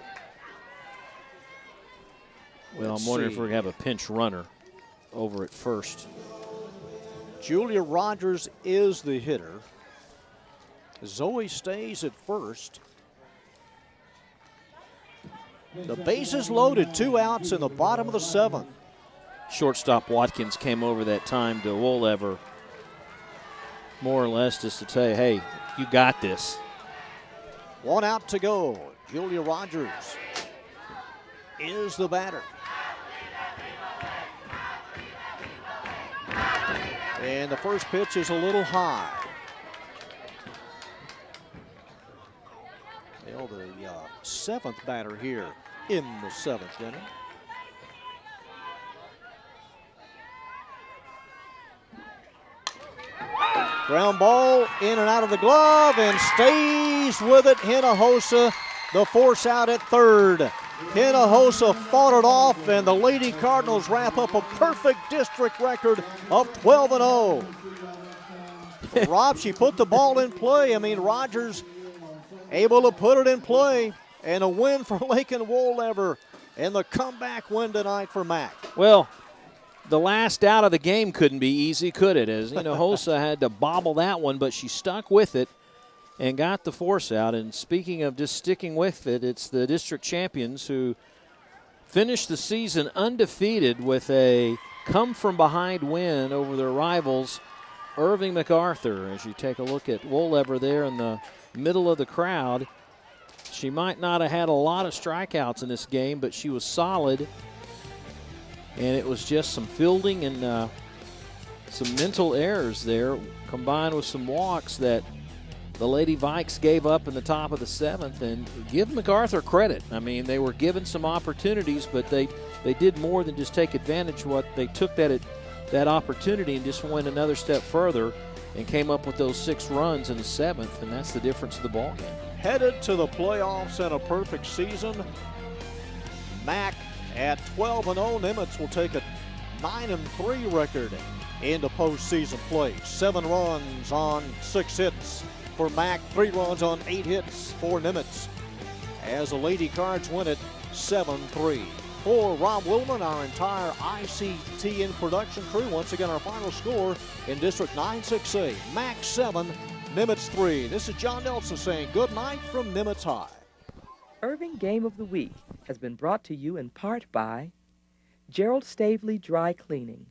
Well, I'm wondering if we're going to have a pinch runner over at first. Julia Rogers is the hitter. Zoe stays at first. The bases loaded, 2 outs in the bottom of the 7th. Shortstop Watkins came over that time to Woolever, more or less just to tell you, hey, you got this. 1 out to go. Julia Rogers is the batter. And the first pitch is a little high. Well, the 7th batter here in the 7th inning. Ground ball in and out of the glove and stays with it. Hinojosa, the force out at third. Hinojosa fought it off, and the Lady Cardinals wrap up a perfect district record of 12-0. Rob, she put the ball in play. I mean, Rogers able to put it in play, and a win for Lakin Woolever, and the comeback win tonight for Mac. Well, the last out of the game couldn't be easy, could it? As Hinojosa had to bobble that one, but she stuck with it and got the force out. And speaking of just sticking with it, it's the district champions who finished the season undefeated with a come-from-behind win over their rivals Irving MacArthur, as you take a look at Woollever there in the middle of the crowd. She might not have had a lot of strikeouts in this game, but she was solid. And it was just some fielding and some mental errors there, combined with some walks that the Lady Vikes gave up in the top of the 7th. And give MacArthur credit. I mean, they were given some opportunities, but they did more than just take advantage of what they took that opportunity and just went another step further and came up with those 6 runs in the 7th, and that's the difference of the ball game. Headed to the playoffs and a perfect season. Mac at 12-0. Nimitz will take a 9-3 record into postseason play. 7 runs on 6 hits for Mac, 3 runs on 8 hits for Nimitz, as the Lady Cards win it 7-3. For Rob Willman, our entire ICTN production crew, once again our final score in District 9-6A. Mac 7, Nimitz 3. This is John Nelson saying good night from Nimitz High. Irving Game of the Week has been brought to you in part by Gerald Stavely Dry Cleaning,